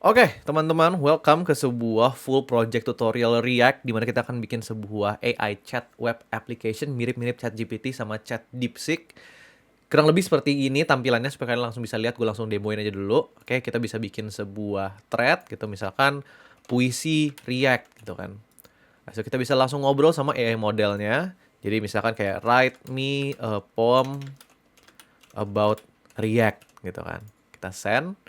Oke, teman-teman, welcome ke sebuah full project tutorial React di mana kita akan bikin sebuah AI chat web application mirip-mirip ChatGPT sama Chat DeepSeek. Kurang lebih seperti ini tampilannya supaya kalian langsung bisa lihat, gue langsung demoin aja dulu. Oke, kita bisa bikin sebuah thread gitu, misalkan puisi React gitu kan. Nah, so kita bisa langsung ngobrol sama AI modelnya. Jadi misalkan kayak write me a poem about React gitu kan. Kita send.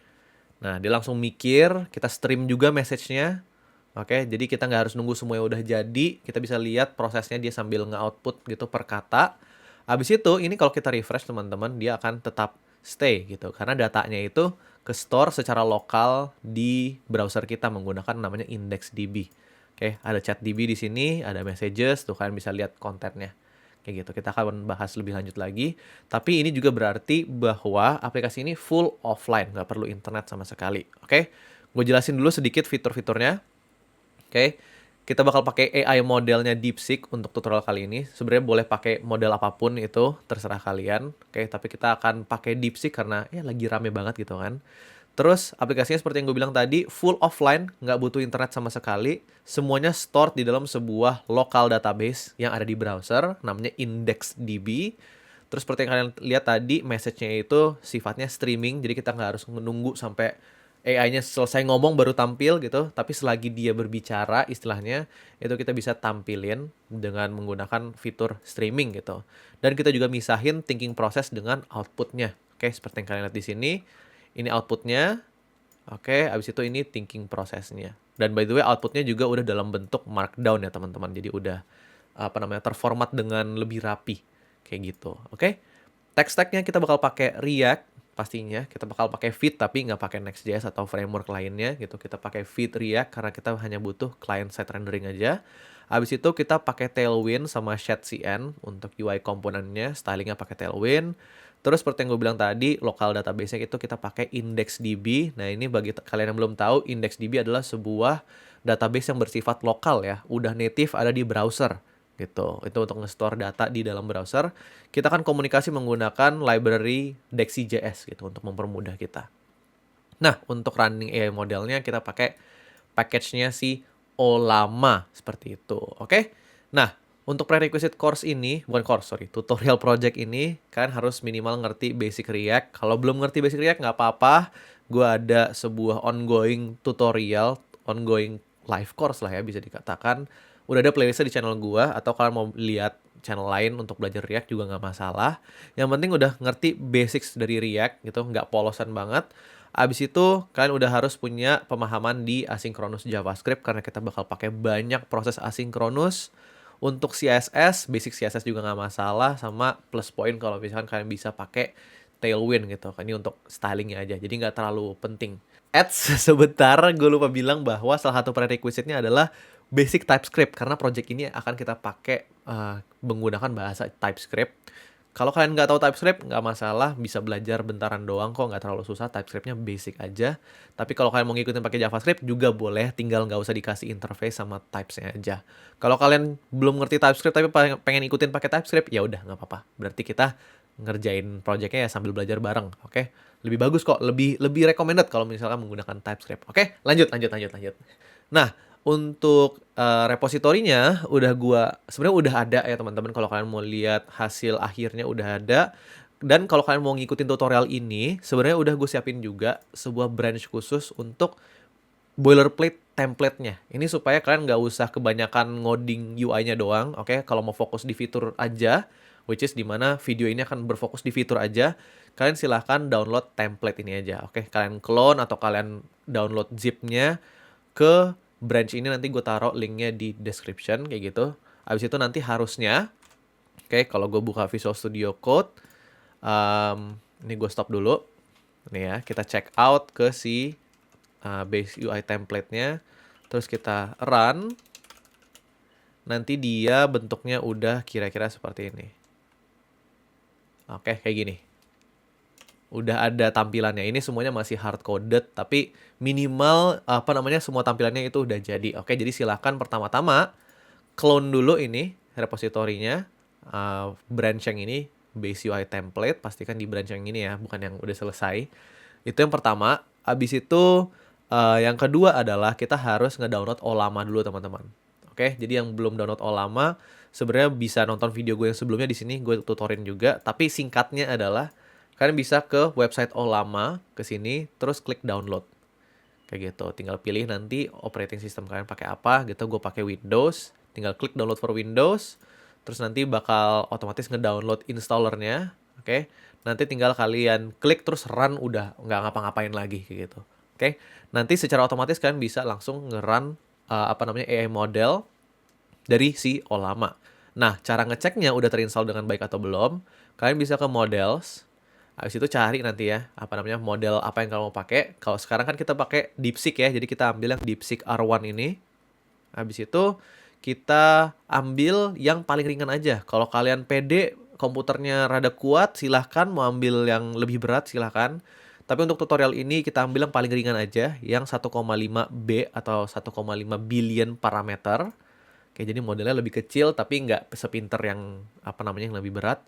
Nah, dia langsung mikir, kita stream juga message-nya. Oke, jadi kita nggak harus nunggu semuanya udah jadi. Kita bisa lihat prosesnya dia sambil nge-output gitu per kata. Habis itu, ini kalau kita refresh teman-teman, dia akan tetap stay gitu. Karena datanya itu ke-store secara lokal di browser kita menggunakan namanya IndexedDB. Oke, ada ChatDB di sini, ada messages, tuh kalian bisa lihat kontennya. Kayak gitu, kita akan bahas lebih lanjut lagi. Tapi ini juga berarti bahwa aplikasi ini full offline, nggak perlu internet sama sekali. Oke, gue jelasin dulu sedikit fitur-fiturnya. Oke, kita bakal pakai AI modelnya DeepSeek untuk tutorial kali ini. Sebenarnya boleh pakai model apapun itu, terserah kalian. Oke, tapi kita akan pakai DeepSeek karena ya lagi rame banget gitu kan. Terus aplikasinya seperti yang gue bilang tadi, full offline, nggak butuh internet sama sekali. Semuanya stored di dalam sebuah local database yang ada di browser, namanya IndexedDB. Terus seperti yang kalian lihat tadi, message-nya itu sifatnya streaming, jadi kita nggak harus menunggu sampai AI-nya selesai ngomong baru tampil gitu. Tapi selagi dia berbicara, istilahnya, itu kita bisa tampilin dengan menggunakan fitur streaming gitu. Dan kita juga misahin thinking process dengan output-nya. Oke, seperti yang kalian lihat di sini. Ini outputnya, oke, abis itu ini thinking prosesnya. Dan by the way, outputnya juga udah dalam bentuk markdown ya teman-teman. Jadi udah terformat dengan lebih rapi kayak gitu. Oke, tech stack-nya kita bakal pakai React pastinya. Kita bakal pakai Vite tapi nggak pakai Next.js atau framework lainnya gitu. Kita pakai Vite React karena kita hanya butuh client side rendering aja. Habis itu kita pakai Tailwind sama Shadcn untuk UI komponennya, stylingnya pakai Tailwind. Terus seperti yang gue bilang tadi, lokal database-nya itu kita pakai IndexedDB. Nah, ini bagi kalian yang belum tahu, IndexedDB adalah sebuah database yang bersifat lokal ya. Udah native ada di browser gitu. Itu untuk nge-store data di dalam browser. Kita akan komunikasi menggunakan library Dexy.js gitu untuk mempermudah kita. Nah, untuk running AI modelnya kita pakai package-nya si Olama seperti itu. Oke? Nah, untuk prerequisite course ini, bukan course, sorry, tutorial project ini, kalian harus minimal ngerti basic React. Kalau belum ngerti basic React, nggak apa-apa. Gue ada sebuah ongoing tutorial, ongoing live course lah ya, bisa dikatakan. Udah ada playlistnya di channel gue, atau kalian mau lihat channel lain untuk belajar React juga nggak masalah. Yang penting udah ngerti basics dari React gitu, nggak polosan banget. Abis itu, kalian udah harus punya pemahaman di asynchronous JavaScript karena kita bakal pakai banyak proses asynchronous. Untuk CSS, basic CSS juga nggak masalah, sama plus point kalau misalkan kalian bisa pakai Tailwind gitu. Ini untuk stylingnya aja, jadi nggak terlalu penting. Ads, sebentar, gue lupa bilang bahwa salah satu prerequisite-nya adalah basic TypeScript, karena project ini akan kita pakai menggunakan bahasa TypeScript. Kalau kalian nggak tahu TypeScript, nggak masalah, bisa belajar bentaran doang kok, nggak terlalu susah, TypeScript-nya basic aja. Tapi kalau kalian mau ngikutin pakai JavaScript juga boleh, tinggal nggak usah dikasih interface sama types-nya aja. Kalau kalian belum ngerti TypeScript tapi pengen ikutin pakai TypeScript, ya udah nggak apa-apa. Berarti kita ngerjain project-nya ya sambil belajar bareng, oke? Lebih bagus kok, lebih lebih recommended kalau misalkan menggunakan TypeScript. Oke, lanjut. Nah, untuk repositorinya sebenarnya udah ada ya teman-teman, kalau kalian mau lihat hasil akhirnya udah ada. Dan kalau kalian mau ngikutin tutorial ini, sebenarnya udah gue siapin juga sebuah branch khusus untuk boilerplate template-nya. Ini supaya kalian nggak usah kebanyakan ngoding UI-nya doang, oke? Kalau mau fokus di fitur aja, which is dimana video ini akan berfokus di fitur aja, kalian silahkan download template ini aja, oke? Kalian clone atau kalian download zip-nya ke branch ini, nanti gue taruh linknya di description kayak gitu. Habis itu nanti harusnya, oke, kalau gue buka Visual Studio Code, ini gue stop dulu. Nih ya, kita check out ke si base UI template-nya. Terus kita run. Nanti dia bentuknya udah kira-kira seperti ini. Oke, kayak gini. Udah ada tampilannya. Ini semuanya masih hard coded, tapi minimal semua tampilannya itu udah jadi. Oke, jadi silahkan pertama-tama clone dulu ini repositorinya, branch yang ini, base UI template, pastikan di branch yang ini ya, bukan yang udah selesai. Itu yang pertama. Habis itu Yang kedua adalah kita harus ngedownload Ollama dulu teman-teman. Oke, jadi yang belum download Ollama sebenarnya bisa nonton video gue yang sebelumnya di sini gue tutorin juga. Tapi singkatnya adalah kalian bisa ke website Ollama ke sini terus klik download. Kayak gitu. Tinggal pilih nanti operating system kalian pakai apa gitu. Gue pakai Windows. Tinggal klik download for Windows. Terus nanti bakal otomatis ngedownload installernya. Oke. Nanti tinggal kalian klik terus run udah nggak ngapa-ngapain lagi kayak gitu. Oke. Nanti secara otomatis kalian bisa langsung nge-run AI model dari si Ollama. Nah, cara ngeceknya udah terinstall dengan baik atau belum, kalian bisa ke models. Habis itu cari nanti ya, model apa yang kalian mau pakai. Kalau sekarang kan kita pakai DeepSeek ya, jadi kita ambil yang DeepSeek R1 ini. Habis itu kita ambil yang paling ringan aja. Kalau kalian pede, komputernya rada kuat, silahkan mau ambil yang lebih berat, silahkan. Tapi untuk tutorial ini kita ambil yang paling ringan aja, yang 1,5 B atau 1,5 billion parameter. Oke, jadi modelnya lebih kecil tapi nggak sepinter yang yang lebih berat.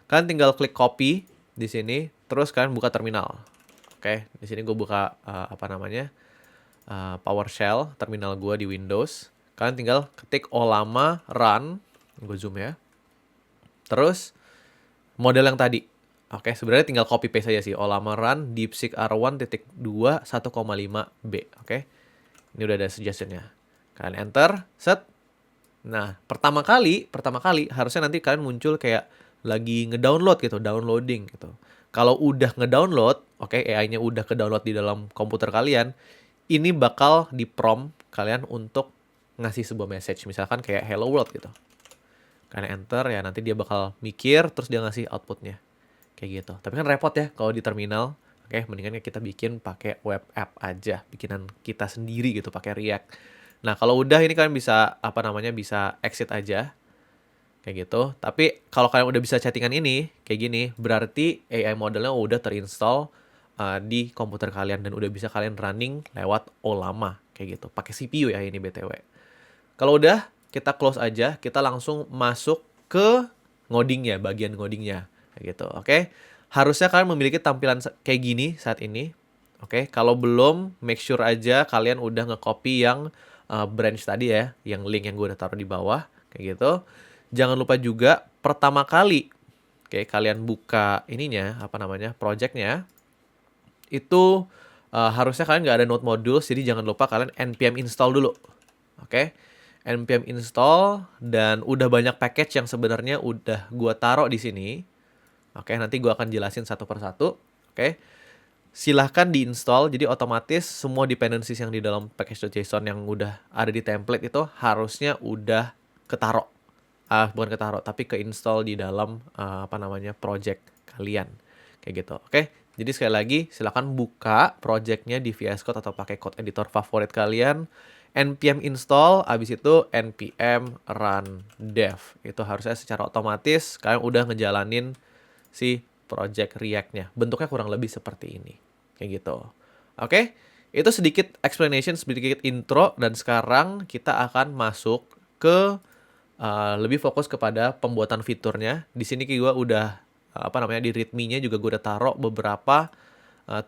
Kalian tinggal klik copy di sini, terus kalian buka terminal. Oke, di sini gue buka PowerShell terminal gue di Windows. Kalian tinggal ketik Ollama run, gue zoom ya. Terus model yang tadi. Oke, sebenarnya tinggal copy paste saja sih. Ollama run DeepSeek R1.2 1,5B. Oke. Ini udah ada suggestionnya. Kalian enter, set. Nah, pertama kali harusnya nanti kalian muncul kayak lagi ngedownload gitu, downloading gitu. Kalau udah ngedownload, oke, AI-nya udah kedownload di dalam komputer kalian, ini bakal di-prompt kalian untuk ngasih sebuah message, misalkan kayak hello world gitu. Kalian enter ya, nanti dia bakal mikir, terus dia ngasih outputnya. Kayak gitu. Tapi kan repot ya kalau di terminal. Oke, mendingan kita bikin pakai web app aja, bikinan kita sendiri gitu pakai React. Nah, kalau udah ini kalian bisa bisa exit aja. Kayak gitu. Tapi kalau kalian udah bisa chattingan ini kayak gini, berarti AI modelnya udah terinstall di komputer kalian dan udah bisa kalian running lewat Ollama kayak gitu. Pakai CPU ya ini BTW. Kalau udah, kita close aja, kita langsung masuk ke ngodingnya, bagian ngodingnya. Kayak gitu, oke? Harusnya kalian memiliki tampilan kayak gini saat ini. Oke, kalau belum, make sure aja kalian udah nge-copy yang branch tadi ya, yang link yang gue udah taruh di bawah, kayak gitu. Jangan lupa juga, pertama kali, oke, kalian buka ininya, projectnya, itu harusnya kalian nggak ada node modules, jadi jangan lupa kalian npm install dulu. Oke, npm install, dan udah banyak package yang sebenarnya udah gua taruh di sini. Oke, nanti gua akan jelasin satu persatu. Oke, silahkan diinstal, jadi otomatis semua dependencies yang di dalam package.json yang udah ada di template itu harusnya udah ketaruh. Bukan ketaruh, tapi keinstall di dalam project kalian. Kayak gitu, oke? Jadi sekali lagi, silahkan buka projectnya di VS Code atau pakai code editor favorit kalian. npm install, abis itu npm run dev. Itu harusnya secara otomatis kalian udah ngejalanin si project React-nya. Bentuknya kurang lebih seperti ini. Kayak gitu. Oke? Itu sedikit explanation, sedikit intro. Dan sekarang kita akan masuk ke lebih fokus kepada pembuatan fiturnya. Di sini gue udah di readme-nya juga gue udah taruh beberapa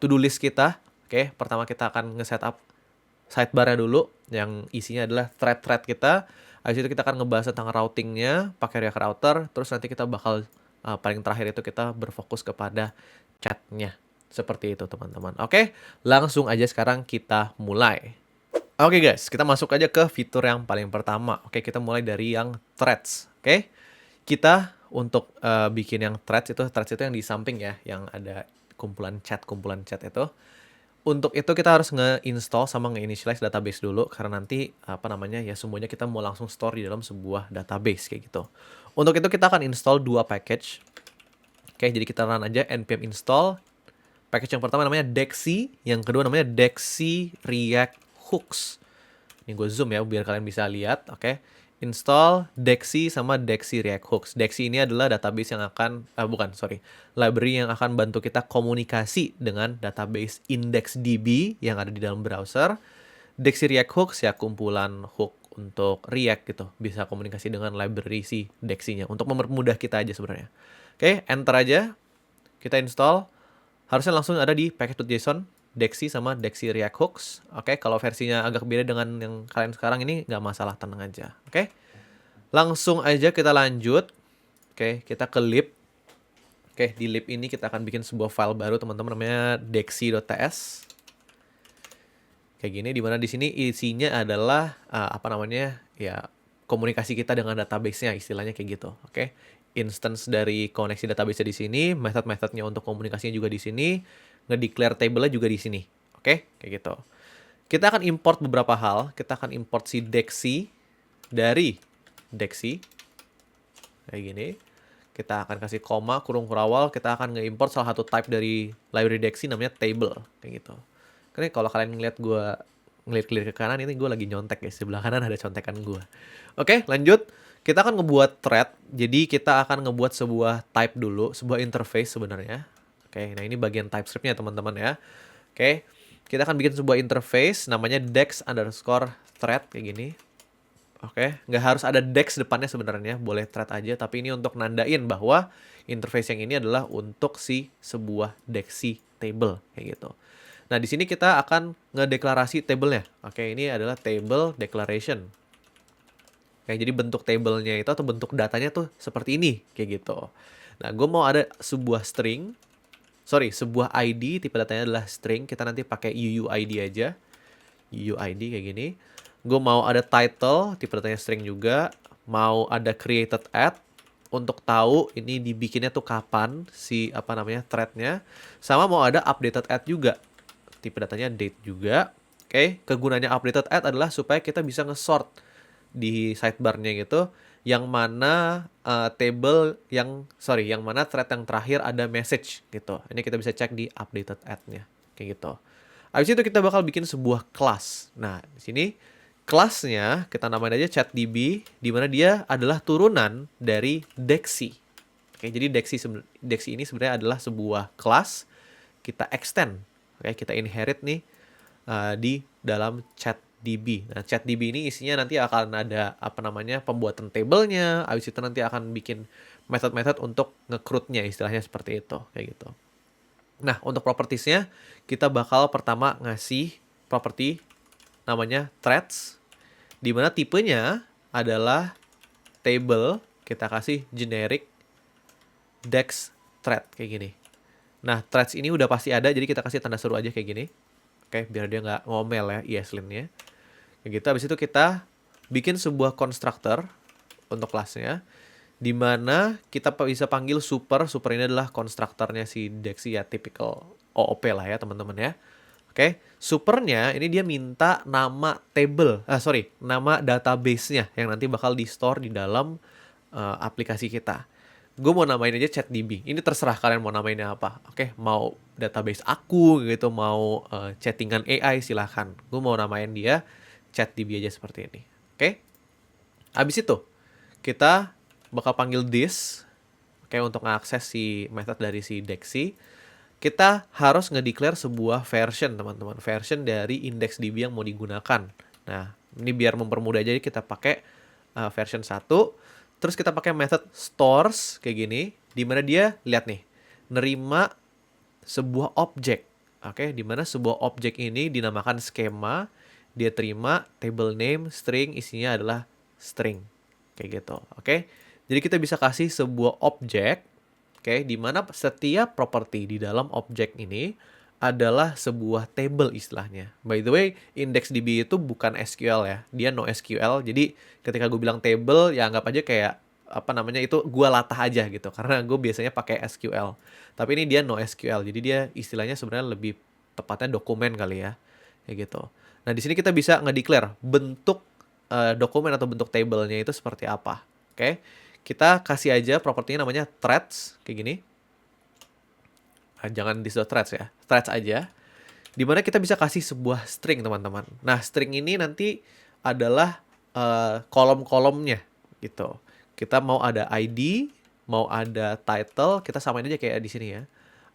to-do list kita. Oke, pertama kita akan nge-setup sidebar-nya dulu yang isinya adalah thread-thread kita. Habis itu kita akan ngebahas tentang routingnya pakai React Router. Terus nanti kita bakal paling terakhir itu kita berfokus kepada chatnya. Seperti itu teman-teman. Oke, langsung aja sekarang kita mulai. Oke guys, kita masuk aja ke fitur yang paling pertama. Oke, kita mulai dari yang threads. Oke, kita untuk bikin yang threads itu yang di samping ya, yang ada kumpulan chat itu. Untuk itu kita harus nge-install sama nge-initialize database dulu, karena nanti semuanya kita mau langsung store di dalam sebuah database kayak gitu. Untuk itu kita akan install dua package. Oke, jadi kita run aja npm install. Package yang pertama namanya Dexy, yang kedua namanya Dexy React Hooks. Ini gue zoom ya biar kalian bisa lihat. Oke. Install Dexy sama Dexy React Hooks. Dexy ini adalah database yang akan library yang akan bantu kita komunikasi dengan database IndexedDB yang ada di dalam browser. Dexy React Hooks ya kumpulan hook untuk React gitu. Bisa komunikasi dengan library si Dexy-nya untuk mempermudah kita aja sebenarnya. Oke, enter aja. Kita install. Harusnya langsung ada di package.json. Dexy sama Dexy React Hooks. Oke, kalau versinya agak beda dengan yang kalian sekarang ini nggak masalah, tenang aja. Oke, langsung aja kita lanjut. Oke, kita ke lib. Oke, di lib ini kita akan bikin sebuah file baru teman-teman namanya dexy.ts. Kayak gini, dimana di sini isinya adalah apa namanya ya, komunikasi kita dengan database-nya, istilahnya kayak gitu. Oke, instance dari koneksi database di sini, method-methodnya untuk komunikasinya juga di sini, ngedeclare table-nya juga di sini. Oke, kayak gitu. Kita akan import beberapa hal. Kita akan import si Dexy dari Dexy kayak gini. Kita akan kasih koma kurung kurawal. Kita akan nge-import salah satu type dari library Dexy namanya table kayak gitu. Karena kalau kalian ngeliat gue ngeliat ke kanan, ini gue lagi nyontek ya. Sebelah kanan ada contekan gue. Oke, lanjut. Kita akan ngebuat thread. Jadi kita akan ngebuat sebuah type dulu, sebuah interface sebenarnya. Oke, nah ini bagian TypeScript-nya teman-teman ya. Oke, kita akan bikin sebuah interface namanya dex_thread kayak gini. Oke, nggak harus ada dex depannya sebenarnya, boleh thread aja. Tapi ini untuk nandain bahwa interface yang ini adalah untuk si sebuah Dexy table kayak gitu. Nah, di sini kita akan ngedeklarasi tablenya. Oke, ini adalah table declaration. Oke, jadi bentuk tablenya itu atau bentuk datanya tuh seperti ini, kayak gitu. Nah, gue mau ada sebuah string. Sorry, sebuah ID, tipe datanya adalah string. Kita nanti pakai UUID aja. UUID kayak gini. Gue mau ada title, tipe datanya string juga. Mau ada created at. Untuk tahu ini dibikinnya tuh kapan si apa namanya threadnya. Sama mau ada updated at juga. Tipe datanya date juga. Oke, kegunaannya updated at adalah supaya kita bisa nge-sort di sidebar-nya gitu, yang mana yang mana thread yang terakhir ada message gitu. Ini kita bisa cek di updated at-nya kayak gitu. Habis itu kita bakal bikin sebuah kelas. Nah, di sini kelasnya kita namain aja ChatDB, di mana dia adalah turunan dari Dexy. Oke, jadi Dexy ini sebenarnya adalah sebuah kelas kita extend. Oke, kita inherit nih di dalam ChatDB. Nah, ChatDB ini isinya nanti akan ada apa namanya pembuatan tablenya. Habis itu nanti akan bikin method-method untuk nge-CRUD-nya, istilahnya seperti itu, kayak gitu. Nah, untuk propertiesnya kita bakal pertama ngasih property namanya threads, di mana tipenya adalah table. Kita kasih generic dex thread kayak gini. Nah, threads ini udah pasti ada, jadi kita kasih tanda seru aja kayak gini. Oke, biar dia nggak ngomel ya ESLint-nya. Kayak gitu, habis itu kita bikin sebuah constructor untuk kelasnya, di mana kita bisa panggil super. Super ini adalah konstruktornya si Dexy ya, typical OOP lah ya teman-teman ya. Oke, supernya ini dia minta nama nama database-nya yang nanti bakal di-store di dalam aplikasi kita. Gue mau namain aja ChatDB. Ini terserah kalian mau namainnya apa. Oke, mau database aku gitu, mau chattingan AI silahkan. Gue mau namain dia ChatDB aja seperti ini. Oke. Habis itu kita bakal panggil this. Oke, untuk mengakses si method dari si Dexy. Kita harus ngedeclare sebuah version, teman-teman. Version dari IndexedDB yang mau digunakan. Nah, ini biar mempermudah, jadi kita pakai version 1. Terus kita pakai method stores kayak gini, di mana dia lihat nih, nerima sebuah objek. Oke, di mana sebuah objek ini dinamakan skema, dia terima table name string, isinya adalah string. Kayak gitu. Oke. Jadi kita bisa kasih sebuah objek, oke, di mana setiap properti di dalam objek ini adalah sebuah table istilahnya. By the way, IndexedDB itu bukan SQL ya. Dia NoSQL. Jadi ketika gue bilang table, ya anggap aja kayak apa namanya itu gue latah aja gitu. Karena gue biasanya pakai SQL. Tapi ini dia NoSQL. Jadi dia istilahnya sebenarnya lebih tepatnya dokumen kali ya. Kayak gitu. Nah, di sini kita bisa ngedeclare bentuk dokumen atau bentuk tablenya itu seperti apa. Oke. Kita kasih aja propertinya namanya threads kayak gini. Jangan this.threads ya, threads aja. Dimana kita bisa kasih sebuah string, teman-teman. Nah, string ini nanti adalah kolom-kolomnya gitu. Kita mau ada ID, mau ada title, kita samain aja kayak di sini ya.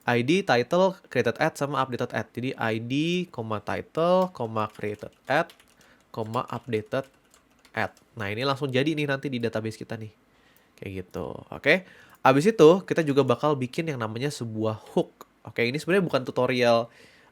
ID, title, created at, sama updated at. Jadi ID, title, created at, updated at. Nah, ini langsung jadi nih nanti di database kita nih. Kayak gitu, oke. Abis itu kita juga bakal bikin yang namanya sebuah hook. Oke, ini sebenarnya bukan tutorial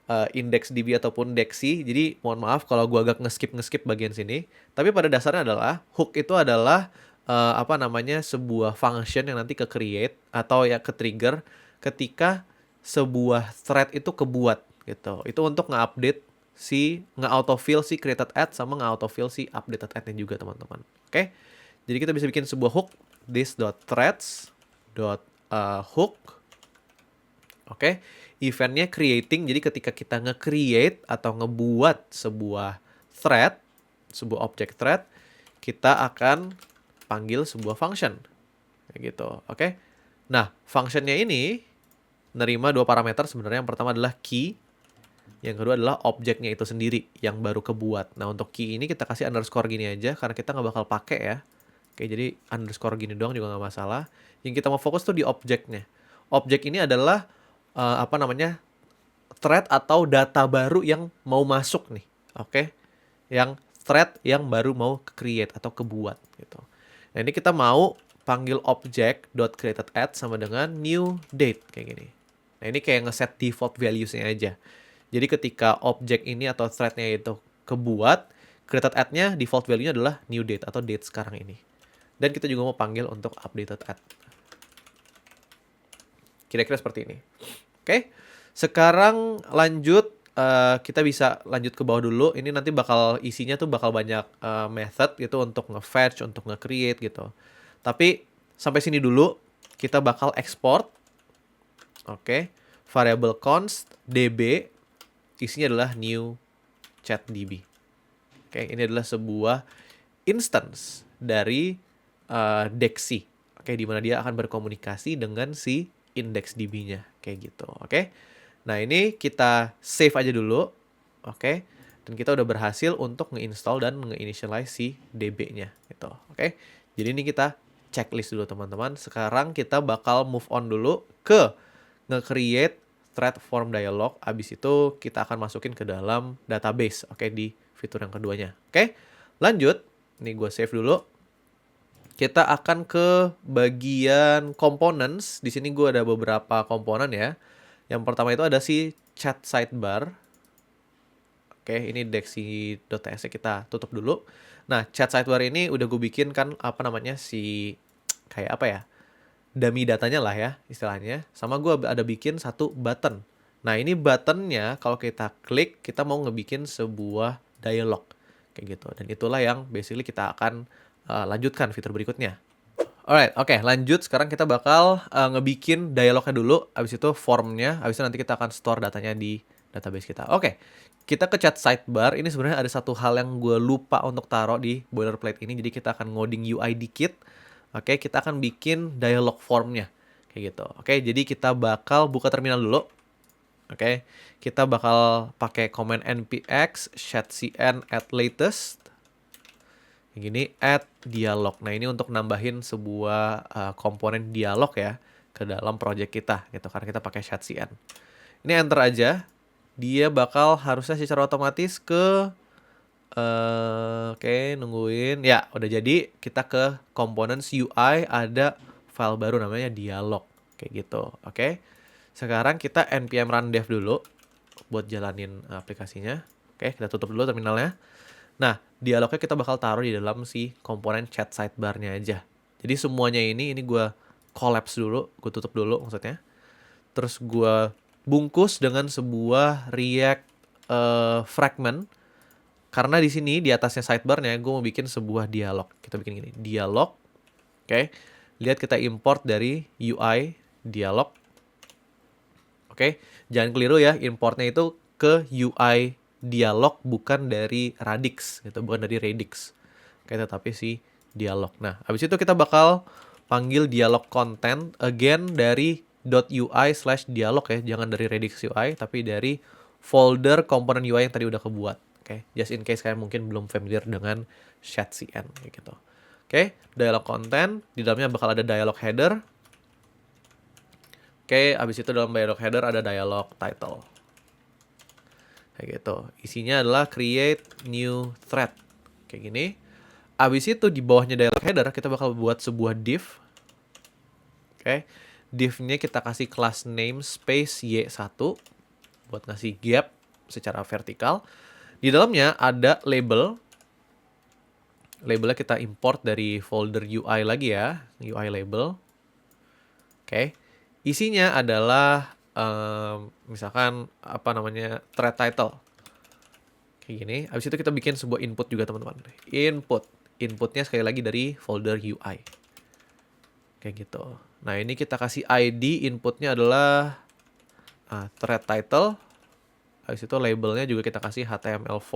IndexedDB ataupun Dexy. Jadi mohon maaf kalau gua agak ngeskip bagian sini. Tapi pada dasarnya adalah hook itu adalah apa namanya, sebuah function yang nanti ke create atau ya ke trigger ketika sebuah thread itu kebuat gitu. Itu untuk nge-update nge-autofill si created add sama nge-autofill si updated add-nya juga teman-teman. Oke. Jadi kita bisa bikin sebuah hook this.threads.hook. Oke. Eventnya creating, jadi ketika kita nge-create atau ngebuat sebuah thread, sebuah object thread, kita akan panggil sebuah function. Kayak gitu. Oke. Nah, functionnya ini nerima dua parameter sebenarnya. Yang pertama adalah key. Yang kedua adalah objeknya itu sendiri yang baru kebuat. Nah, untuk key ini kita kasih underscore gini aja karena kita nggak bakal pakai ya. Oke, jadi underscore gini doang juga nggak masalah. Yang kita mau fokus tuh di objeknya. Objek ini adalah apa namanya, thread atau data baru yang mau masuk nih. Oke. Yang thread yang baru mau create atau kebuat gitu. Nah, ini kita mau panggil object.createdAdd sama dengan new date kayak gini. Nah, ini kayak ngeset default values-nya aja. Jadi ketika objek ini atau thread-nya itu kebuat, createdAdd-nya default value-nya adalah new date atau date sekarang ini. Dan kita juga mau panggil untuk updated add. Kira-kira seperti ini. Oke. Sekarang lanjut, kita bisa lanjut ke bawah dulu. Ini nanti bakal isinya tuh bakal banyak method gitu untuk nge-fetch, untuk nge-create gitu. Tapi sampai sini dulu kita bakal export. Oke. Variable const db isinya adalah new chatdb. Oke, ini adalah sebuah instance dari Dexy. Oke, di mana dia akan berkomunikasi dengan si IndexedDB-nya kayak gitu. Oke. Nah, ini kita save aja dulu. Oke. Dan kita udah berhasil untuk nge-install dan nge-initialize si DB-nya gitu. Oke. Jadi ini kita checklist dulu teman-teman. Sekarang kita bakal move on dulu ke nge-create thread form dialog. Abis itu kita akan masukin ke dalam database. Oke, di fitur yang keduanya. Oke. Lanjut. Ini gue save dulu. Kita akan ke bagian components. Di sini gue ada beberapa komponen ya. Yang pertama itu ada si chat sidebar. Oke, ini Dexy.txt kita tutup dulu. Nah, chat sidebar ini udah gue bikin kan apa namanya kayak apa ya? Dummy datanya lah ya istilahnya. Sama gue ada bikin satu button. Nah, ini buttonnya kalau kita klik, kita mau ngebikin sebuah dialog. Kayak gitu. Dan itulah yang basically kita akan lanjutkan fitur berikutnya. Alright, oke, lanjut. Sekarang kita bakal ngebikin dialognya dulu. Abis itu formnya. Abis itu nanti kita akan store datanya di database kita. Oke, kita ke chat sidebar. Ini sebenarnya ada satu hal yang gue lupa untuk taruh di boilerplate ini. Jadi kita akan ngoding UI dikit. Oke, kita akan bikin dialog formnya. Kayak gitu. Oke, jadi kita bakal buka terminal dulu. Oke, kita bakal pakai command npx chatcn add latest. Yang gini, add dialog. Nah, ini untuk nambahin sebuah komponen dialog ya ke dalam project kita gitu karena kita pakai chatcn. Ini enter aja. Dia bakal harusnya secara otomatis ke oke, nungguin. Ya, udah jadi. Kita ke components UI ada file baru namanya dialog kayak gitu. Oke. Sekarang kita npm run dev dulu buat jalanin aplikasinya. Oke, kita tutup dulu terminalnya. Nah, dialognya kita bakal taruh di dalam si komponen chat sidebar-nya aja. Jadi semuanya ini gue collapse dulu, gue tutup dulu maksudnya. Terus gue bungkus dengan sebuah React fragment. Karena di sini di atasnya sidebar-nya gue mau bikin sebuah dialog. Kita bikin gini, dialog. Oke. Lihat kita import dari UI dialog. Oke, jangan keliru ya, importnya itu ke UI dialog bukan dari Radix gitu, bukan dari Radix. Oke, tetapi si dialog. Nah, habis itu kita bakal panggil dialog content again dari .ui/dialog ya, jangan dari Radix UI tapi dari folder komponen UI yang tadi udah kebuat. Oke, just in case kalian mungkin belum familiar dengan chatcn gitu. Oke, dialog content, di dalamnya bakal ada dialog header. Oke, abis itu dalam dialog header ada dialog title. Kayak gitu. Isinya adalah create new thread. Kayak gini. Abis itu di bawahnya dialog header kita bakal buat sebuah div. Oke. Div-nya kita kasih class name space y1 buat buat ngasih gap secara vertikal. Di dalamnya ada label. Labelnya kita import dari folder UI lagi ya, UI label. Oke. Isinya adalah misalkan apa namanya thread title. Kayak gini. Habis itu kita bikin sebuah input juga teman-teman. Inputnya sekali lagi dari folder UI. Kayak gitu. Nah, ini kita kasih ID, inputnya adalah thread title. Habis itu labelnya juga kita kasih HTML4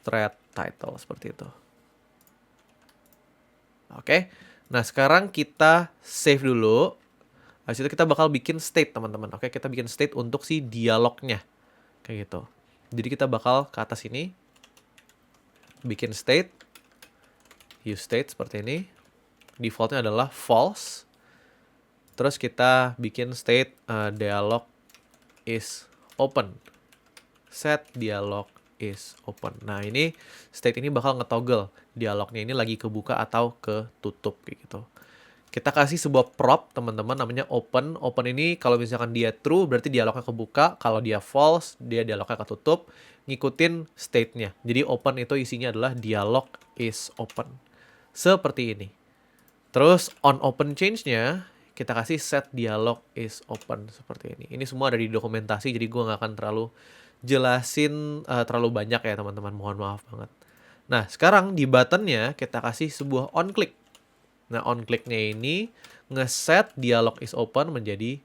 thread title, seperti itu. Oke. Nah, sekarang kita save dulu. Habis itu kita bakal bikin state, teman-teman. Oke, kita bikin state untuk si dialognya. Kayak gitu. Jadi kita bakal ke atas ini. Bikin state. Use state seperti ini. Defaultnya adalah false. Terus kita bikin state dialog is open. Set dialog is open. Nah, ini state ini bakal nge-toggle dialognya ini lagi kebuka atau ketutup kayak gitu. Kita kasih sebuah prop, teman-teman, namanya open. Open ini kalau misalkan dia true berarti dialognya kebuka, kalau dia false dia dialognya ketutup, ngikutin state-nya. Jadi open itu isinya adalah dialog is open. Seperti ini. Terus on open change-nya kita kasih set dialog is open seperti ini. Ini semua ada di dokumentasi, jadi gue nggak akan terlalu jelasin terlalu banyak ya teman-teman. Mohon maaf banget. Nah, sekarang di buttonnya kita kasih sebuah on click. Nah, on click-nya ini ngeset dialog is open menjadi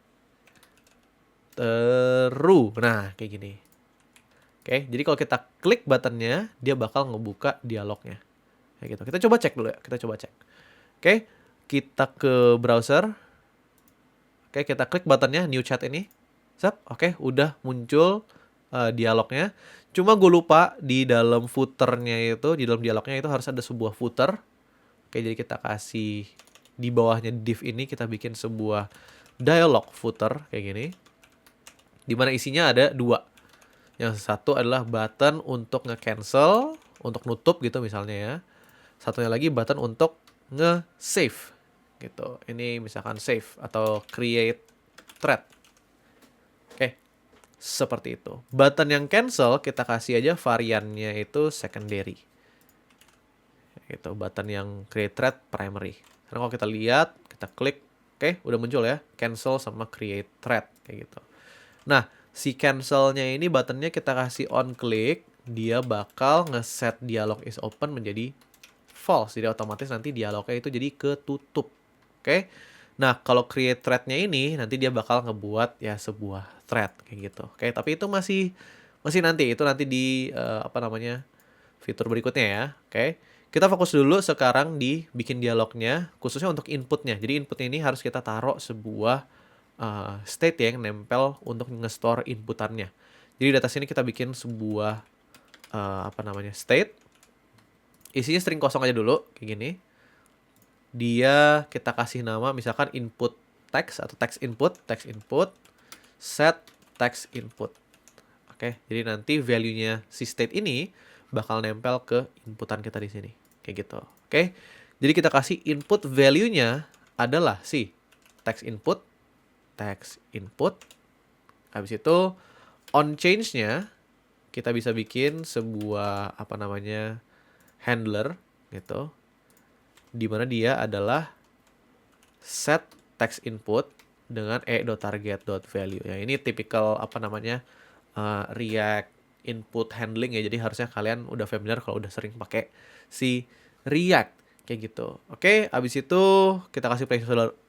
true. Nah, kayak gini. Oke, jadi kalau kita klik buttonnya, dia bakal ngebuka dialognya. Kayak gitu. Kita coba cek dulu ya. Kita coba cek. Oke, kita ke browser. Oke, kita klik buttonnya new chat ini. Oke, udah muncul dialognya. Cuma gue lupa di dalam footernya itu, di dalam dialognya itu harus ada sebuah footer. Oke, jadi kita kasih di bawahnya div ini kita bikin sebuah dialog footer kayak gini. Dimana isinya ada dua. Yang satu adalah button untuk nge-cancel, untuk nutup gitu misalnya ya. Satunya lagi button untuk nge-save gitu. Ini misalkan save atau create thread. Oke, seperti itu. Button yang cancel kita kasih aja variannya itu secondary. Gitu, button yang create thread primary. Karena kalau kita lihat, kita klik, oke, udah muncul ya, cancel sama create thread kayak gitu. Nah, si cancelnya ini buttonnya kita kasih on click, dia bakal ngeset dialog is open menjadi false. Jadi otomatis nanti dialognya itu jadi ketutup. Oke. Nah, kalau create thread-nya ini nanti dia bakal ngebuat ya sebuah thread kayak gitu. Oke, tapi itu masih nanti di apa namanya? Fitur berikutnya ya. Oke. Kita fokus dulu sekarang di bikin dialognya, khususnya untuk inputnya. Jadi inputnya ini harus kita taruh sebuah state yang nempel untuk nge-store inputannya. Jadi di atas ini kita bikin sebuah apa namanya state. Isinya string kosong aja dulu, kayak gini. Dia kita kasih nama misalkan input text atau text input, set text input. Oke, jadi nanti value-nya si state ini bakal nempel ke inputan kita di sini. Kayak gitu. Oke. Jadi kita kasih input value-nya adalah si text input. Habis itu on change-nya kita bisa bikin sebuah apa namanya handler gitu. Di mana dia adalah set text input dengan e.target.value. Ya, ini tipikal apa namanya React input handling ya. Jadi harusnya kalian udah familiar kalau udah sering pakai si React kayak gitu. Oke, abis itu kita kasih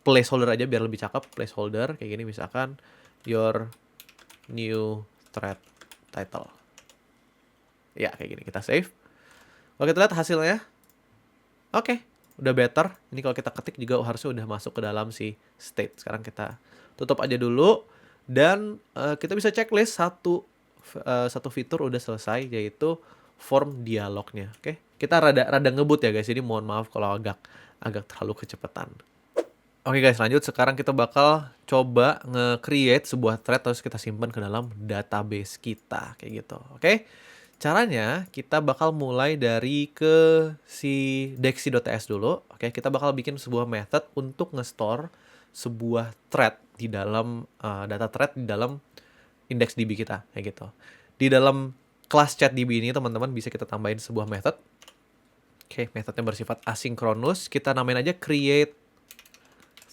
placeholder aja biar lebih cakep. Placeholder kayak gini misalkan your new thread title. Ya, kayak gini kita save. Kalau kita lihat hasilnya. Oke, udah better. Ini kalau kita ketik juga harusnya udah masuk ke dalam si state. Sekarang kita tutup aja dulu dan kita bisa checklist satu fitur udah selesai, yaitu form dialognya. Oke, kita rada ngebut ya guys. Jadi mohon maaf kalau agak terlalu kecepatan. Oke guys, lanjut. Sekarang kita bakal coba nge-create sebuah thread terus kita simpan ke dalam database kita kayak gitu. Oke. Caranya kita bakal mulai dari ke si dexy.ts dulu. Oke, kita bakal bikin sebuah method untuk nge-store sebuah thread di dalam data thread di dalam index DB kita, kayak gitu. Di dalam kelas ChatDB ini teman-teman bisa kita tambahin sebuah method. Oke, methodnya bersifat asinkronus. Kita namain aja create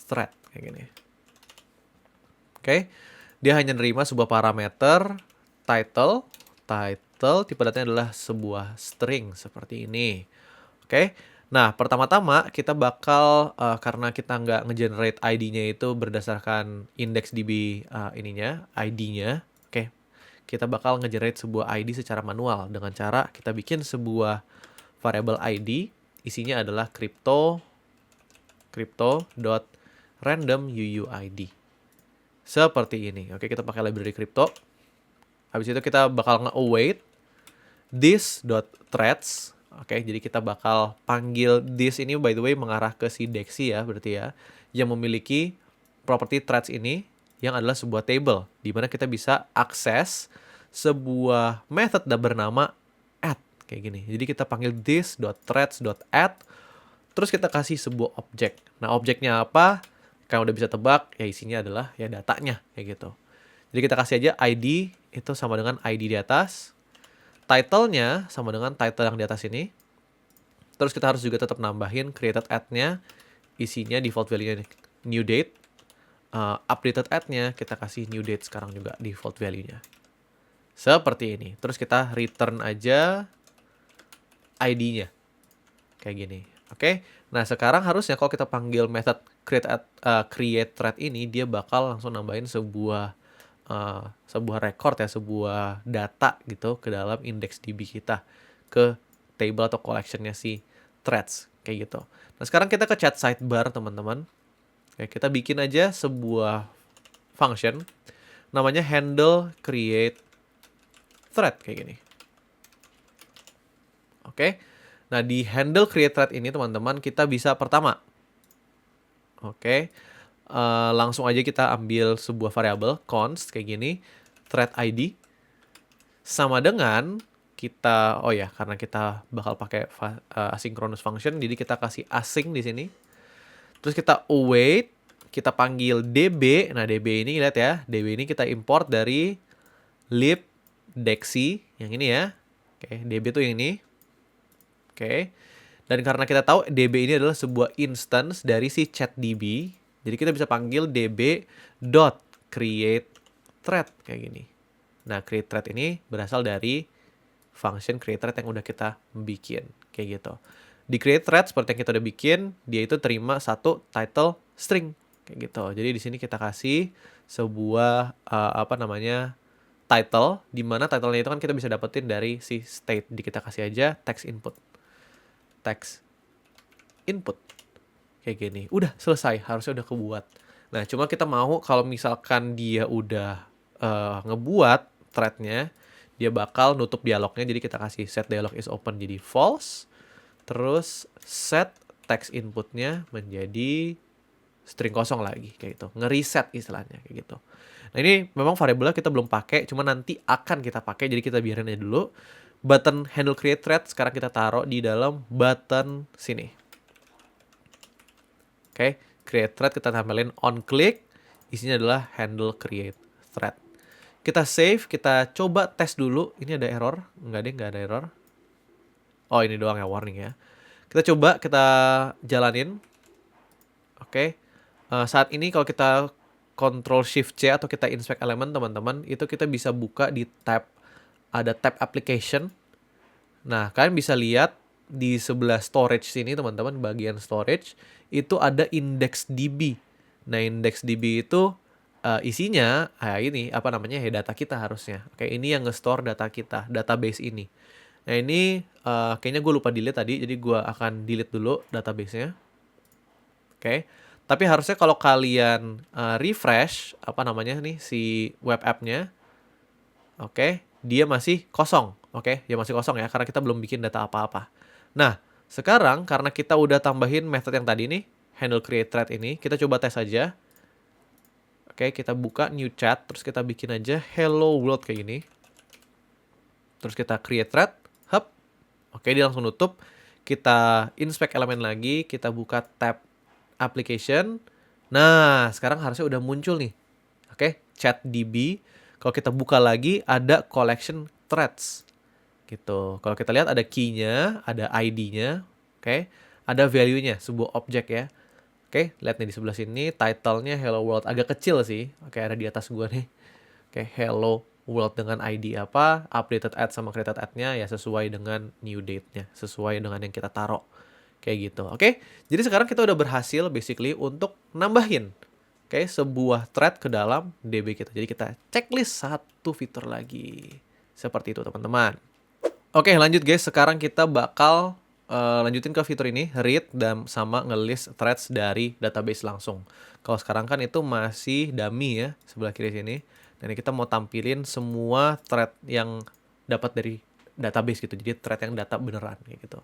thread kayak gini. Oke, dia hanya nerima sebuah parameter title. Title tipe datanya adalah sebuah string seperti ini. Oke, nah pertama-tama kita bakal karena kita nggak nge-generate ID-nya itu berdasarkan index DB ininya, ID-nya. Oke, kita bakal nge-generate sebuah ID secara manual dengan cara kita bikin sebuah variable ID, isinya adalah crypto.random UUID. Seperti ini. Oke, kita pakai library crypto. Habis itu kita bakal nge-await this.threads. Oke, jadi kita bakal panggil this ini by the way mengarah ke si Dexy ya, berarti ya, yang memiliki property threads ini yang adalah sebuah table di mana kita bisa akses sebuah method bernama add kayak gini. Jadi kita panggil this.threads.add, terus kita kasih sebuah objek. Nah, objeknya apa? Kalian udah bisa tebak, ya isinya adalah ya datanya kayak gitu. Jadi kita kasih aja ID itu sama dengan ID di atas. Title-nya sama dengan title yang di atas ini. Terus kita harus juga tetap nambahin created add-nya, isinya default value-nya new date. Updated add-nya kita kasih new date sekarang juga default value-nya. Seperti ini. Terus kita return aja ID-nya. Kayak gini. Oke. Nah, sekarang harusnya kalau kita panggil method create thread ini, dia bakal langsung nambahin sebuah record ya, sebuah data gitu ke dalam index DB kita, ke table atau collection-nya si threads kayak gitu. Nah, sekarang kita ke chat sidebar teman-teman. Kita bikin aja sebuah function namanya handle create thread kayak gini. Oke. Nah, di handle create thread ini teman-teman kita bisa pertama. Oke. Langsung aja kita ambil sebuah variabel const kayak gini, thread ID sama dengan kita karena kita bakal pakai asynchronous function, jadi kita kasih async di sini. Terus kita await, kita panggil db. Nah, db ini lihat ya, db ini kita import dari libdexy yang ini ya. Oke, db itu yang ini. Oke. Dan karena kita tahu db ini adalah sebuah instance dari si ChatDB, jadi kita bisa panggil db.createThread kayak gini. Nah, create thread ini berasal dari function create thread yang udah kita bikin kayak gitu. Di create thread seperti yang kita udah bikin, dia itu terima satu title string kayak gitu. Jadi di sini kita kasih sebuah title, di mana title-nya itu kan kita bisa dapetin dari si state. Di kita kasih aja text input kayak gini. Udah selesai, harusnya udah kebuat. Nah, cuma kita mau kalau misalkan dia udah ngebuat threadnya, dia bakal nutup dialognya. Jadi kita kasih set dialog is open jadi false, terus set text inputnya menjadi string kosong lagi kayak gitu, ngereset istilahnya kayak gitu. Nah, ini memang variabelnya kita belum pakai, cuma nanti akan kita pakai, jadi kita biarin aja dulu. Button handle create thread sekarang kita taruh di dalam button sini. Oke, create thread kita tampilin on click, isinya adalah handle create thread. Kita save, kita coba tes dulu. Ini ada error? Enggak deh, nggak ada error. Oh, ini doang ya, warning ya. Kita coba, kita jalanin. Oke. Saat ini kalau kita Ctrl Shift C atau kita inspect element teman-teman, itu kita bisa buka di tab, ada tab application. Nah, kalian bisa lihat di sebelah storage sini teman-teman, bagian storage itu ada index DB. Nah, index DB itu isinya data kita harusnya. Oke, ini yang nge-store data kita, database ini. Nah, ini kayaknya gue lupa delete tadi, jadi gue akan delete dulu database-nya. Oke. Tapi harusnya kalau kalian refresh si web app-nya, oke, dia masih kosong. Oke, dia masih kosong ya, karena kita belum bikin data apa-apa. Nah, sekarang karena kita udah tambahin method yang tadi nih, handle create thread ini, kita coba tes aja. Oke, kita buka new chat, terus kita bikin aja hello world kayak gini. Terus kita create thread, hub. Oke, dia langsung nutup. Kita inspect elemen lagi, kita buka tab application. Nah, sekarang harusnya udah muncul nih. Oke, ChatDB Kalau kita buka lagi ada collection threads gitu. Kalau kita lihat ada key-nya, ada ID-nya, oke, ada value-nya, sebuah objek ya. Oke, lihat nih di sebelah sini, title-nya Hello World, agak kecil sih. Oke, ada di atas gua nih. Oke, Hello World dengan ID apa, updated add sama created add-nya ya sesuai dengan new date-nya, sesuai dengan yang kita taruh. Kayak gitu. Oke, jadi sekarang kita udah berhasil basically untuk nambahin sebuah thread ke dalam DB kita. Jadi kita checklist satu fitur lagi. Seperti itu teman-teman. Oke, lanjut guys. Sekarang kita bakal lanjutin ke fitur ini, read dan sama ngelist threads dari database langsung. Kalau sekarang kan itu masih dummy ya, sebelah kiri sini. Dan kita mau tampilin semua thread yang dapat dari database gitu. Jadi thread yang data beneran kayak gitu.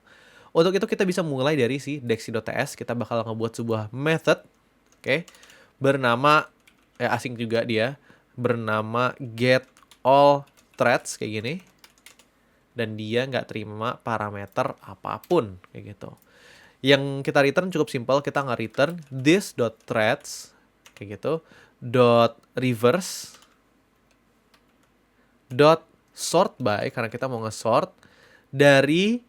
Untuk itu kita bisa mulai dari si dexy.ts. Kita bakal ngebuat sebuah method, bernama asing juga dia, bernama get all threads kayak gini. Dan dia nggak terima parameter apapun kayak gitu. Yang kita return cukup simpel, kita nge-return this.threads kayak gitu, .reverse .sort by, karena kita mau nge-sort dari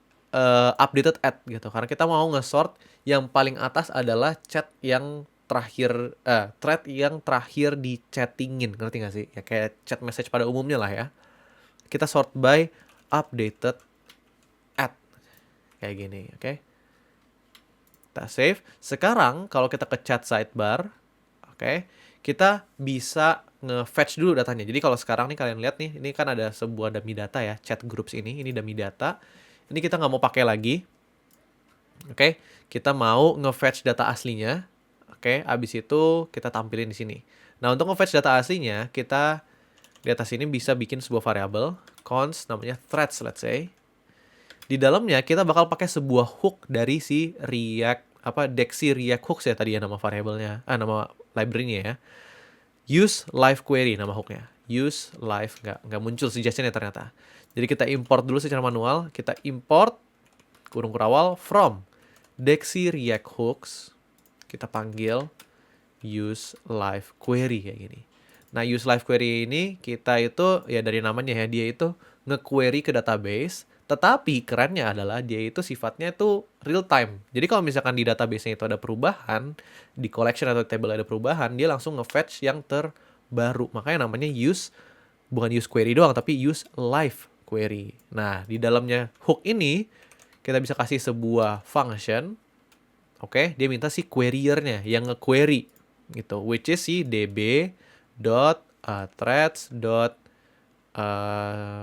updated add gitu. Karena kita mau nge-sort yang paling atas adalah chat yang terakhir, thread yang terakhir di chattingin, ngerti nggak sih? Ya kayak chat message pada umumnya lah ya. Kita sort by updated add kayak gini, oke. Kita save. Sekarang kalau kita ke chat sidebar, kita bisa nge-fetch dulu datanya. Jadi kalau sekarang nih kalian lihat nih, ini kan ada sebuah dummy data ya, chat groups ini dummy data. Ini kita nggak mau pakai lagi. Kita mau nge-fetch data aslinya. Abis itu kita tampilin di sini. Nah, untuk nge-fetch data aslinya, kita di atas ini bisa bikin sebuah variabel const namanya threads, let's say. Di dalamnya kita bakal pakai sebuah hook dari si Dexy React Hooks ya tadi ya nama variabelnya, nama library-nya ya. Use live query nama hooknya. Use live nggak muncul suggestion-nya ternyata. Jadi kita import dulu secara manual. Kita import kurung kurawal from Dexy React Hooks. Kita panggil use live query kayak gini. Nah, use live query ini kita itu ya dari namanya ya, dia itu nge-query ke database, tetapi kerennya adalah dia itu sifatnya itu real time. Jadi kalau misalkan di database-nya itu ada perubahan, di collection atau table ada perubahan, dia langsung nge-fetch yang terbaru. Makanya namanya bukan use query doang, tapi use live query. Nah, di dalamnya hook ini kita bisa kasih sebuah function. Dia minta si queryernya yang nge-query gitu, which is si db threads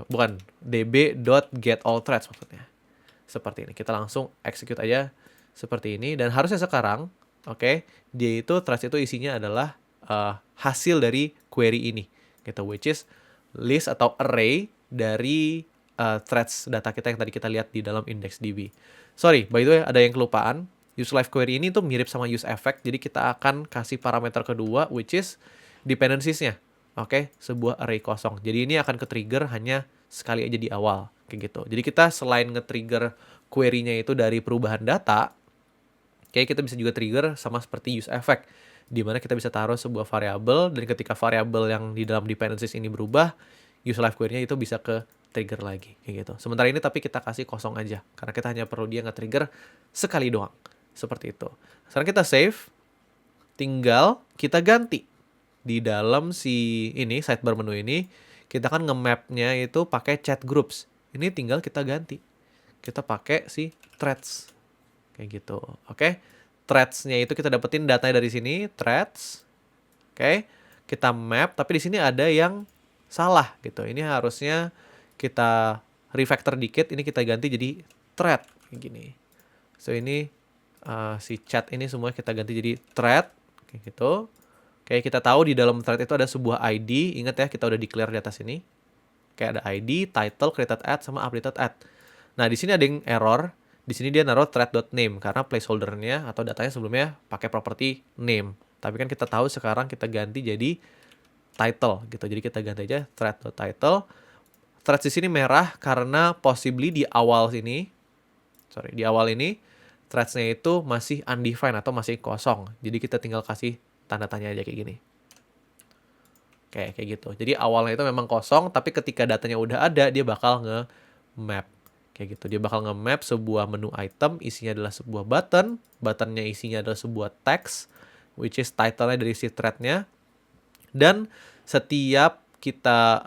bukan db.getAllThreads maksudnya. Seperti ini. Kita langsung execute aja seperti ini, dan harusnya sekarang dia itu threads itu isinya adalah hasil dari query ini gitu, which is list atau array dari threads data kita yang tadi kita lihat di dalam IndexedDB. Sorry, by the way ada yang kelupaan. Use live query ini tuh mirip sama use effect, jadi kita akan kasih parameter kedua which is dependencies-nya. Sebuah array kosong. Jadi ini akan ke-trigger hanya sekali aja di awal kayak gitu. Jadi kita selain nge-trigger query-nya itu dari perubahan data, kita bisa juga trigger sama seperti use effect, di mana kita bisa taruh sebuah variabel, dan ketika variabel yang di dalam dependencies ini berubah, use live query-nya itu bisa ke trigger lagi kayak gitu. Sementara ini tapi kita kasih kosong aja karena kita hanya perlu dia nge-trigger sekali doang. Seperti itu. Sekarang kita save, tinggal kita ganti di dalam si ini sidebar menu ini, kita kan nge-map-nya itu pakai chat groups. Ini tinggal kita ganti. Kita pakai si threads. Kayak gitu. Threads-nya itu kita dapetin datanya dari sini, threads. Kita map, tapi di sini ada yang salah gitu. Ini harusnya kita refactor dikit, ini kita ganti jadi thread kayak gini. So ini si chat ini semua kita ganti jadi thread kayak gitu. Kita tahu di dalam thread itu ada sebuah ID. Ingat ya, kita udah declare di atas ini. Ada ID, title, created add, sama updated add. Nah, di sini ada yang error. Di sini dia naruh thread.name karena placeholder-nya atau datanya sebelumnya pakai property name. Tapi kan kita tahu sekarang kita ganti jadi title gitu. Jadi kita ganti aja thread.title. Threads di sini merah karena possibly di awal ini threads-nya itu masih undefined atau masih kosong. Jadi kita tinggal kasih tanda tanya aja kayak gini. Kayak gitu. Jadi awalnya itu memang kosong, tapi ketika datanya udah ada, dia bakal nge-map. Kayak gitu. Dia bakal nge-map sebuah menu item, isinya adalah sebuah button, buttonnya isinya adalah sebuah text, which is title-nya dari si thread-nya. Dan setiap kita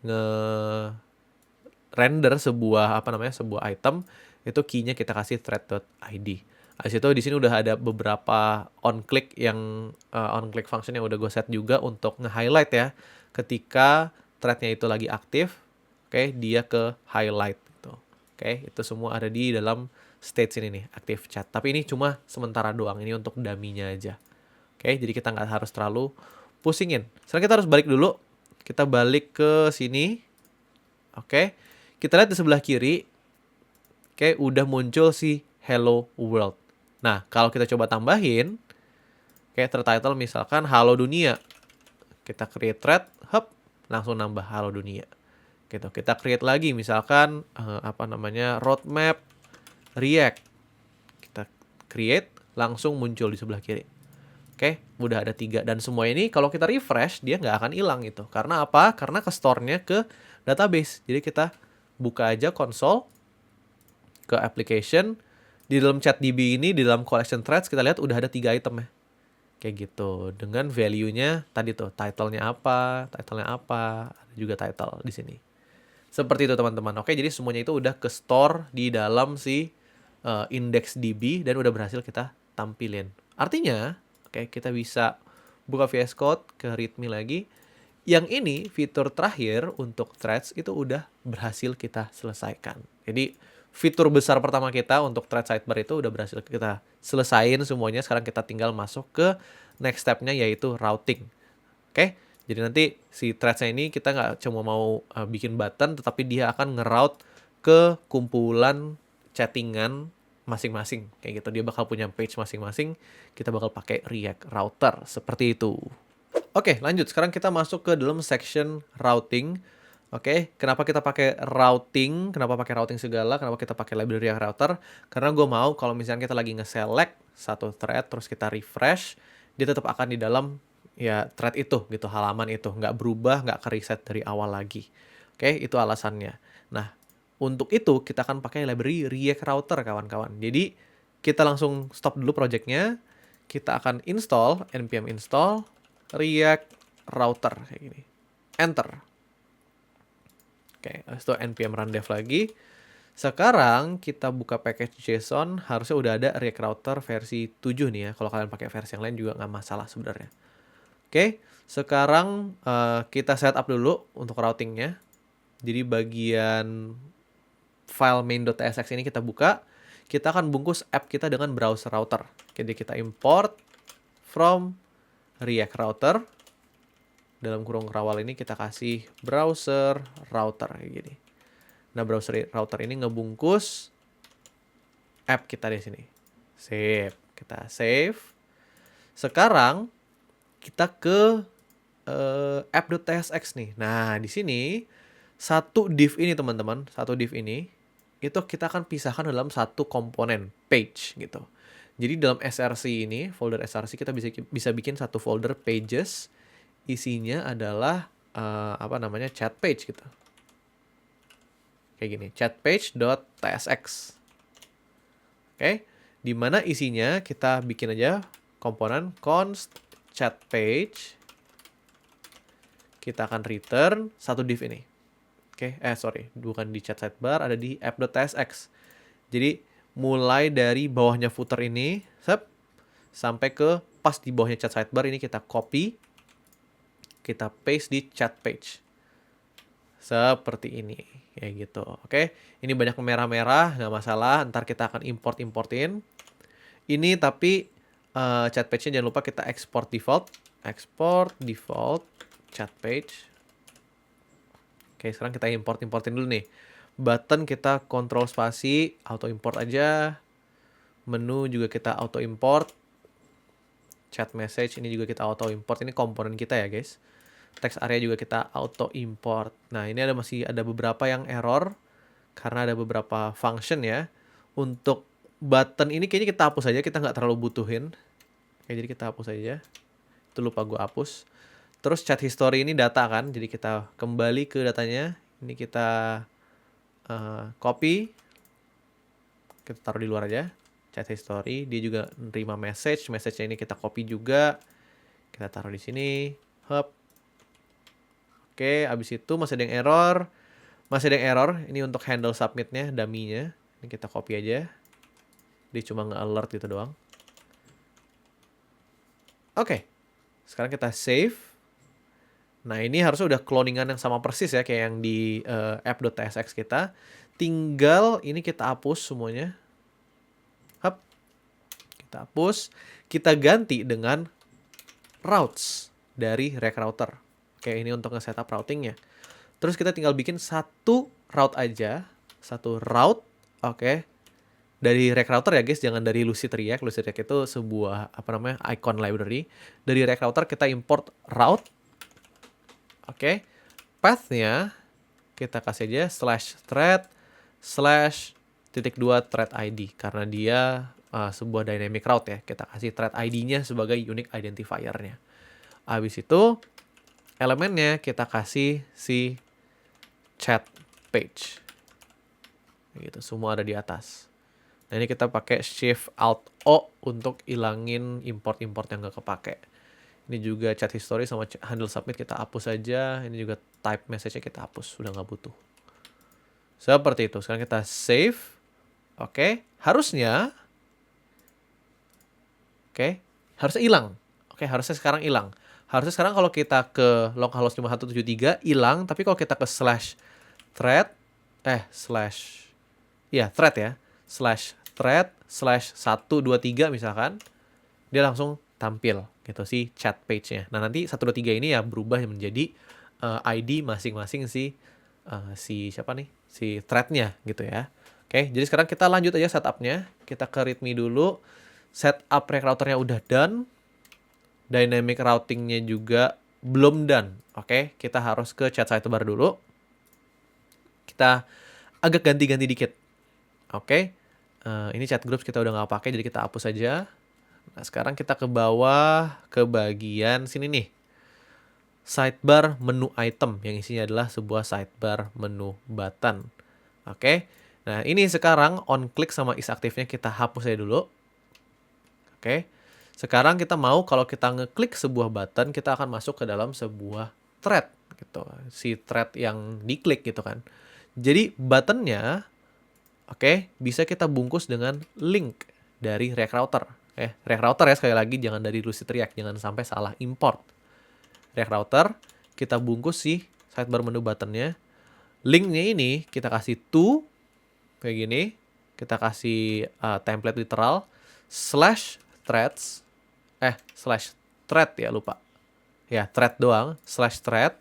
nge-render sebuah item, itu key-nya kita kasih thread.id. Habis itu di sini udah ada beberapa on-click function yang udah gue set juga untuk nge-highlight ya. Ketika thread-nya itu lagi aktif, oke, dia ke highlight gitu. Oke, itu semua ada di dalam stage ini nih, active chat. Tapi ini cuma sementara doang, ini untuk dummy-nya aja. Oke, jadi kita nggak harus terlalu pusingin. Sekarang kita harus balik dulu. Kita balik ke sini. Oke, kita lihat di sebelah kiri. Oke, udah muncul si Hello World. Nah, kalau kita coba tambahin, kayak tertitle misalkan Halo Dunia. Kita create thread, langsung nambah Halo Dunia. Gitu. Kita create lagi misalkan roadmap React. Kita create, langsung muncul di sebelah kiri. Oke, udah ada 3. Dan semua ini kalau kita refresh, dia nggak akan hilang gitu. Karena apa? Karena ke store-nya ke database. Jadi kita buka aja console, ke application. Di dalam ChatDB ini, di dalam collection threads, kita lihat udah ada 3 item ya. Kayak gitu. Dengan value-nya tadi tuh, title-nya apa, ada juga title di sini. Seperti itu teman-teman. Oke, jadi semuanya itu udah ke store di dalam si IndexedDB dan udah berhasil kita tampilin. Artinya, oke, kita bisa buka VS Code ke README lagi. Yang ini, fitur terakhir untuk threads itu udah berhasil kita selesaikan. Jadi, fitur besar pertama kita untuk thread sidebar itu udah berhasil kita selesain semuanya. Sekarang kita tinggal masuk ke next step-nya yaitu routing. Oke, jadi nanti si threads-nya ini kita nggak cuma mau bikin button, tetapi dia akan nge-route ke kumpulan chattingan masing-masing. Kayak gitu, dia bakal punya page masing-masing. Kita bakal pakai React Router, seperti itu. Oke, lanjut. Sekarang kita masuk ke dalam section routing. Oke, kenapa kita pakai routing? Kenapa pakai routing segala? Kenapa kita pakai library React Router? Karena gue mau kalau misalnya kita lagi nge-select satu thread, terus kita refresh, dia tetap akan di dalam ya thread itu gitu, halaman itu. Nggak berubah, nggak ke-reset dari awal lagi. Oke, itu alasannya. Nah, untuk itu kita akan pakai library React Router, kawan-kawan. Jadi, kita langsung stop dulu projectnya. Kita akan install, npm install React Router, kayak gini. Enter. Oke, habis itu npm run dev lagi. Sekarang kita buka package JSON, harusnya udah ada React Router versi 7 nih ya. Kalau kalian pakai versi yang lain juga nggak masalah sebenarnya. Oke, sekarang kita setup dulu untuk routingnya. Jadi bagian file main.tsx ini kita buka. Kita akan bungkus app kita dengan browser router. Jadi kita import from React Router. Dalam kurung kerawal ini kita kasih browser router kayak gini. Nah, browser router ini ngebungkus app kita di sini. Save. Kita save. Sekarang kita ke app.tsx nih. Nah, di sini satu div ini teman-teman, satu div ini itu kita akan pisahkan dalam satu komponen page gitu. Jadi dalam src ini, folder src kita bisa bikin satu folder pages. Isinya adalah chat page gitu. Kayak gini, chatpage.tsx. Oke, di mana isinya kita bikin aja komponen const chat page. Kita akan return satu div ini. Oke, bukan di chat sidebar, ada di app.tsx. Jadi mulai dari bawahnya footer ini, sampai ke pas di bawahnya chat sidebar ini kita copy. Kita paste di chat page. Seperti ini. Kayak gitu. Oke. Ini banyak merah-merah. Nggak masalah. Ntar kita akan importin. Ini tapi chat page-nya jangan lupa kita export default. Export default chat page. Oke. Sekarang kita importin dulu nih. Button kita control spasi. Auto import aja. Menu juga kita auto import. Chat message ini juga kita auto import. Ini komponen kita ya guys. Text area juga kita auto import. Nah, ini masih ada beberapa yang error karena ada beberapa function ya. Untuk button ini kayaknya kita hapus aja, kita nggak terlalu butuhin. Oke, jadi kita hapus aja. Itu lupa gue hapus. Terus chat history ini data kan, jadi kita kembali ke datanya. Ini kita copy, kita taruh di luar aja. Chat history, dia juga nerima message-nya ini kita copy juga. Kita taruh di sini. Hup. Oke, abis itu masih ada yang error. Masih ada yang error, ini untuk handle submit-nya, dummy-nya. Ini kita copy aja. Dia cuma nge-alert gitu doang. Oke, sekarang kita save. Nah, ini harusnya udah cloningan yang sama persis ya, kayak yang di app.tsx kita. Tinggal ini kita hapus semuanya. Hup. Kita hapus. Kita ganti dengan routes dari React Router. Oke, ini untuk nge-setup routingnya. Terus kita tinggal bikin satu route aja. Satu route, oke. Dari React Router ya guys, jangan dari Lucid React. Lucid React itu sebuah, icon library. Dari React Router kita import route. Oke. Path-nya kita kasih aja /thread /2 thread ID. Karena dia sebuah dynamic route ya. Kita kasih thread ID-nya sebagai unique identifier-nya. Habis itu, elemennya kita kasih si chat page. Gitu, semua ada di atas. Nah, ini kita pakai Shift Alt O untuk ilangin import-import yang nggak kepake. Ini juga chat history sama handle submit kita hapus aja. Ini juga type message-nya kita hapus, sudah nggak butuh. Seperti itu. Sekarang kita save. Oke, harusnya hilang. Oke, harusnya sekarang hilang. Harusnya sekarang kalau kita ke localhost 5173 hilang, tapi kalau kita ke thread ya, /thread/123 misalkan, dia langsung tampil gitu sih chat page-nya. Nah, nanti 123 ini ya berubah menjadi ID masing-masing si thread-nya gitu ya. Oke, jadi sekarang kita lanjut aja setup-nya. Kita ke readme dulu. Setup React Router-nya udah done. Dynamic routing-nya juga belum done. Oke, kita harus ke chat sidebar dulu. Kita agak ganti-ganti dikit. Oke, ini chat groups kita udah nggak pakai, jadi kita hapus aja. Nah, sekarang kita ke bawah, ke bagian sini nih. Sidebar menu item, yang isinya adalah sebuah sidebar menu button. Oke, nah ini sekarang on click sama is aktifnya kita hapus aja dulu. Oke, sekarang kita mau kalau kita ngeklik sebuah button, kita akan masuk ke dalam sebuah thread gitu. Si thread yang diklik gitu kan. Jadi buttonnya bisa kita bungkus dengan link dari React Router. React Router ya, sekali lagi jangan dari Lucid React, jangan sampai salah import. React Router, kita bungkus sih sidebar menu buttonnya. Linknya ini kita kasih to, kayak gini. Kita kasih template literal, /threads, /thread ya, lupa. Ya, thread doang, /thread,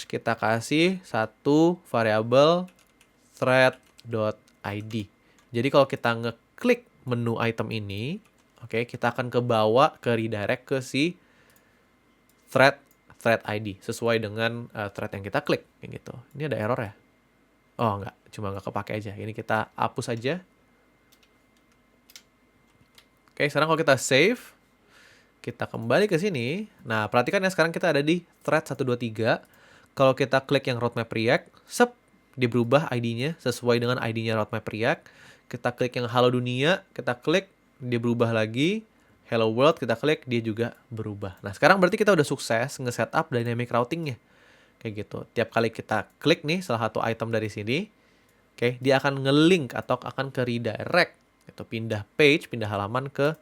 kita kasih satu variabel thread.id. Jadi kalau kita ngeklik menu item ini, kita akan kebawa ke redirect ke si thread ID sesuai dengan thread yang kita klik kayak gitu. Ini ada error ya? Oh, enggak, cuma nggak kepake aja. Ini kita hapus aja. Sekarang kalau kita save, kita kembali ke sini. Nah, perhatikan ya, sekarang kita ada di thread 123. Kalau kita klik yang roadmap React, dia berubah ID-nya sesuai dengan ID-nya roadmap React. Kita klik yang halo dunia, kita klik, dia berubah lagi. Hello world, kita klik, dia juga berubah. Nah, sekarang berarti kita udah sukses nge-setup dynamic routing-nya. Kayak gitu. Tiap kali kita klik nih salah satu item dari sini, dia akan nge-link atau akan ke redirect. Itu pindah page, pindah halaman ke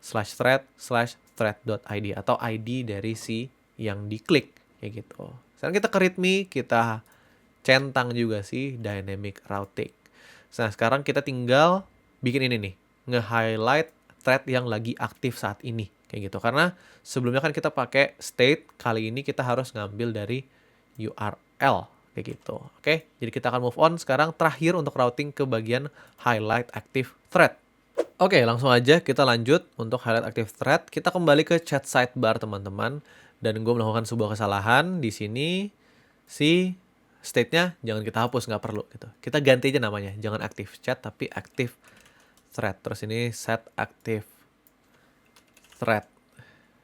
/thread/thread.id atau ID dari si yang diklik. Kayak gitu. Sekarang kita ke readme, kita centang juga sih dynamic routing. Nah, sekarang kita tinggal bikin ini nih, nge-highlight thread yang lagi aktif saat ini. Kayak gitu. Karena sebelumnya kan kita pakai state, kali ini kita harus ngambil dari URL. Kayak gitu. Jadi kita akan move on sekarang terakhir untuk routing ke bagian highlight active thread. Langsung aja kita lanjut untuk highlight active thread. Kita kembali ke chat sidebar teman-teman. Dan gue melakukan sebuah kesalahan di sini. Si state-nya jangan kita hapus, nggak perlu gitu. Kita ganti aja namanya, jangan active chat tapi active thread. Terus ini set active thread.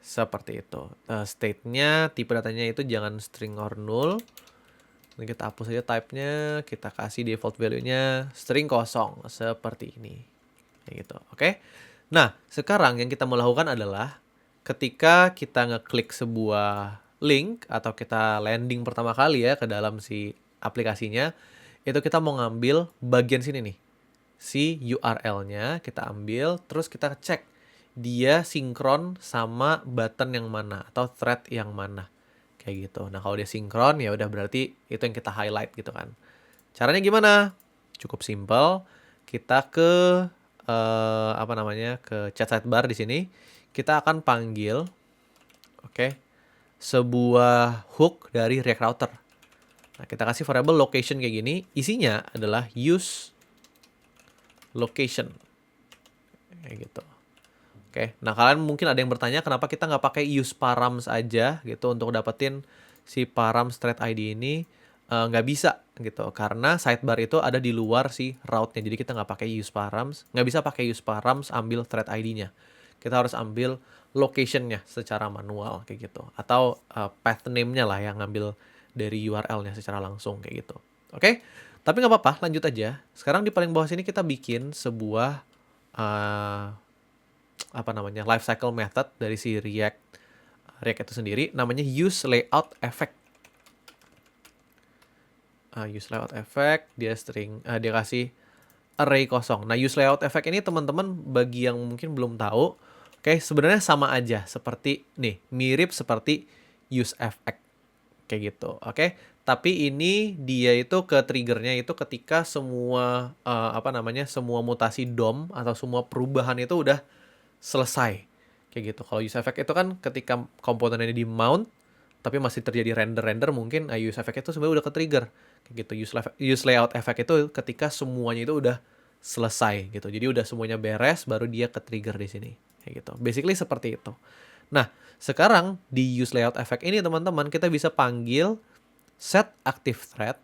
Seperti itu. State-nya, tipe datanya itu jangan string or null. Ini kita hapus aja type-nya, kita kasih default value-nya string kosong, seperti ini. Kayak gitu, oke? Nah, sekarang yang kita mau lakukan adalah ketika kita ngeklik sebuah link atau kita landing pertama kali ya ke dalam si aplikasinya, itu kita mau ngambil bagian sini nih. Si URL-nya kita ambil, terus kita cek dia sinkron sama button yang mana atau thread yang mana. Kayak gitu. Nah, kalau dia sinkron ya udah berarti itu yang kita highlight gitu kan. Caranya gimana? Cukup simple. Kita ke apa namanya? Ke chat sidebar di sini. Kita akan panggil sebuah hook dari React Router. Nah, kita kasih variable location kayak gini. Isinya adalah use location. Kayak gitu. Nah kalian mungkin ada yang bertanya kenapa kita nggak pakai use params aja gitu untuk dapetin si params thread ID ini. Nggak bisa gitu karena sidebar itu ada di luar si route-nya, jadi kita nggak pakai use params, nggak bisa pakai use params ambil thread ID-nya. Kita harus ambil location-nya secara manual kayak gitu, atau path name-nya lah yang ngambil dari URL-nya secara langsung kayak gitu. Tapi nggak apa-apa, lanjut aja. Sekarang di paling bawah sini kita bikin sebuah lifecycle method dari si React itu sendiri, namanya use layout effect. Use layout effect, dia kasih array kosong. Nah, use layout effect ini teman-teman bagi yang mungkin belum tahu, sebenarnya sama aja seperti nih, mirip seperti use effect kayak gitu. Tapi ini dia itu ke triggernya itu ketika semua semua mutasi DOM atau semua perubahan itu udah selesai kayak gitu. Kalau use effect itu kan ketika komponennya di mount tapi masih terjadi render mungkin use effect itu sebenarnya udah ke trigger kayak gitu. Use layout effect itu ketika semuanya itu udah selesai gitu. Jadi udah semuanya beres baru dia ke trigger di sini kayak gitu. Basically seperti itu. Nah, sekarang di use layout effect ini teman-teman kita bisa panggil set active thread.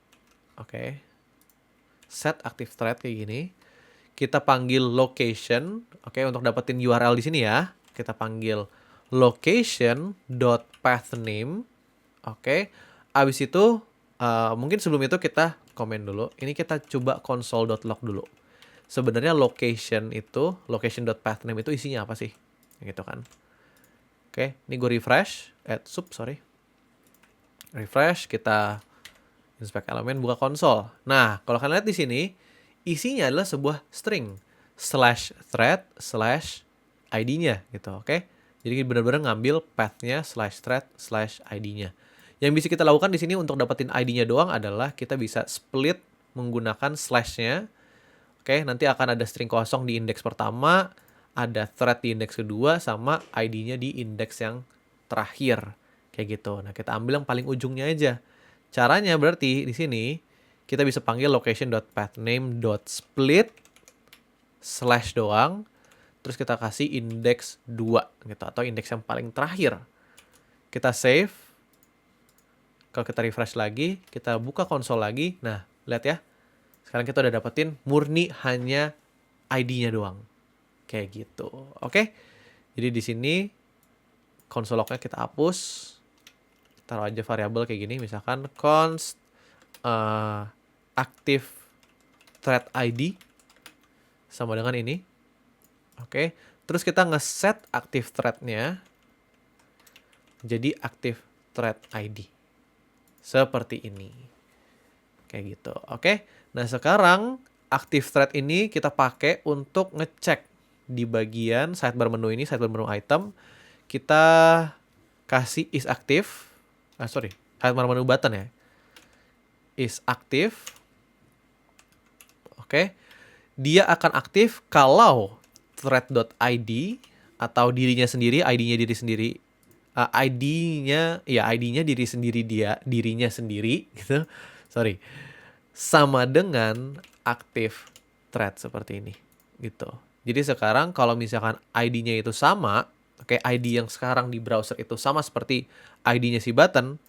Set active thread kayak gini. Kita panggil location, untuk dapetin URL di sini ya. Kita panggil location.pathname. Abis itu mungkin sebelum itu kita komen dulu. Ini kita coba console.log dulu. Sebenarnya location.pathname itu isinya apa sih? Gitu kan. Ini gue refresh, refresh, kita inspect elemen, buka konsol. Nah, kalau kalian lihat di sini, isinya adalah sebuah string /thread /id-nya gitu, Jadi benar-benar ngambil path-nya /thread /id-nya. Yang bisa kita lakukan di sini untuk dapetin ID-nya doang adalah kita bisa split menggunakan slash-nya. Nanti akan ada string kosong di indeks pertama, ada thread di indeks kedua, sama ID-nya di indeks yang terakhir. Kayak gitu. Nah, kita ambil yang paling ujungnya aja. Caranya berarti di sini kita bisa panggil location.pathname.split slash doang. Terus kita kasih indeks 2 gitu, atau indeks yang paling terakhir. Kita save. Kalau kita refresh lagi, kita buka konsol lagi. Nah, lihat ya. Sekarang kita udah dapetin murni hanya ID-nya doang. Kayak gitu. Jadi di sini console log-nya kita hapus. Taruh aja variabel kayak gini, misalkan const active thread ID sama dengan ini. Terus kita ngeset active thread-nya jadi active thread ID. Seperti ini. Kayak gitu. Nah, sekarang active thread ini kita pakai untuk ngecek di bagian sidebar menu ini, sidebar menu item. Kita kasih is active. Sidebar menu button ya. Is active. Dia akan aktif kalau thread.id atau dirinya sendiri, ID-nya diri sendiri, ID-nya dirinya sendiri gitu. Sama dengan active thread seperti ini gitu. Jadi sekarang kalau misalkan ID-nya itu sama, ID yang sekarang di browser itu sama seperti ID-nya si button,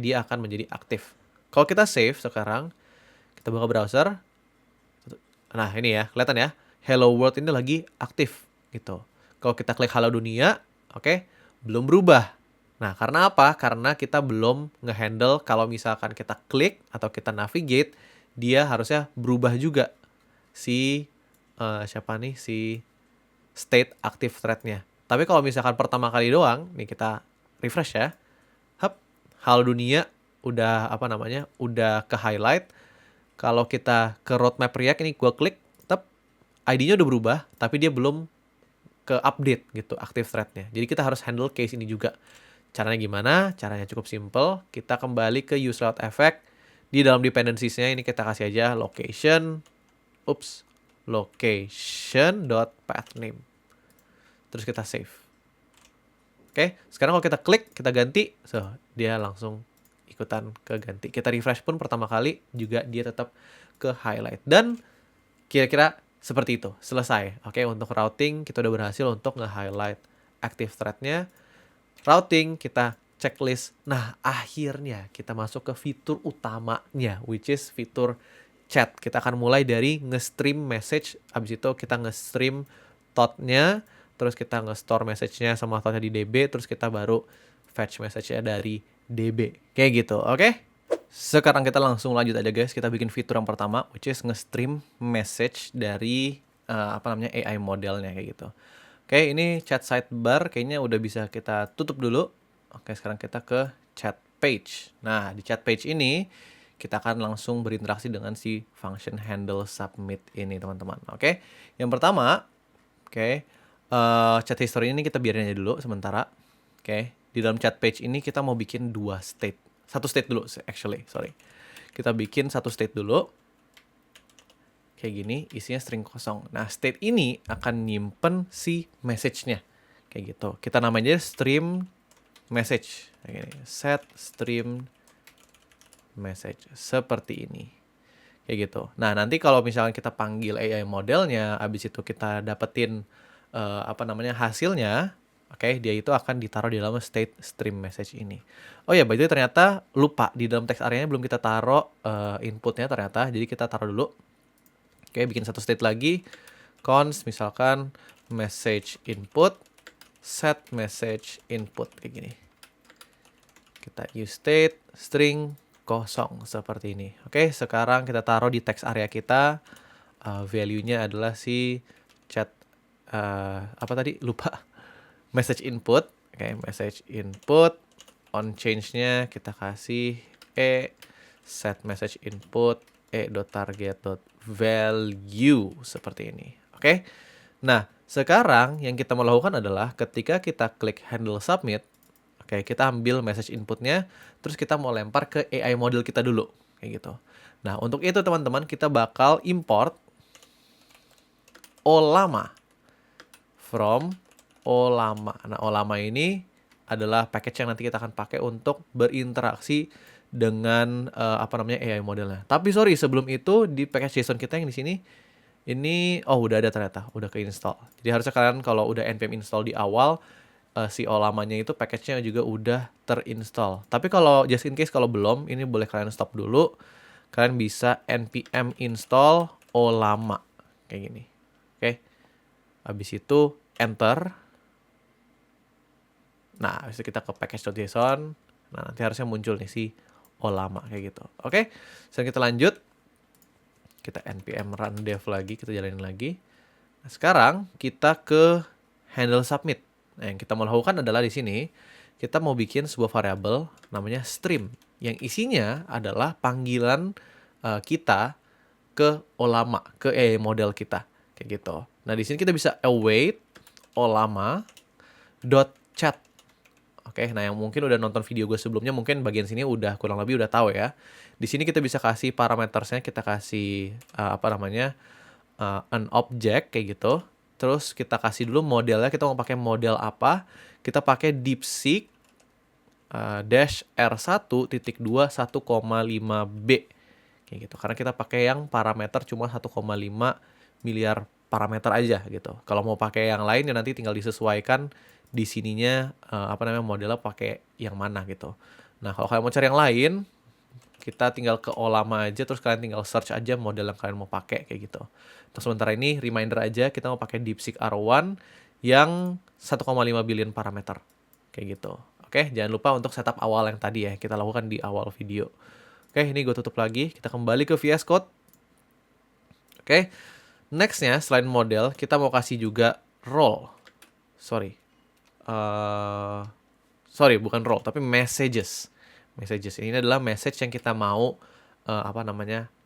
dia akan menjadi aktif. Kalau kita save sekarang, kita buka browser. Nah, ini ya, kelihatan ya. Hello World ini lagi aktif gitu. Kalau kita klik halo dunia, belum berubah. Nah, karena apa? Karena kita belum ngehandle kalau misalkan kita klik atau kita navigate, dia harusnya berubah juga si siapa nih si state active thread-nya. Tapi kalau misalkan pertama kali doang, nih kita refresh ya. Hap, hal dunia udah apa namanya? Udah ke highlight. Kalau kita ke roadmap React ini gua klik, tep ID-nya udah berubah, tapi dia belum ke update gitu active thread-nya. Jadi kita harus handle case ini juga. Caranya gimana? Caranya cukup simple. Kita kembali ke use route effect. Di dalam dependencies-nya ini kita kasih aja location. Location.pathname. Terus kita save. Oke, sekarang kalau kita klik, kita ganti, dia langsung ikutan ke ganti. Kita refresh pun pertama kali juga dia tetap ke highlight. Dan kira-kira seperti itu, selesai. Oke, untuk routing kita udah berhasil untuk nge-highlight active thread-nya. Routing kita checklist. Nah, akhirnya kita masuk ke fitur utamanya, which is fitur chat. Kita akan mulai dari nge-stream message, habis itu kita nge-stream thought-nya, terus kita nge-store message-nya sama thought-nya di DB, terus kita baru fetch message-nya dari DB. Kayak gitu, oke? Sekarang kita langsung lanjut aja guys, kita bikin fitur yang pertama, which is nge-stream message dari AI modelnya kayak gitu. Oke, ini chat sidebar kayaknya udah bisa kita tutup dulu. Oke, sekarang kita ke chat page. Nah, di chat page ini kita akan langsung berinteraksi dengan si function handle submit ini teman-teman. Oke, yang pertama, chat history ini kita biarin aja dulu sementara. Oke, di dalam chat page ini kita mau bikin dua state. Satu state dulu actually, sorry. Kita bikin satu state dulu. Kayak gini, isinya string kosong. Nah, state ini akan nyimpen si message-nya. Kayak gitu. Kita namanya stream message. Kayak gini. Set stream message. Seperti ini. Kayak gitu. Nah, nanti kalau misalnya kita panggil AI modelnya, abis itu kita dapetin hasilnya, dia itu akan ditaruh di dalam state stream message ini. Oh ya, by the way ternyata lupa di dalam text area-nya belum kita taruh inputnya ternyata. Jadi kita taruh dulu. Oke, bikin satu state lagi. Const misalkan message input, set message input kayak gini. Kita use state string kosong seperti ini. Oke, sekarang kita taruh di text area kita. Value-nya adalah si chat lupa. Message input. Oke, message input. On change-nya kita kasih set message input target.value seperti ini. Oke. Nah, sekarang yang kita mau lakukan adalah ketika kita klik handle submit, kita ambil message inputnya, terus kita mau lempar ke AI model kita dulu, kayak gitu. Nah, untuk itu teman-teman kita bakal import Ollama from Ollama. Nah, Ollama ini adalah package yang nanti kita akan pakai untuk berinteraksi dengan AI modelnya. Tapi sorry, sebelum itu di package JSON kita yang di sini ini udah ada ternyata, udah ke-install. Jadi harusnya kalian kalau udah npm install di awal si Ollamanya itu package-nya juga udah terinstall. Tapi kalau just in case kalau belum, ini boleh kalian stop dulu. Kalian bisa npm install Ollama kayak gini. Oke. Habis itu enter. Nah, habis itu kita ke package.json. Nah, nanti harusnya muncul nih si Ollama kayak gitu. Oke, sekarang kita lanjut. Kita npm run dev lagi, kita jalanin lagi. Nah, sekarang kita ke handle submit. Nah, yang kita mau lakukan adalah di sini kita mau bikin sebuah variabel namanya stream yang isinya adalah panggilan kita ke Ollama, ke AI model kita kayak gitu. Nah, di sini kita bisa await Ollama.chat. Oke, nah yang mungkin udah nonton video gue sebelumnya mungkin bagian sini udah kurang lebih udah tahu ya. Di sini kita bisa kasih parametersnya, kita kasih an object kayak gitu. Terus kita kasih dulu modelnya, kita mau pakai model apa? Kita pakai DeepSeek -R1.2 1,5B kayak gitu. Karena kita pakai yang parameter cuma 1,5 miliar parameter aja gitu. Kalau mau pakai yang lain ya nanti tinggal disesuaikan di sininya modelnya pakai yang mana gitu. Nah, kalau kalian mau cari yang lain, kita tinggal ke Ollama aja, terus kalian tinggal search aja model yang kalian mau pakai kayak gitu. Terus sementara ini reminder aja, kita mau pakai DeepSeek R1 yang 1,5 billion parameter kayak gitu. Oke, jangan lupa untuk setup awal yang tadi ya, kita lakukan di awal video. Oke, ini gue tutup lagi, kita kembali ke VS Code. Oke, nextnya selain model, kita mau kasih juga role. Sorry, bukan role, tapi messages. Messages ini adalah message yang kita mau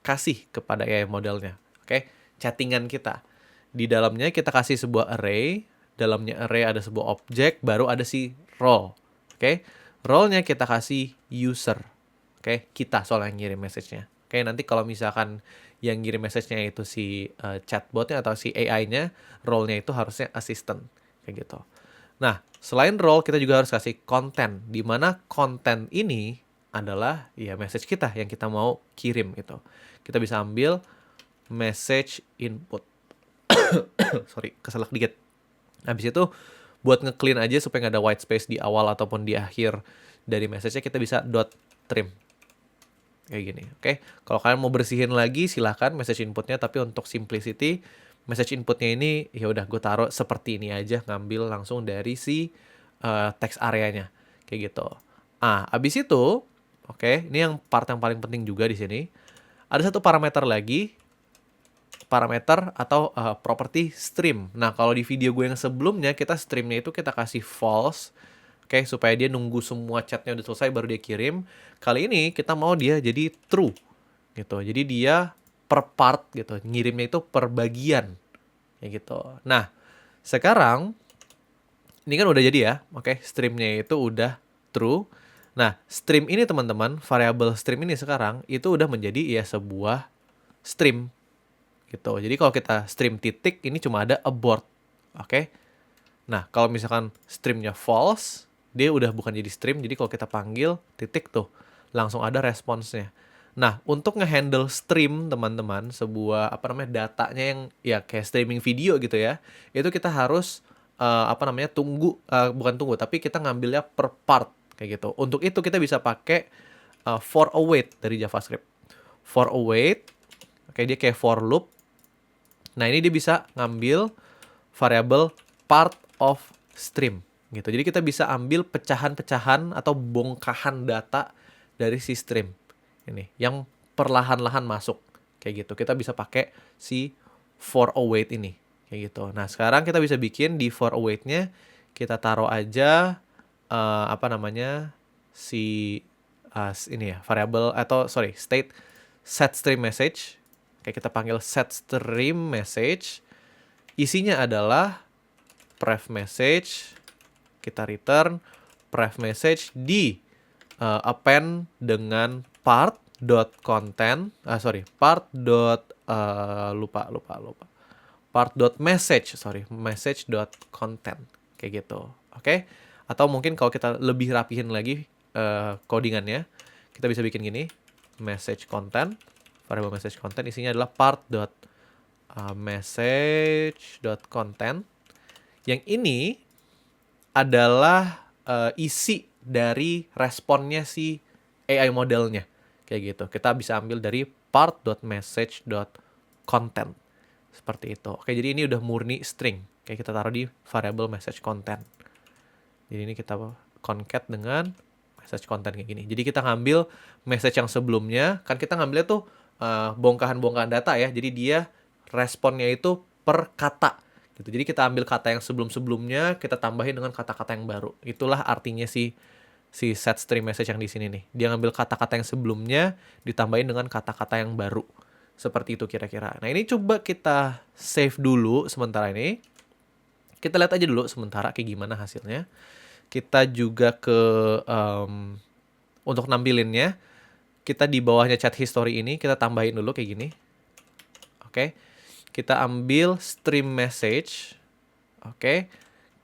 kasih kepada AI modelnya. Oke, chattingan kita. Di dalamnya kita kasih sebuah array, dalamnya array ada sebuah objek, baru ada si role. Oke, role-nya kita kasih user. Oke, kita soal yang ngirim message-nya. Oke, nanti kalau misalkan yang ngirim message-nya itu si chatbot-nya atau si AI-nya, role-nya itu harusnya assistant. Kayak gitu. Nah, selain role, kita juga harus kasih konten. Di mana konten ini adalah ya message kita yang kita mau kirim gitu. Kita bisa ambil message input. Sorry, keselak dikit. Habis itu buat nge-clean aja supaya nggak ada white space di awal ataupun di akhir dari message-nya, kita bisa .trim. Kayak gini, oke. Kalau kalian mau bersihin lagi, silahkan message inputnya, tapi untuk simplicity, message inputnya ini, ya udah gue taruh seperti ini aja, ngambil langsung dari si text areanya. Kayak gitu. Abis itu, oke, ini yang part yang paling penting juga di sini. Ada satu parameter lagi, parameter atau property stream. Nah, kalau di video gue yang sebelumnya, kita streamnya itu kita kasih false, oke, supaya dia nunggu semua chatnya udah selesai baru dia kirim. Kali ini kita mau dia jadi true, gitu. Jadi dia per part, gitu. Ngirimnya itu per bagian, kayak gitu. Nah, sekarang ini kan udah jadi ya, oke, streamnya itu udah true. Nah, stream ini teman-teman, variabel stream ini sekarang itu udah menjadi ya sebuah stream. Gitu. Jadi kalau kita stream titik, ini cuma ada abort. Oke. Nah, kalau misalkan streamnya false, dia udah bukan jadi stream. Jadi kalau kita panggil titik tuh, langsung ada responsnya. Nah, untuk ngehandle stream, teman-teman, sebuah datanya yang ya kayak streaming video gitu ya, itu kita harus bukan tunggu, tapi kita ngambilnya per part kayak gitu. Untuk itu kita bisa pakai for await dari JavaScript. For await, oke, dia kayak for loop. Nah, ini dia bisa ngambil variabel part of stream gitu. Jadi kita bisa ambil pecahan-pecahan atau bongkahan data dari si stream ini yang perlahan-lahan masuk kayak gitu. Kita bisa pakai si for await ini kayak gitu. Nah, sekarang kita bisa bikin di for await-nya kita taruh aja ini ya, variabel atau state set stream message. Kayak kita panggil set stream message. Isinya adalah pref message. Kita return pref message di append dengan part.content. Message.content. Kayak gitu. Oke? Atau mungkin kalau kita lebih rapihin lagi codingannya, kita bisa bikin gini. Message content. Variable message content isinya adalah part.message.content. Yang ini adalah isi dari responnya si AI modelnya. Kayak gitu. Kita bisa ambil dari part.message.content. Seperti itu. Oke, jadi ini udah murni string. Kayak kita taruh di variable message content. Jadi ini kita concat dengan message content kayak gini. Jadi kita ngambil message yang sebelumnya, kan kita ngambilnya tuh bongkahan-bongkahan data ya. Jadi dia responnya itu per kata gitu. Jadi kita ambil kata yang sebelum-sebelumnya, kita tambahin dengan kata-kata yang baru. Itulah artinya si set stream message yang di sini nih. Dia ngambil kata-kata yang sebelumnya ditambahin dengan kata-kata yang baru. Seperti itu kira-kira. Nah, ini coba kita save dulu sementara ini. Kita lihat aja dulu sementara kayak gimana hasilnya. Kita juga ke untuk nampilinnya, kita di bawahnya chat history ini kita tambahin dulu kayak gini. Oke. Kita ambil stream message. Oke.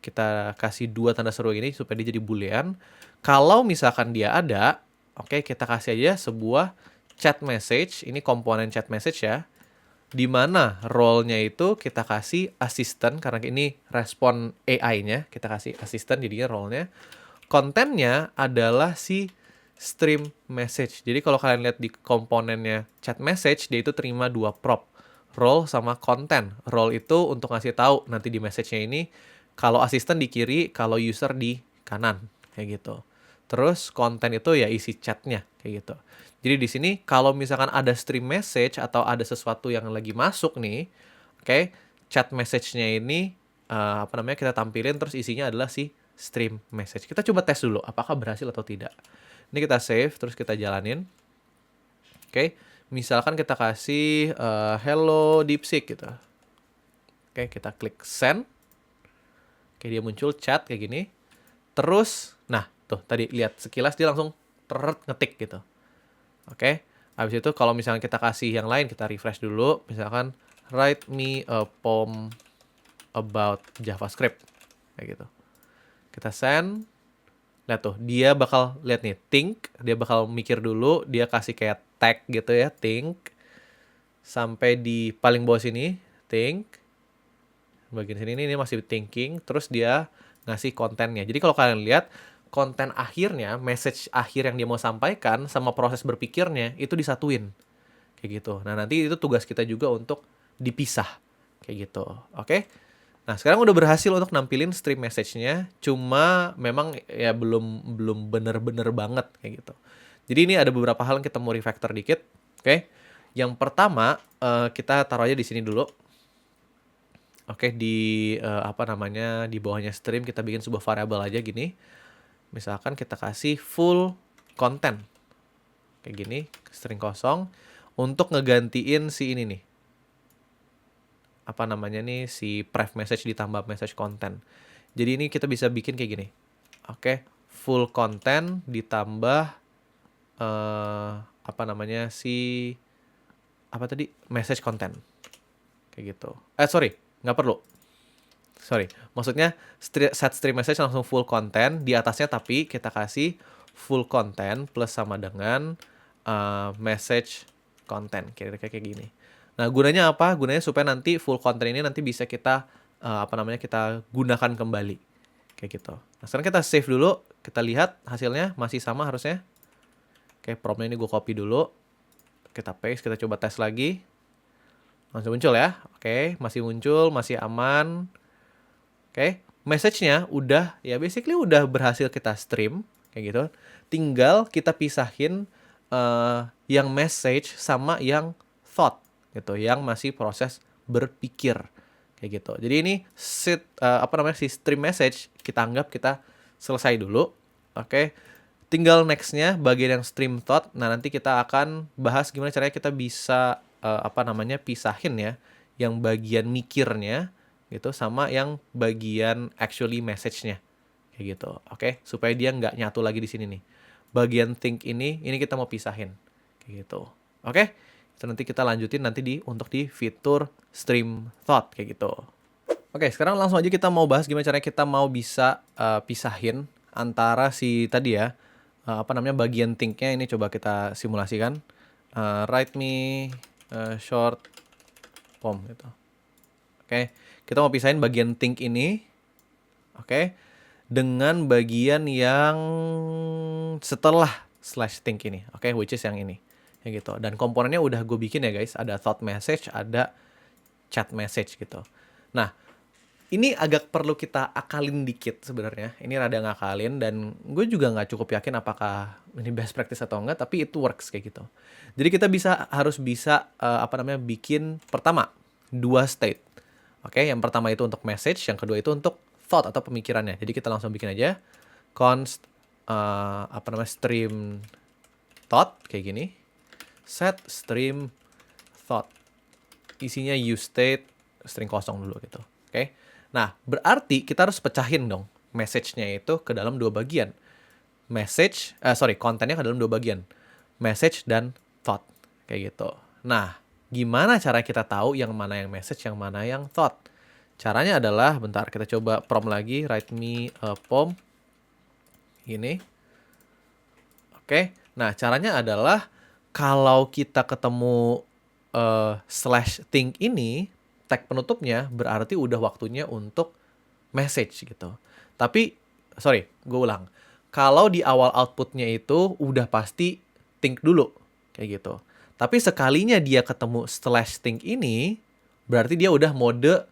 Kita kasih 2 tanda seru ini supaya dia jadi boolean. Kalau misalkan dia ada, oke, kita kasih aja sebuah chat message. Ini komponen chat message ya. Di mana role-nya itu kita kasih assistant karena ini respon AI-nya, kita kasih assistant jadinya role-nya. Kontennya adalah si stream message. Jadi kalau kalian lihat di komponennya chat message, dia itu terima 2 prop, role sama konten. Role itu untuk ngasih tahu nanti di message-nya ini kalau assistant di kiri, kalau user di kanan, kayak gitu. Terus konten itu ya isi chatnya kayak gitu. Jadi di sini kalau misalkan ada stream message atau ada sesuatu yang lagi masuk nih, oke, chat message-nya ini apa namanya kita tampilin terus isinya adalah si stream message. Kita coba tes dulu apakah berhasil atau tidak. Ini kita save terus kita jalanin. Oke, misalkan kita kasih hello DeepSeek gitu. Oke, kita klik send. Oke, dia muncul chat kayak gini. Terus, nah tuh tadi lihat sekilas dia langsung ngetik gitu. Oke, habis itu kalau misalnya kita kasih yang lain, kita refresh dulu. Misalkan write me a poem about JavaScript kayak gitu. Kita send. Lihat tuh, dia bakal lihat nih think, dia bakal mikir dulu, dia kasih kayak tag gitu ya, think. Sampai di paling bawah sini, think. Bagian sini ini masih thinking, terus dia ngasih kontennya. Jadi kalau kalian lihat konten akhirnya, message akhir yang dia mau sampaikan sama proses berpikirnya itu disatuin. Kayak gitu. Nah, nanti itu tugas kita juga untuk dipisah. Kayak gitu. Oke? Nah, sekarang udah berhasil untuk nampilin stream message-nya, cuma memang ya belum bener-bener banget kayak gitu. Jadi ini ada beberapa hal yang kita mau refactor dikit. Oke? Yang pertama, kita taruh aja di sini dulu. Oke, di apa namanya, di bawahnya stream kita bikin sebuah variabel aja gini. Misalkan kita kasih full content. Kayak gini, string kosong. Untuk ngegantiin si ini nih. Apa namanya nih, si pref message ditambah message content. Jadi ini kita bisa bikin kayak gini. Oke, full content ditambah apa namanya, si apa tadi? Message content. Kayak gitu. Sorry, nggak perlu. Sorry, maksudnya set stream message langsung full content, di atasnya tapi kita kasih full content plus sama dengan message content, kayak gini. Nah, gunanya apa? Gunanya supaya nanti full content ini nanti bisa kita apa namanya, kita gunakan kembali. Kayak gitu. Nah, sekarang kita save dulu, kita lihat hasilnya masih sama harusnya. Oke, promnya ini gue copy dulu. Kita paste, kita coba tes lagi. Langsung muncul ya. Oke, masih muncul, masih aman. Oke, message-nya udah, ya basically udah berhasil kita stream, kayak gitu. Tinggal kita pisahin yang message sama yang thought, gitu, yang masih proses berpikir, kayak gitu. Jadi ini apa namanya, si stream message kita anggap kita selesai dulu. Oke, tinggal next-nya bagian yang stream thought. Nah, nanti kita akan bahas gimana caranya kita bisa apa namanya, pisahin ya, yang bagian mikirnya gitu sama yang bagian actually message-nya kayak gitu. Oke, supaya dia nggak nyatu lagi di sini nih. Bagian think ini kita mau pisahin kayak gitu. Oke, itu nanti kita lanjutin nanti untuk di fitur stream thought kayak gitu. Oke, sekarang langsung aja kita mau bahas gimana caranya kita mau bisa pisahin antara si tadi ya, apa namanya, bagian think-nya. Ini coba kita simulasikan. Write me short poem gitu. Oke, kita mau pisahin bagian think ini, oke, dengan bagian yang setelah slash think ini, oke, which is yang ini, ya gitu. Dan komponennya udah gue bikin ya guys, ada thought message, ada chat message gitu. Nah, ini agak perlu kita akalin dikit sebenarnya. Ini rada ngakalin dan gue juga nggak cukup yakin apakah ini best practice atau enggak, tapi itu works kayak gitu. Jadi kita harus bisa apa namanya, bikin pertama 2 state. Oke, yang pertama itu untuk message, yang kedua itu untuk thought atau pemikirannya. Jadi kita langsung bikin aja const apa namanya, stream thought kayak gini. Set stream thought. Isinya use state string kosong dulu gitu. Oke. Nah, berarti kita harus pecahin dong message-nya itu ke dalam 2 bagian. Kontennya ke dalam 2 bagian. Message dan thought kayak gitu. Nah, gimana cara kita tahu yang mana yang message, yang mana yang thought? Caranya adalah, bentar, kita coba prompt lagi, write me a poem. Gini. Oke, nah caranya adalah, kalau kita ketemu slash think ini, tag penutupnya berarti udah waktunya untuk message gitu. Tapi, gue ulang. Kalau di awal outputnya itu udah pasti think dulu, kayak gitu. Tapi sekalinya dia ketemu slash think ini, berarti dia udah mode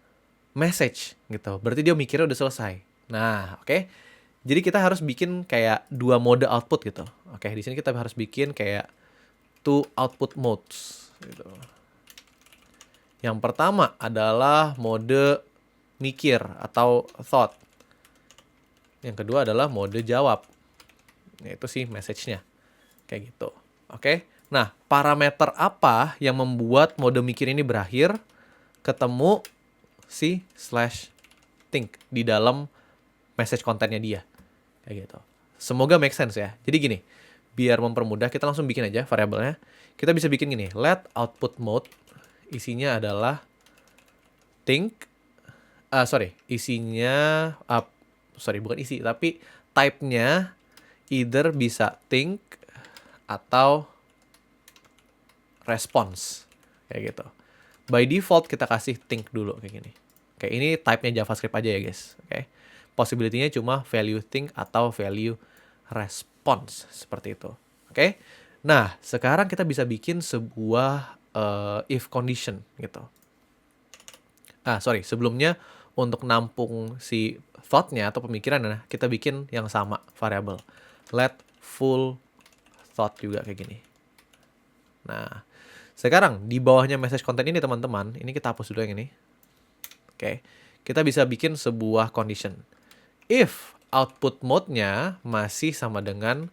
message gitu. Berarti dia mikirnya udah selesai. Nah, oke. Jadi kita harus bikin kayak 2 mode output gitu. Oke, di sini kita harus bikin kayak 2 output modes gitu. Yang pertama adalah mode mikir atau thought. Yang kedua adalah mode jawab. Yaitu sih message-nya. Kayak gitu. Oke. Nah, parameter apa yang membuat mode mikir ini berakhir? Ketemu si /think di dalam message kontennya dia. Kayak gitu. Semoga make sense ya. Jadi gini, biar mempermudah kita langsung bikin aja variabelnya. Kita bisa bikin gini, let output mode isinya adalah think, isinya, bukan isi, tapi type-nya either bisa think atau response. Kayak gitu. By default kita kasih think dulu kayak gini. Oke, ini type-nya JavaScript aja ya guys. Oke. Possibility-nya cuma value think atau value response. Seperti itu. Oke. Nah, sekarang kita bisa bikin sebuah if condition gitu. Sebelumnya untuk nampung si thought-nya atau pemikirannya, kita bikin yang sama variabel. Let full thought juga kayak gini. Nah, sekarang di bawahnya message content ini teman-teman, ini kita hapus dulu yang ini. Oke, kita bisa bikin sebuah condition. If output mode-nya masih sama dengan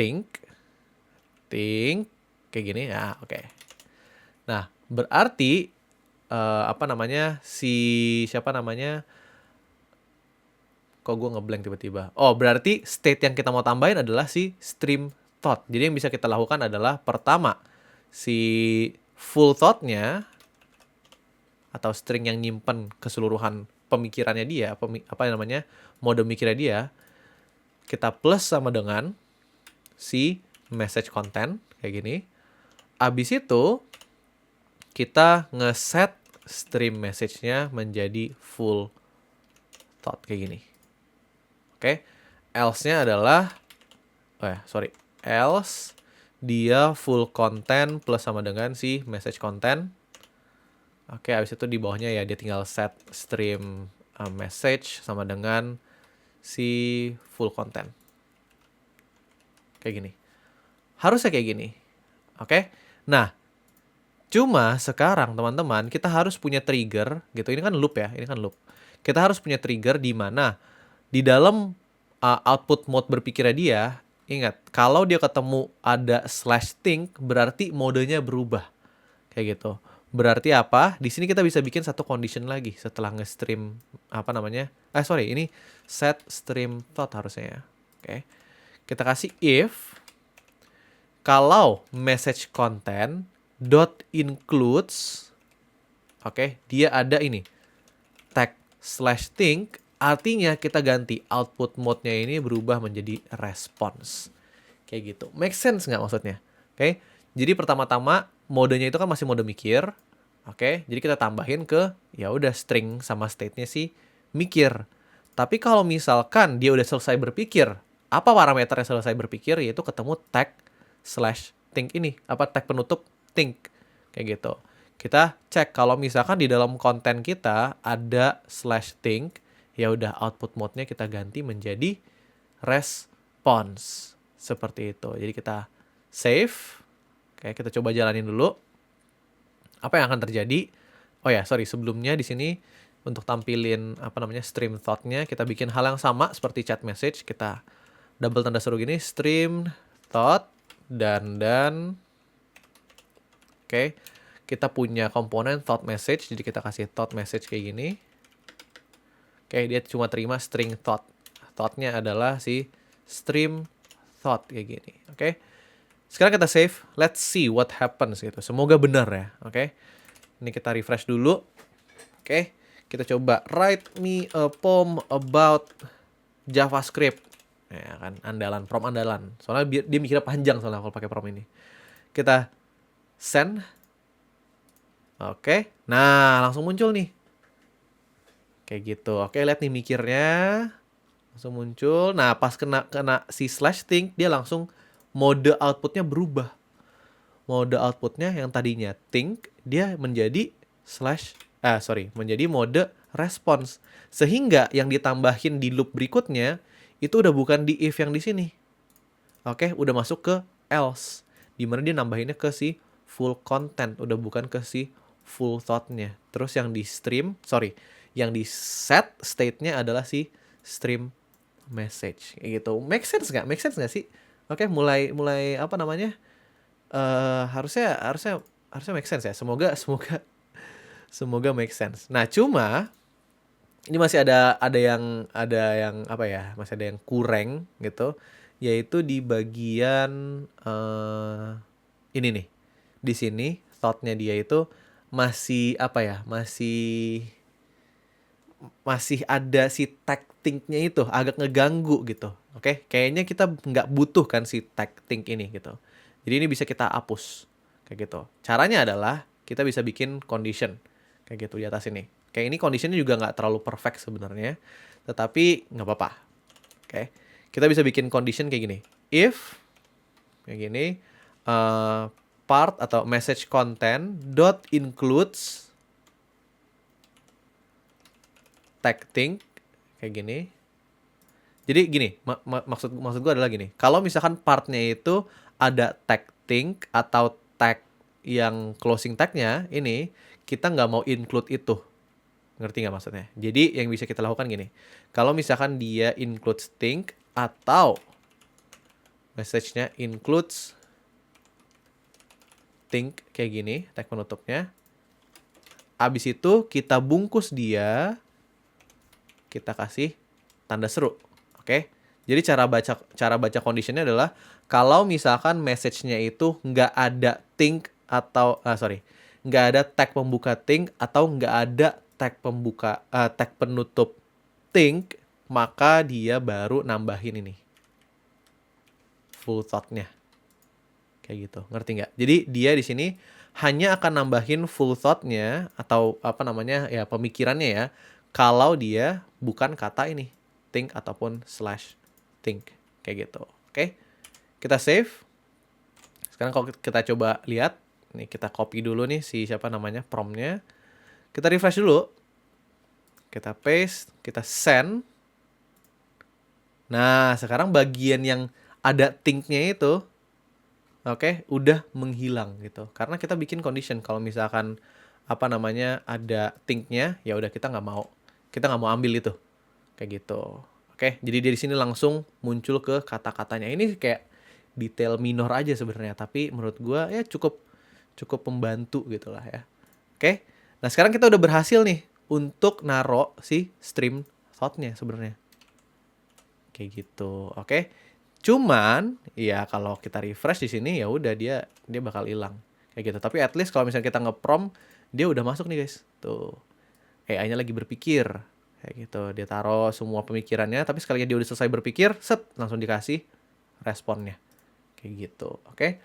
think, kayak gini ya, oke. Nah, berarti kok gue ngeblank tiba-tiba. Oh, berarti state yang kita mau tambahin adalah si stream thought. Jadi yang bisa kita lakukan adalah pertama, si full thought-nya atau string yang nyimpen keseluruhan pemikirannya dia, mode mikirnya dia, kita plus sama dengan si message content kayak gini. Abis itu kita ngeset stream message-nya menjadi full thought kayak gini. Oke, else-nya adalah else dia full content plus sama dengan si message content. Oke, habis itu di bawahnya ya dia tinggal set stream message sama dengan si full content. Kayak gini. Harusnya kayak gini. Oke. Nah, cuma sekarang teman-teman kita harus punya trigger gitu. Ini kan loop ya, ini kan loop. Kita harus punya trigger di mana di dalam output mode berpikirnya dia, ingat, kalau dia ketemu ada /think berarti modenya berubah. Kayak gitu. Berarti apa? Di sini kita bisa bikin satu condition lagi setelah nge-stream ini set stream thought harusnya ya. Oke. Kita kasih if kalau message content dot includes, dia ada ini tag /think, artinya kita ganti output mode-nya ini berubah menjadi response. Kayak gitu. Make sense nggak maksudnya? Oke. Jadi pertama-tama modenya itu kan masih mode mikir. Oke. Jadi kita tambahin ke ya udah string sama state-nya sih mikir. Tapi kalau misalkan dia udah selesai berpikir, apa parameternya selesai berpikir? Yaitu ketemu tag /think ini, tag penutup think, kayak gitu. Kita cek kalau misalkan di dalam konten kita ada /think, ya udah output mode-nya kita ganti menjadi response. Seperti itu. Jadi kita save. Oke, kita coba jalanin dulu. Apa yang akan terjadi? Sebelumnya di sini untuk tampilin stream thought-nya, kita bikin hal yang sama seperti chat message. Kita double tanda seru gini, stream thought dan kita punya komponen thought message, jadi kita kasih thought message kayak gini. Dia cuma terima string thought. Thought-nya adalah si stream thought kayak gini. Sekarang kita save. Let's see what happens gitu. Semoga benar ya. Ini kita refresh dulu. Kita coba write me a poem about JavaScript. Ya kan, prom andalan. Soalnya dia mikirnya panjang soalnya kalau pakai prom ini. Kita send. Nah, langsung muncul nih. Kayak gitu. Lihat nih mikirnya. Langsung muncul. Nah, pas kena si /think, dia langsung mode outputnya berubah. Mode outputnya yang tadinya think, dia menjadi menjadi mode response. Sehingga yang ditambahin di loop berikutnya, itu udah bukan di if yang di sini. Oke, udah masuk ke else. Dimana dia nambahinnya ke si full content, udah bukan ke si full thought-nya. Terus yang di yang di set state-nya adalah si stream message. Kayak gitu. Make sense nggak? Make sense nggak sih? Oke, mulai apa namanya? Harusnya make sense ya. Semoga make sense. Nah, cuma ini masih ada yang apa ya? Masih ada yang kurang gitu, yaitu di bagian ini nih. Di sini thought-nya dia itu masih apa ya? Masih ada si tag think-nya itu agak ngeganggu gitu. Oke, kayaknya kita nggak butuh kan si tag think ini gitu. Jadi ini bisa kita hapus kayak gitu. Caranya adalah kita bisa bikin condition kayak gitu di atas ini. Kayak ini conditionnya juga nggak terlalu perfect sebenarnya, tetapi nggak apa-apa. Oke, kita bisa bikin condition kayak gini. If kayak gini, part atau message content dot includes tag think kayak gini. Jadi gini, maksud gue adalah gini. Kalau misalkan partnya itu ada tag think atau tag yang closing tagnya ini, kita nggak mau include itu. Ngerti nggak maksudnya? Jadi yang bisa kita lakukan gini. Kalau misalkan dia includes think atau message-nya includes think kayak gini, tag penutupnya. Abis itu kita bungkus dia, kita kasih tanda seru. Oke. Jadi cara baca conditionnya adalah kalau misalkan message-nya itu nggak ada think atau nggak ada tag pembuka think atau nggak ada tag penutup think, maka dia baru nambahin ini full thought-nya. Kayak gitu. Ngerti nggak? Jadi dia di sini hanya akan nambahin full thought-nya atau apa namanya ya pemikirannya ya kalau dia bukan kata ini think ataupun slash think kayak gitu. Oke. Kita save. Sekarang kalau kita coba lihat, nih kita copy dulu nih si siapa namanya prompt-nya. Kita refresh dulu. Kita paste, kita send. Nah, sekarang bagian yang ada think-nya itu udah menghilang gitu. Karena kita bikin condition kalau misalkan apa namanya ada think-nya, ya udah kita nggak mau ambil itu. Kayak gitu. Oke, jadi dari sini langsung muncul ke kata-katanya. Ini kayak detail minor aja sebenarnya, tapi menurut gua ya cukup membantu gitulah ya. Oke. Nah, sekarang kita udah berhasil nih untuk naro si stream thought-nya sebenarnya. Kayak gitu. Oke. Cuman ya kalau kita refresh di sini ya udah dia bakal hilang. Kayak gitu. Tapi at least kalau misalnya kita nge-prompt, dia udah masuk nih, guys. Tuh. AI-nya lagi berpikir. Kayak gitu. Dia taruh semua pemikirannya, tapi sekali dia udah selesai berpikir, set, langsung dikasih responnya. Kayak gitu. Oke.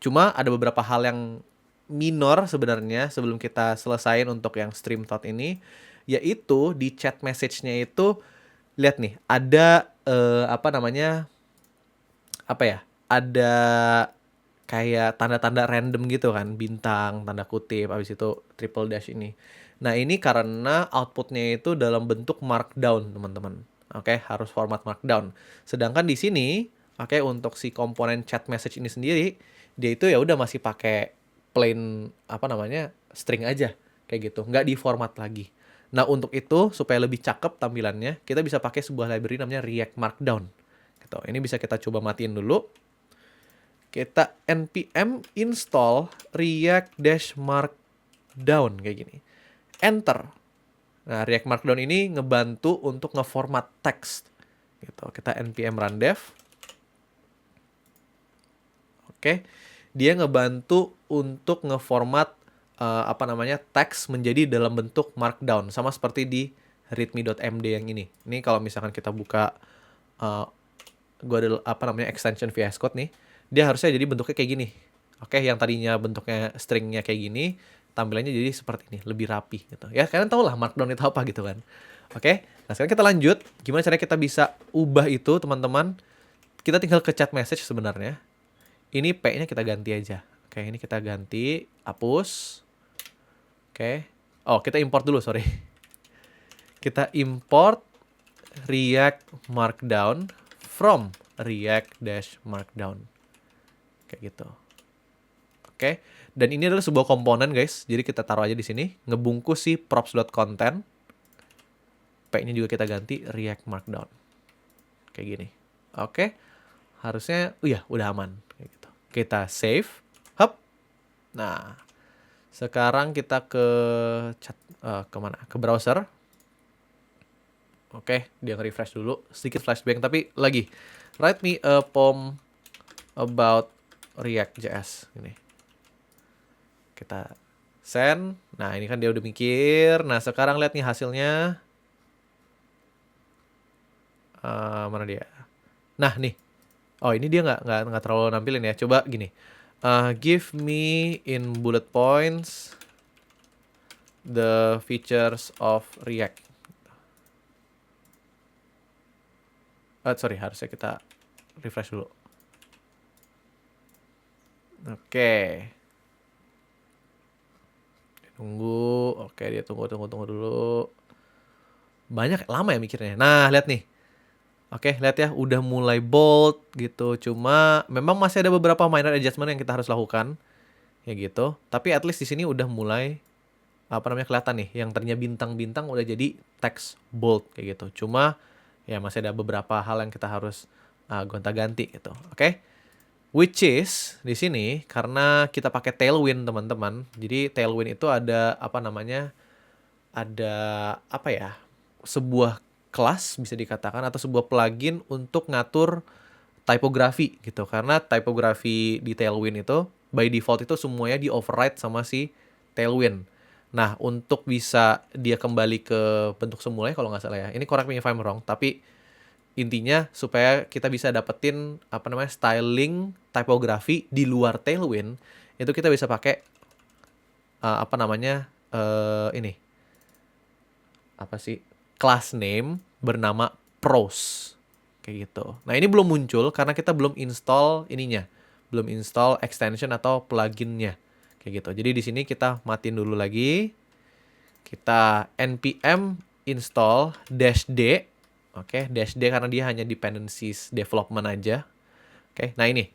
Cuma ada beberapa hal yang minor sebenarnya sebelum kita selesain untuk yang stream thought ini, yaitu di chat message-nya itu lihat nih, ada ada kayak tanda-tanda random gitu kan, bintang, tanda kutip, habis itu triple dash ini. Nah, ini karena outputnya itu dalam bentuk markdown, teman-teman. Oke, harus format markdown. Sedangkan di sini, untuk si komponen chat message ini sendiri, dia itu ya udah masih pakai plain string aja kayak gitu, nggak di format lagi. Nah, untuk itu supaya lebih cakep tampilannya, kita bisa pakai sebuah library namanya React Markdown. Gitu. Ini bisa kita coba matiin dulu. Kita npm install react-markdown kayak gini. Enter. Nah, React Markdown ini ngebantu untuk ngeformat teks. Gitu. Kita npm run dev. Oke. Dia ngebantu untuk ngeformat teks menjadi dalam bentuk markdown, sama seperti di readme.md yang ini. Ini kalau misalkan kita buka extension VS Code nih, dia harusnya jadi bentuknya kayak gini. Oke, yang tadinya bentuknya stringnya kayak gini, tampilannya jadi seperti ini, lebih rapi gitu. Ya, kalian tau lah markdown itu apa gitu kan. Oke, nah sekarang kita lanjut. Gimana caranya kita bisa ubah itu, teman-teman? Kita tinggal ke chat message sebenarnya. Ini P-nya kita ganti aja. Oke, ini kita ganti, hapus. Oke. Oh, kita import dulu, sorry. Kita import React Markdown from React-Markdown. Kayak gitu. Oke. Dan ini adalah sebuah komponen, guys. Jadi kita taruh aja di sini, ngebungkus si props.content. P-nya juga kita ganti React Markdown. Kayak gini. Oke. Harusnya iya, udah aman kayak gitu. Kita save. Hup. Nah, sekarang kita ke kemana? Ke browser. Oke, dia nge-refresh dulu. Sedikit flashback, tapi lagi. Write me a poem about React.js. Ini. Kita send. Nah, ini kan dia udah mikir. Nah, sekarang lihat nih hasilnya. Mana dia? Nah, nih. Oh, ini dia nggak terlalu nampilin ya. Coba gini. Give me in bullet points the features of React. Sorry, harusnya kita refresh dulu. Oke. Tunggu. Oke, dia tunggu dulu. Banyak, lama ya mikirnya. Nah, lihat nih. Oke, lihat ya, udah mulai bold gitu. Cuma memang masih ada beberapa minor adjustment yang kita harus lakukan. Ya gitu. Tapi at least di sini udah mulai kelihatan nih. Yang tadinya bintang-bintang udah jadi text bold kayak gitu. Cuma ya masih ada beberapa hal yang kita harus gonta-ganti gitu. Oke. Which is di sini karena kita pakai Tailwind, teman-teman. Jadi Tailwind itu ada sebuah kelas bisa dikatakan atau sebuah plugin untuk ngatur typography gitu. Karena typography di Tailwind itu by default itu semuanya di-override sama si Tailwind. Nah, untuk bisa dia kembali ke bentuk semula kalau nggak salah ya. Ini correct me if I'm wrong, tapi intinya supaya kita bisa dapetin styling typography di luar Tailwind, itu kita bisa pakai class name bernama pros kayak gitu. Nah, ini belum muncul karena kita belum install belum install extension atau pluginnya kayak gitu. Jadi di sini kita matiin dulu lagi. Kita npm install -d. Oke, -d karena dia hanya dependencies development aja. Oke, nah ini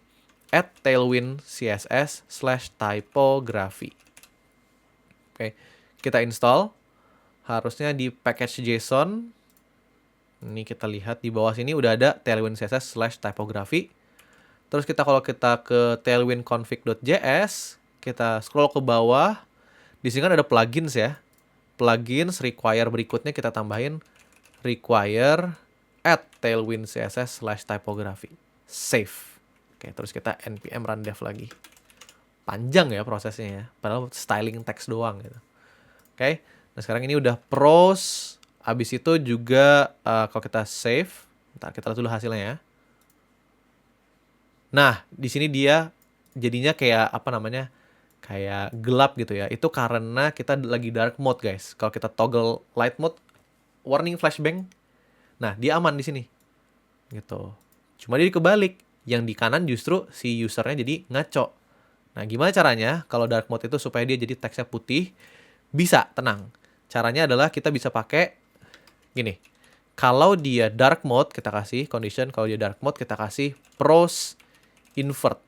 add tailwind css/typography. Oke, kita install. Harusnya di package JSON. Ini kita lihat di bawah sini udah ada tailwind css/typography. Terus kalau kita ke tailwind config.js, kita scroll ke bawah. Di sini kan ada plugins ya. Plugins require berikutnya kita tambahin require add tailwind css/typography. Save. Oke, terus kita npm run dev lagi. Panjang ya prosesnya ya. Padahal styling text doang gitu. Oke. Nah, sekarang ini udah pros. Habis itu juga kalau kita save, ntar kita lihat dulu hasilnya ya. Nah, di sini dia jadinya kayak kayak gelap gitu ya. Itu karena kita lagi dark mode, guys. Kalau kita toggle light mode, warning flashbang. Nah, dia aman di sini. Gitu. Cuma dia kebalik. Yang di kanan justru si usernya jadi ngaco. Nah, gimana caranya kalau dark mode itu supaya dia jadi teksnya putih? Bisa, tenang. Caranya adalah kita bisa pakai gini. Kalau dia dark mode, kita kasih condition. Kalau dia dark mode, kita kasih pros invert.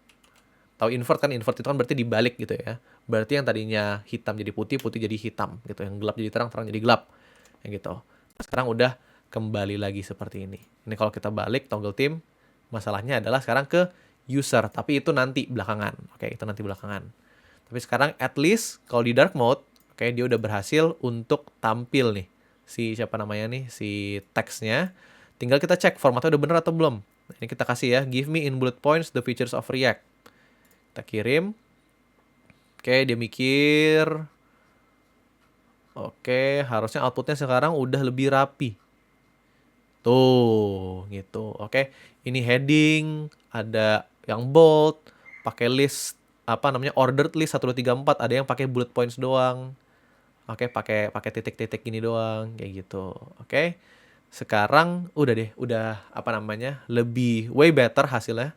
Tahu invert kan? Invert itu kan berarti dibalik gitu ya. Berarti yang tadinya hitam jadi putih, putih jadi hitam gitu. Yang gelap jadi terang, terang jadi gelap. Yang gitu. Sekarang udah kembali lagi seperti ini. Ini kalau kita balik toggle theme, masalahnya adalah sekarang ke user, tapi itu nanti belakangan. Oke, itu nanti belakangan. Tapi sekarang at least kalau di dark mode, oke, dia udah berhasil untuk tampil nih si teksnya. Tinggal kita cek formatnya udah bener atau belum. Nah, ini kita kasih ya, give me in bullet points the features of React. Kita kirim. Oke, dia mikir. Oke, harusnya outputnya sekarang udah lebih rapi. Tuh, gitu. Oke, ini heading, ada yang bold, pakai list, ordered list 1, 2, 3, 4, ada yang pakai bullet points doang. Oke, pakai titik-titik gini doang, kayak gitu. Oke. Sekarang udah lebih way better hasilnya.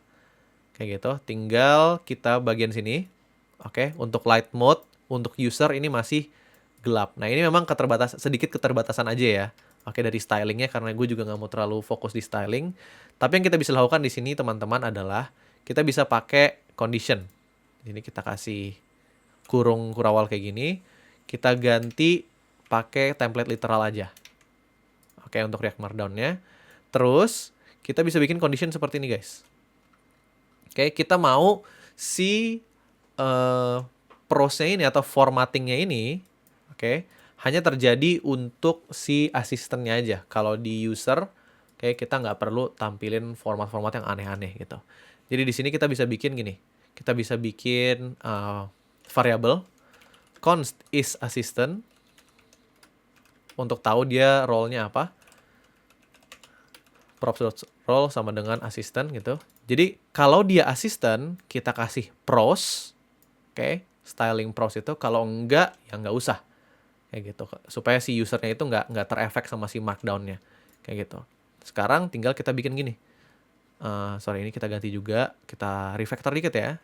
Kayak gitu. Tinggal kita bagian sini. Oke, untuk light mode, untuk user ini masih gelap. Nah, ini memang sedikit keterbatasan aja ya. Oke, dari stylingnya, karena gue juga nggak mau terlalu fokus di styling. Tapi yang kita bisa lakukan di sini teman-teman adalah kita bisa pakai condition. Ini kita kasih kurung kurawal kayak gini. Kita ganti pakai template literal aja. Oke, untuk React Markdown-nya. Terus kita bisa bikin condition seperti ini, guys. Oke, kita mau si prosesnya ini atau formattingnya ini, oke, hanya terjadi untuk si asistennya aja. Kalau di user, oke, kita nggak perlu tampilin format-format yang aneh-aneh gitu. Jadi di sini kita bisa bikin gini. Kita bisa bikin variable const is assistant untuk tahu dia role-nya apa. Props.role sama dengan assistant gitu. Jadi kalau dia assistant, kita kasih pros, oke, styling pros itu. Kalau enggak, ya nggak usah, kayak gitu. Supaya si usernya itu nggak terefek sama si markdown-nya, kayak gitu. Sekarang tinggal kita bikin gini. Sorry, ini kita ganti juga, kita refactor dikit ya.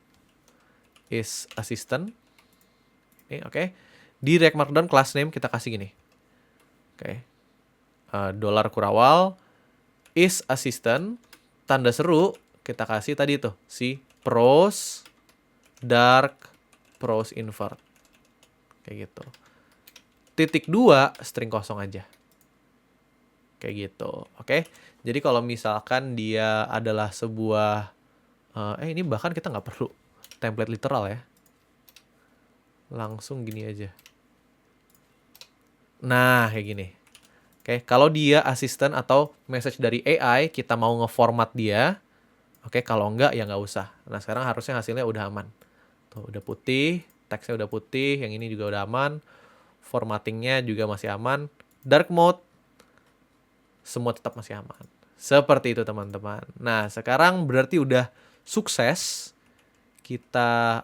Is assistant, oke. Di React Markdown class name kita kasih gini, oke. Dollar kurawal is assistant, tanda seru kita kasih tadi tuh si pros dark pros invert, kayak gitu. Titik 2 string kosong aja, kayak gitu. Oke, jadi kalau misalkan dia adalah sebuah ini bahkan kita nggak perlu template literal ya, langsung gini aja. Nah, kayak gini. Oke, kalau dia asisten atau message dari AI, kita mau ngeformat dia. Oke, kalau enggak ya nggak usah. Nah, sekarang harusnya hasilnya udah aman. Tuh, udah putih, teksnya udah putih, yang ini juga udah aman. Formattingnya juga masih aman. Dark mode, semua tetap masih aman. Seperti itu teman-teman. Nah, sekarang berarti udah sukses kita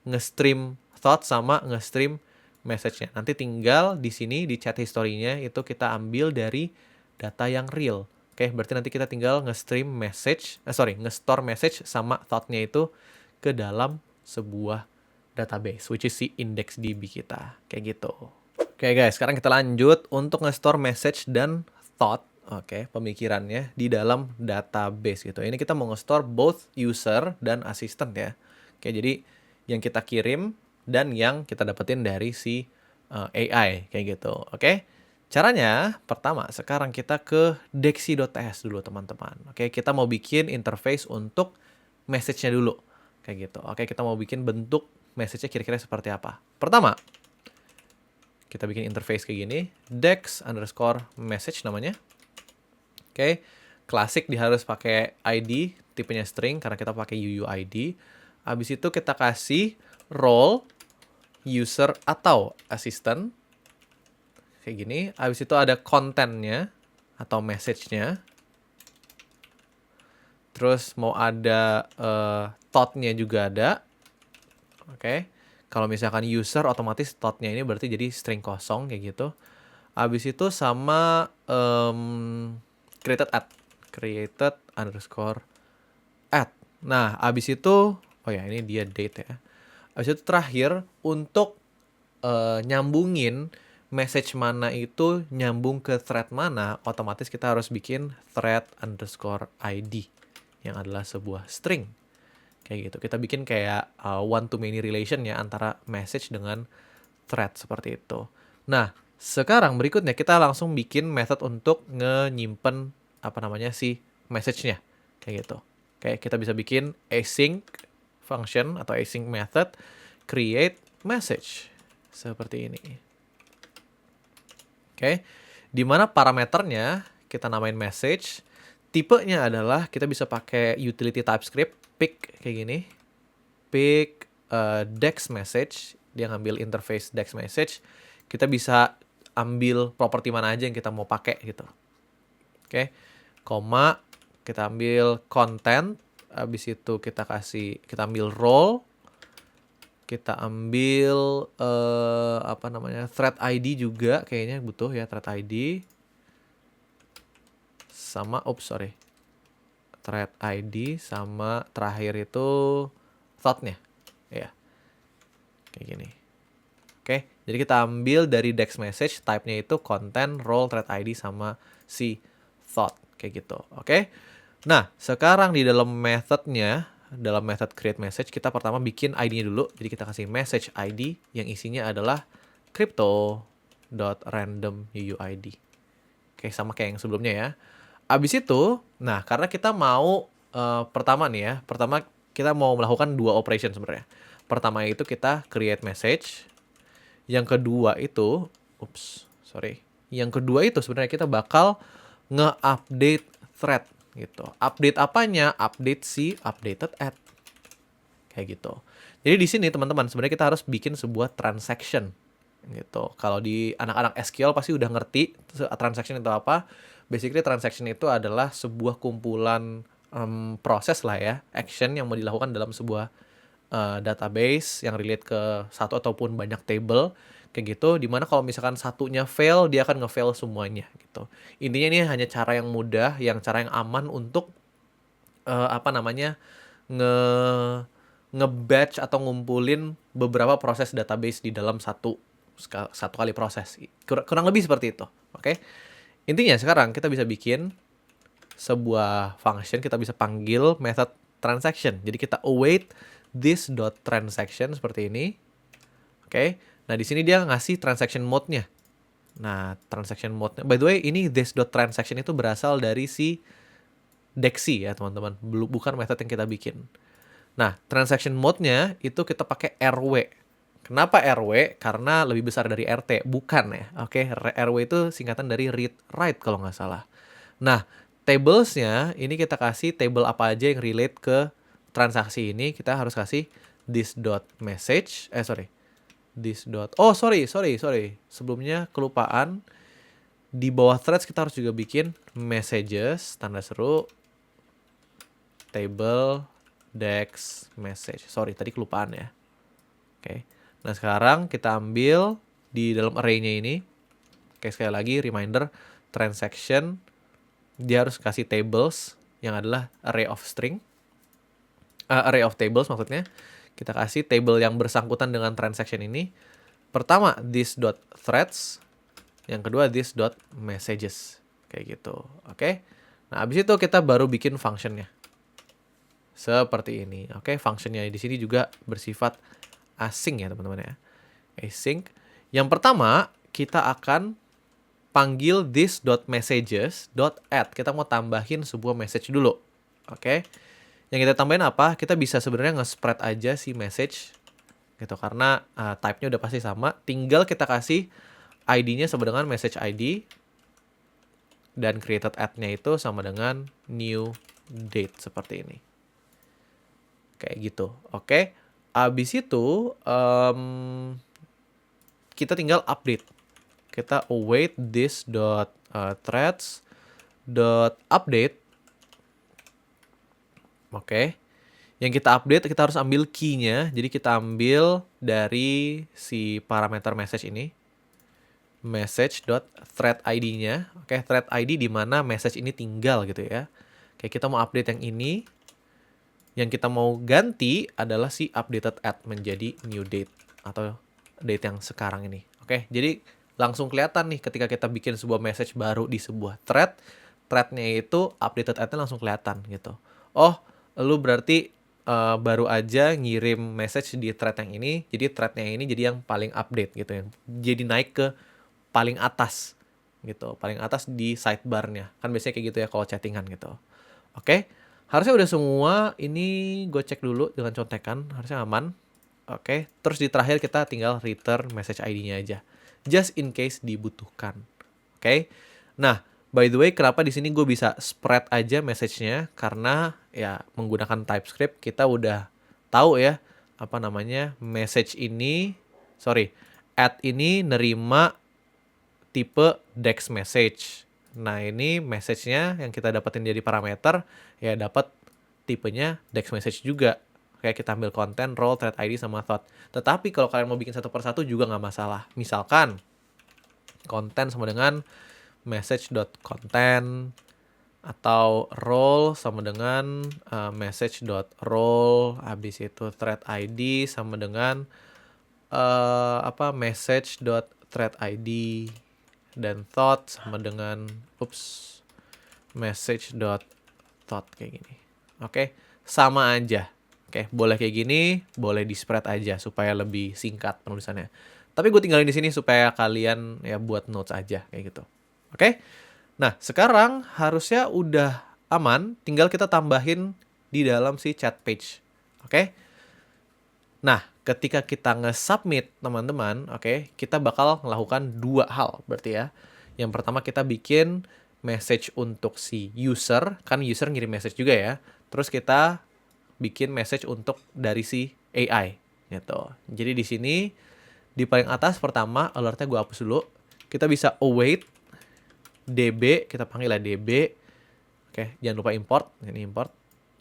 nge-stream thought sama nge-stream message-nya. Nanti tinggal di sini di chat history-nya itu kita ambil dari data yang real. Oke, berarti nanti kita tinggal nge-stream message, nge-store message sama thought-nya itu ke dalam sebuah database, which is si IndexedDB kita. Kayak gitu. Oke guys, sekarang kita lanjut untuk nge-store message dan thought, oke, pemikirannya di dalam database gitu. Ini kita mau nge-store both user dan assistant ya. Oke, jadi yang kita kirim dan yang kita dapetin dari si AI kayak gitu. Oke. Caranya pertama, sekarang kita ke dexy.ts dulu teman-teman. Oke, kita mau bikin interface untuk message-nya dulu. Kayak gitu. Oke, kita mau bikin bentuk message-nya kira-kira seperti apa. Pertama, kita bikin interface kayak gini, dex_message namanya. Oke, klasik dia harus pakai ID, tipenya string karena kita pakai UUID. Habis itu kita kasih role, user atau assistant. Kayak gini. Habis itu ada kontennya atau message-nya. Terus mau ada thought-nya juga ada. Oke. Kalau misalkan user, otomatis thought-nya ini berarti jadi string kosong kayak gitu. Habis itu sama created_add. Nah, habis itu, oh ya ini dia date ya. Habis itu terakhir untuk nyambungin message mana itu nyambung ke thread mana, otomatis kita harus bikin thread_id yang adalah sebuah string. Kayak gitu. Kita bikin kayak one-to-many relation ya antara message dengan thread seperti itu. Nah, sekarang berikutnya kita langsung bikin method untuk nyimpen si message-nya. Kayak gitu. Kayak kita bisa bikin async function atau async method create message. Seperti ini. Oke. Dimana parameternya kita namain message. Tipenya adalah kita bisa pakai utility TypeScript. Pick kayak gini. Pick dex message. Dia ngambil interface dex message. Kita bisa ambil properti mana aja yang kita mau pakai gitu. Oke. Koma. Kita ambil content. Habis itu kita ambil role. Kita ambil thread ID juga kayaknya butuh ya, thread ID. Sama thread ID sama terakhir itu thought-nya. Ya. Kayak gini. Oke, Jadi kita ambil dari Dex message, type-nya itu content, role, thread ID, sama si thought. Kayak gitu. Oke. Nah, sekarang di dalam methodnya, dalam method create message, kita pertama bikin ID-nya dulu. Jadi kita kasih message ID yang isinya adalah crypto.randomUUID. Oke, sama kayak yang sebelumnya ya. Abis itu, nah karena kita mau pertama nih ya, pertama kita mau melakukan dua operation sebenarnya. Pertama itu kita create message. Yang kedua itu, Yang kedua itu sebenarnya kita bakal nge-update thread gitu. Update apanya? Update si updated add. Kayak gitu. Jadi di sini teman-teman sebenarnya kita harus bikin sebuah transaction gitu. Kalau di anak-anak SQL pasti udah ngerti transaction itu apa. Basically transaction itu adalah sebuah kumpulan proses lah ya, action yang mau dilakukan dalam sebuah database yang relate ke satu ataupun banyak table kayak gitu, dimana kalau misalkan satunya fail dia akan nge-fail semuanya gitu. Intinya ini hanya cara yang mudah, cara yang aman untuk nge nge-batch atau ngumpulin beberapa proses database di dalam satu kali proses. Kurang lebih seperti itu. Oke. Intinya sekarang kita bisa bikin sebuah function, kita bisa panggil method transaction. Jadi kita await this.transaction seperti ini. Oke. Nah, di sini dia ngasih transaction mode-nya. Nah, transaction mode-nya. By the way, ini this.transaction itu berasal dari si Dexy ya, teman-teman. Bukan method yang kita bikin. Nah, transaction mode-nya itu kita pakai RW. Kenapa RW? Karena lebih besar dari RT. Bukan ya. Oke, RW itu singkatan dari read write kalau nggak salah. Nah, tables-nya ini kita kasih table apa aja yang relate ke transaksi ini. Kita harus kasih this.message. Sebelumnya kelupaan. Di bawah threads kita harus juga bikin messages, tanda seru, table, Dex, message. Tadi kelupaan ya. Oke. Nah, sekarang kita ambil di dalam array-nya ini. Oke, sekali lagi reminder, transaction dia harus kasih tables yang adalah array of tables maksudnya. Kita kasih table yang bersangkutan dengan transaction ini. Pertama this.threads, yang kedua this.messages. Kayak gitu. Oke. Nah, habis itu kita baru bikin functionnya. Seperti ini. Oke, functionnya di sini juga bersifat async ya, teman-teman ya. Async. Yang pertama, kita akan panggil this.messages.add. Kita mau tambahin sebuah message dulu. Oke. Yang kita tambahin apa? Kita bisa sebenarnya nge-spread aja si message gitu, karena type-nya udah pasti sama. Tinggal kita kasih ID-nya sama dengan message ID dan created add-nya itu sama dengan new date seperti ini. Kayak gitu. Oke. Abis itu kita tinggal update. Kita await this.threads.update. Oke. Yang kita update, kita harus ambil key-nya. Jadi kita ambil dari si parameter message ini. Message.thread ID-nya. Oke, thread ID di mana message ini tinggal gitu ya. Oke, kita mau update yang ini. Yang kita mau ganti adalah si updated add menjadi new date atau date yang sekarang ini. Oke, jadi langsung kelihatan nih ketika kita bikin sebuah message baru di sebuah thread-nya itu updated add-nya langsung kelihatan gitu. Oh, lu berarti baru aja ngirim message di thread yang ini, jadi thread-nya ini jadi yang paling update gitu ya. Jadi naik ke paling atas gitu, paling atas di sidebar-nya. Kan biasanya kayak gitu ya kalau chattingan gitu. Oke. Harusnya udah semua, ini gue cek dulu dengan contekan, harusnya aman. Oke, terus di terakhir kita tinggal return message ID-nya aja. Just in case dibutuhkan. Oke, nah by the way kenapa di sini gue bisa spread aja message-nya, karena ya menggunakan TypeScript kita udah tahu ya, message ini, add ini nerima tipe Dex message. Nah, ini message-nya yang kita dapetin jadi parameter, ya dapat tipenya Dex message juga. Kayak kita ambil konten, role, thread ID, sama thought. Tetapi kalau kalian mau bikin satu persatu juga nggak masalah. Misalkan, konten sama dengan message.content, atau role sama dengan message.role, habis itu thread ID sama dengan message.threadID dan thought sama dengan message.thought kayak gini. Oke, sama aja. Oke, boleh kayak gini, boleh di spread aja supaya lebih singkat penulisannya. Tapi gue tinggalin di sini supaya kalian ya buat notes aja kayak gitu. Oke. Nah, sekarang harusnya udah aman, tinggal kita tambahin di dalam si chat page. Oke. Nah, ketika kita nge-submit, teman-teman, oke, kita bakal melakukan dua hal berarti ya. Yang pertama kita bikin message untuk si user, kan user ngirim message juga ya. Terus kita bikin message untuk dari si AI gitu. Jadi di sini di paling atas pertama alertnya gue hapus dulu. Kita bisa await db, kita panggil lah db. Oke, jangan lupa import, ini import.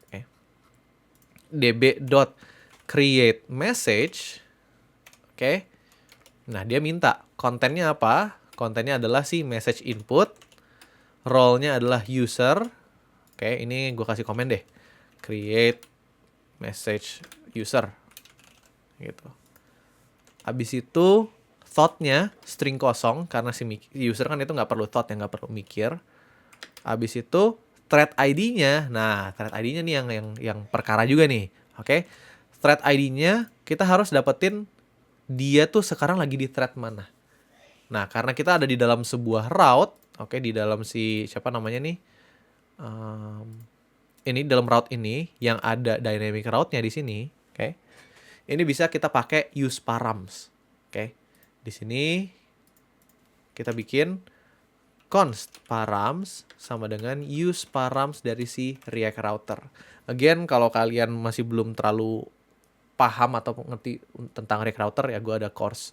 Oke. db.create message. Oke. Nah, dia minta kontennya apa? Kontennya adalah si message input. Role-nya adalah user. Oke, ini gue kasih komen deh. Create message user. Gitu. Habis itu thought-nya string kosong karena si user kan itu nggak perlu thought, yang nggak perlu mikir. Habis itu thread ID-nya. Nah, thread ID-nya nih yang perkara juga nih. Oke. Thread ID-nya kita harus dapetin dia tuh sekarang lagi di thread mana. Nah, karena kita ada di dalam sebuah route, oke, di dalam si siapa namanya nih? Ini dalam route ini yang ada dynamic route-nya di sini, oke. Ini bisa kita pakai use params. Oke. Di sini kita bikin const params sama dengan use params dari si React router. Again, kalau kalian masih belum terlalu paham atau ngerti tentang React router ya, gue ada course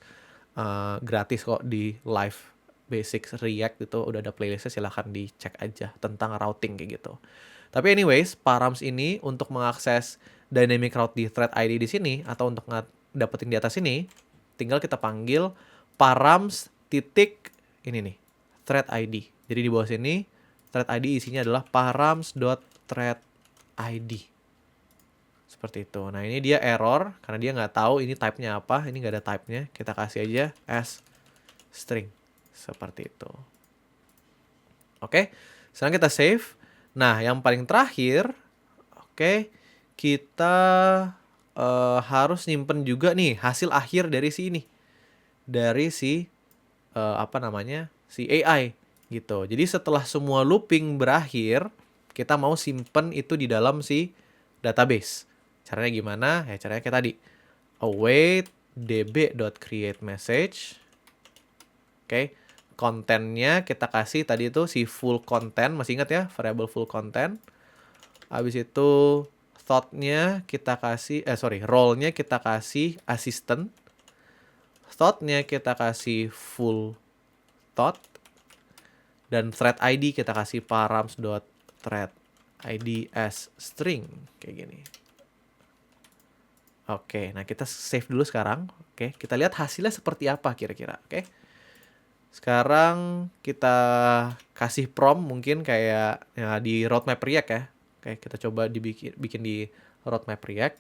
gratis kok di live basics React, itu udah ada playlistnya, silahkan dicek aja tentang routing kayak gitu. Tapi anyways, params ini untuk mengakses dynamic route di thread ID di sini atau untuk dapetin di atas ini, tinggal kita panggil params titik ini nih, thread ID. Jadi di bawah sini thread ID isinya adalah params.thread ID. Seperti itu. Nah, ini dia error karena dia nggak tahu ini type-nya apa. Ini nggak ada type-nya. Kita kasih aja as string. Seperti itu. Oke. Sekarang kita save. Nah, yang paling terakhir, oke, kita harus nyimpen juga nih hasil akhir dari si ini. Dari si si AI gitu. Jadi setelah semua looping berakhir, kita mau simpen itu di dalam si database. Caranya gimana? Ya caranya kayak tadi. Await db.create-message. Oke. Kontennya kita kasih tadi itu si full content. Masih ingat ya? Variable full content. Habis itu thought-nya kita kasih, role-nya kita kasih assistant. Thought-nya kita kasih full thought. Dan thread ID kita kasih params.thread ID as string. Kayak gini. Oke, nah kita save dulu sekarang. Oke, kita lihat hasilnya seperti apa kira-kira. Oke. Sekarang kita kasih prompt mungkin kayak ya, di roadmap React ya. Oke, kita coba bikin di roadmap React.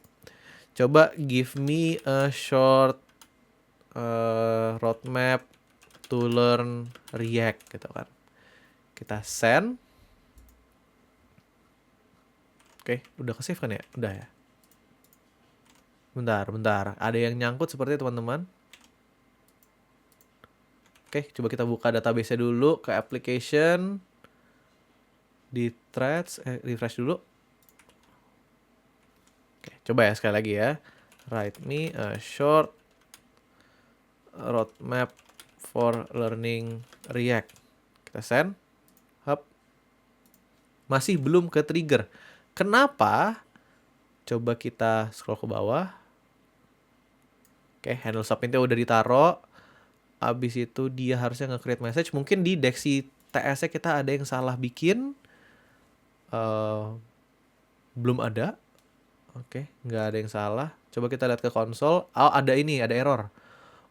Coba give me a short roadmap to learn React gitu kan. Kita send. Oke, udah ke-save kan ya? Udah ya. Bentar. Ada yang nyangkut seperti teman-teman. Oke, coba kita buka database-nya dulu ke application. Di threads, refresh dulu. Oke, coba ya sekali lagi ya. Write me a short roadmap for learning React. Kita send. Hop. Masih belum ke trigger. Kenapa? Coba kita scroll ke bawah. Oke, handle submit-nya udah ditaruh. Habis itu dia harusnya nge-create message. Mungkin di deksi TS-nya kita ada yang salah bikin. Belum ada. Oke, nggak ada yang salah. Coba kita lihat ke konsol. Oh, ada error.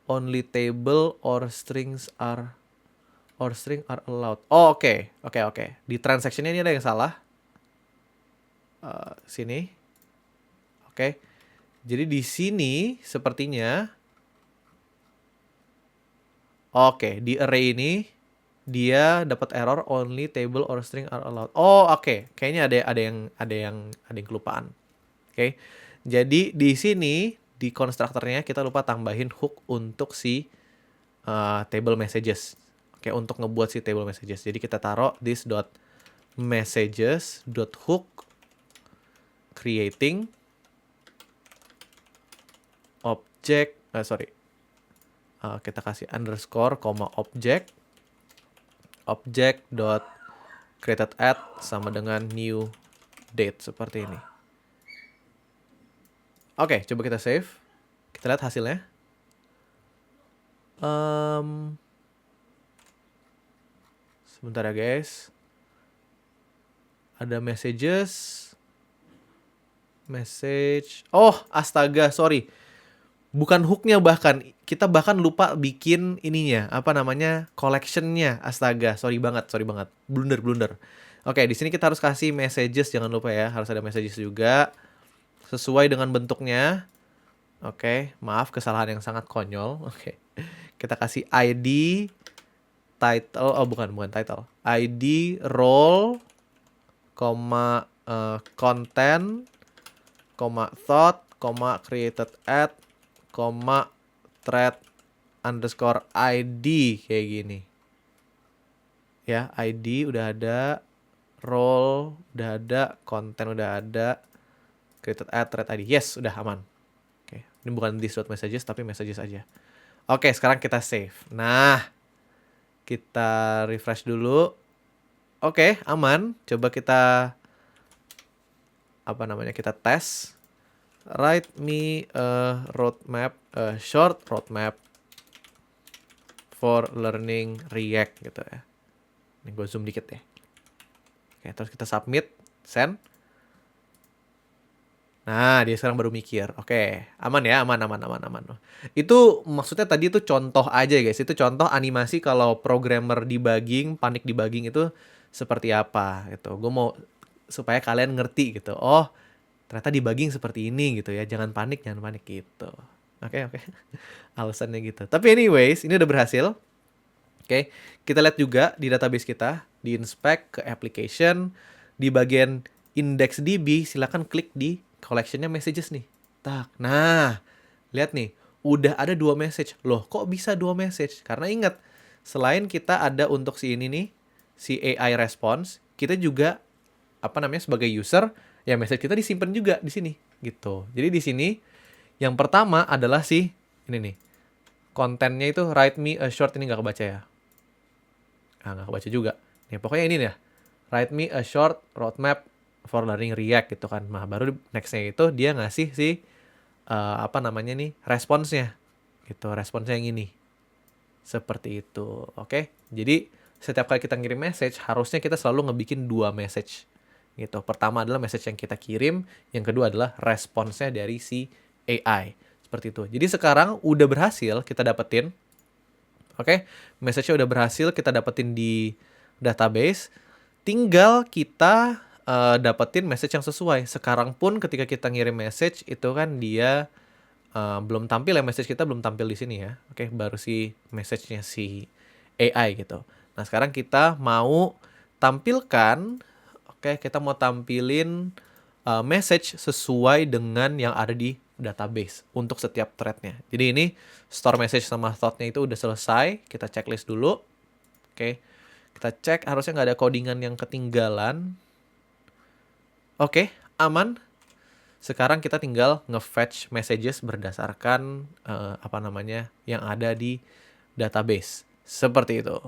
Only table or string are allowed. Oh, oke. Di transaction-nya ini ada yang salah. Sini. Oke. Jadi di sini sepertinya Oke, di array ini dia dapat error only table or string are allowed. Oh, oke. Kayaknya ada yang kelupaan. Oke. Jadi di sini di konstruktornya kita lupa tambahin hook untuk si table messages. Oke, untuk ngebuat si table messages. Jadi kita taruh this dot messages dot hook creating object kita kasih underscore koma object dot created at sama dengan new date seperti ini. Oke, coba kita save. Kita lihat hasilnya. Sebentar ya guys. Ada message. Oh, astaga, sorry. Bukan hooknya bahkan. Kita bahkan lupa bikin ininya. Apa namanya? Collectionnya. Astaga, sorry banget. Blunder. Oke, di sini kita harus kasih messages. Jangan lupa ya. Harus ada messages juga. Sesuai dengan bentuknya. Oke, maaf kesalahan yang sangat konyol. Oke. Kita kasih ID title, bukan title. ID role, content, thought, created at, thread underscore ID kayak gini. Ya, ID udah ada, role udah ada, content udah ada, created at, thread ID. Yes, udah aman. Oke, ini bukan this.messages tapi messages aja. Oke, sekarang kita save. Nah, kita refresh dulu. Oke, aman. Coba kita kita tes. Write me a short roadmap for learning React gitu ya. Ini gue zoom dikit ya. Oke, terus kita submit, send. Nah, dia sekarang baru mikir. Oke, aman ya, aman. Itu maksudnya tadi itu contoh aja guys. Itu contoh animasi kalau programmer debugging, panik debugging itu seperti apa gitu. Gue mau supaya kalian ngerti gitu. Oh, ternyata debugging seperti ini gitu ya. Jangan panik gitu. Oke. Alasannya gitu. Tapi anyways, ini udah berhasil. Oke, kita lihat juga di database kita, di inspect ke application, di bagian IndexedDB, silakan klik di collectionnya messages nih. Tak. Nah, lihat nih, udah ada 2 message. Loh, kok bisa 2 message? Karena ingat, selain kita ada untuk si ini nih, si AI response, kita juga sebagai user, ya message kita disimpan juga di sini gitu. Jadi di sini yang pertama adalah si ini nih. Kontennya itu write me a short, ini nggak kebaca ya. Nggak kebaca juga. Nih, pokoknya ini nih. Write me a short roadmap for learning React gitu kan. Nah, baru next-nya itu dia ngasih si responsnya gitu. Responsnya yang ini. Seperti itu. Oke. Jadi setiap kali kita ngirim message, harusnya kita selalu ngebikin 2 message gitu. Pertama adalah message yang kita kirim, yang kedua adalah responsnya dari si AI. Seperti itu. Jadi sekarang udah berhasil kita dapetin. Oke. Message-nya udah berhasil kita dapetin di database. Tinggal kita dapetin message yang sesuai. Sekarang pun ketika kita ngirim message itu kan dia belum tampil ya, message kita belum tampil di sini ya. Oke, baru si message-nya si AI gitu. Nah, sekarang kita mau tampilkan, kita mau tampilin message sesuai dengan yang ada di database untuk setiap thread-nya. Jadi ini store message sama thought-nya itu udah selesai. Kita checklist dulu. Oke, kita cek harusnya nggak ada codingan yang ketinggalan. Oke, aman. Sekarang kita tinggal nge-fetch messages berdasarkan yang ada di database. Seperti itu.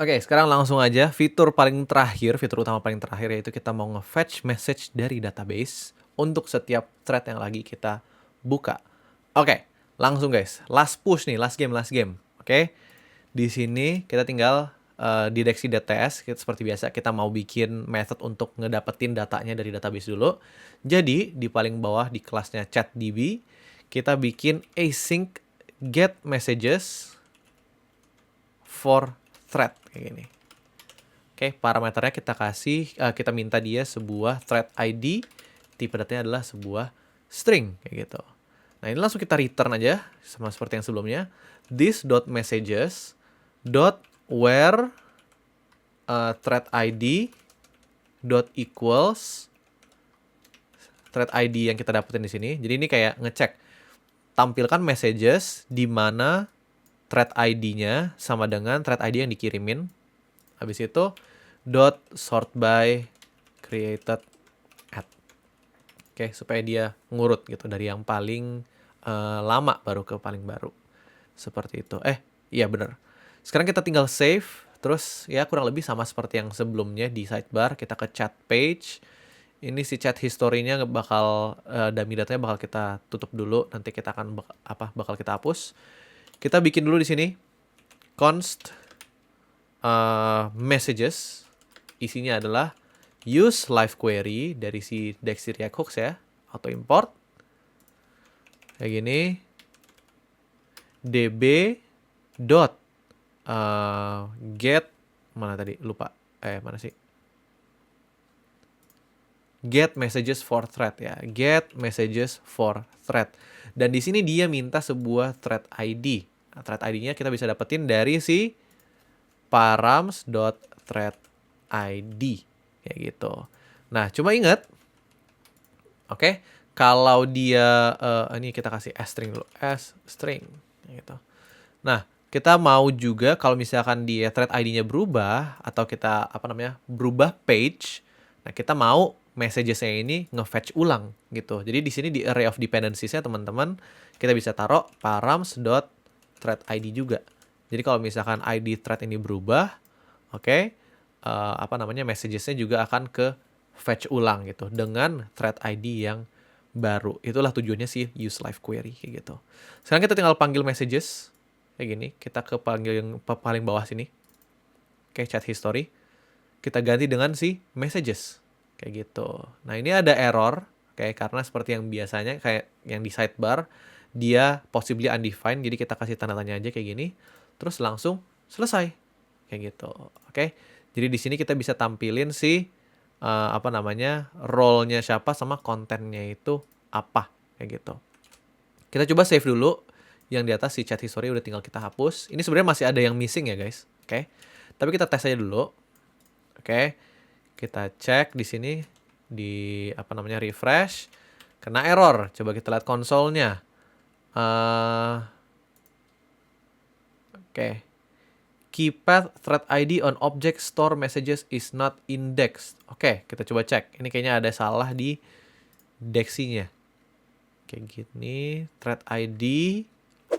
Oke, sekarang langsung aja fitur utama paling terakhir yaitu kita mau nge-fetch message dari database untuk setiap thread yang lagi kita buka. Oke, langsung guys. Last push nih, last game. Oke. Di sini kita tinggal di Dex.ts, seperti biasa kita mau bikin method untuk ngedapetin datanya dari database dulu. Jadi di paling bawah di kelasnya ChatDB kita bikin async get messages for thread kayak gini. Oke, parameternya kita kasih, kita minta dia sebuah thread ID, tipe datanya adalah sebuah string kayak gitu. Nah, ini langsung kita return aja sama seperti yang sebelumnya. This.messages dot where thread ID dot equals thread ID yang kita dapetin di sini. Jadi ini kayak ngecek, tampilkan messages di mana thread ID-nya sama dengan thread ID yang dikirimin. Habis itu dot sort by created at. Oke, supaya dia ngurut gitu dari yang paling lama baru ke paling baru. Seperti itu. Iya bener. Sekarang kita tinggal save. Terus ya kurang lebih sama seperti yang sebelumnya di sidebar. Kita ke chat page. Ini si chat history-nya bakal dummy datanya bakal kita tutup dulu. Nanti kita akan bakal kita hapus. Kita bikin dulu di sini const messages. Isinya adalah use live query dari si Dexy React Hooks ya. Auto import. Kayak gini. db dot get mana tadi lupa mana sih, get messages for thread ya, get messages for thread. Dan di sini dia minta sebuah thread ID. Nah, thread ID-nya kita bisa dapetin dari si params.threadid kayak gitu. Nah, cuma ingat, oke, kalau dia ini kita kasih string dulu, string gitu. Nah, kita mau juga kalau misalkan dia thread ID-nya berubah atau kita berubah page, nah kita mau messages-nya ini nge-fetch ulang gitu. Jadi di sini di array of dependencies-nya teman-teman kita bisa taruh params.threadid juga. Jadi kalau misalkan ID thread ini berubah, oke, messages-nya juga akan ke fetch ulang gitu dengan thread ID yang baru. Itulah tujuannya sih use live query kayak gitu. Sekarang kita tinggal panggil messages kayak gini. Kita ke panggil yang paling bawah sini. Oke, chat history. Kita ganti dengan si messages kayak gitu. Nah, ini ada error karena seperti yang biasanya kayak yang di sidebar dia possibly undefined. Jadi kita kasih tanda tanya aja kayak gini. Terus langsung selesai kayak gitu. Oke. Jadi di sini kita bisa tampilin si role-nya siapa sama kontennya itu apa kayak gitu. Kita coba save dulu. Yang di atas si chat history udah tinggal kita hapus. Ini sebenarnya masih ada yang missing ya guys. Oke. Tapi kita tes aja dulu. Oke. Kita cek di sini di refresh. Kena error. Coba kita lihat konsolnya. Oke. Keypath thread ID on object store messages is not indexed. Oke, kita coba cek. Ini kayaknya ada salah di Dexy-nya. Kayak gini, thread ID.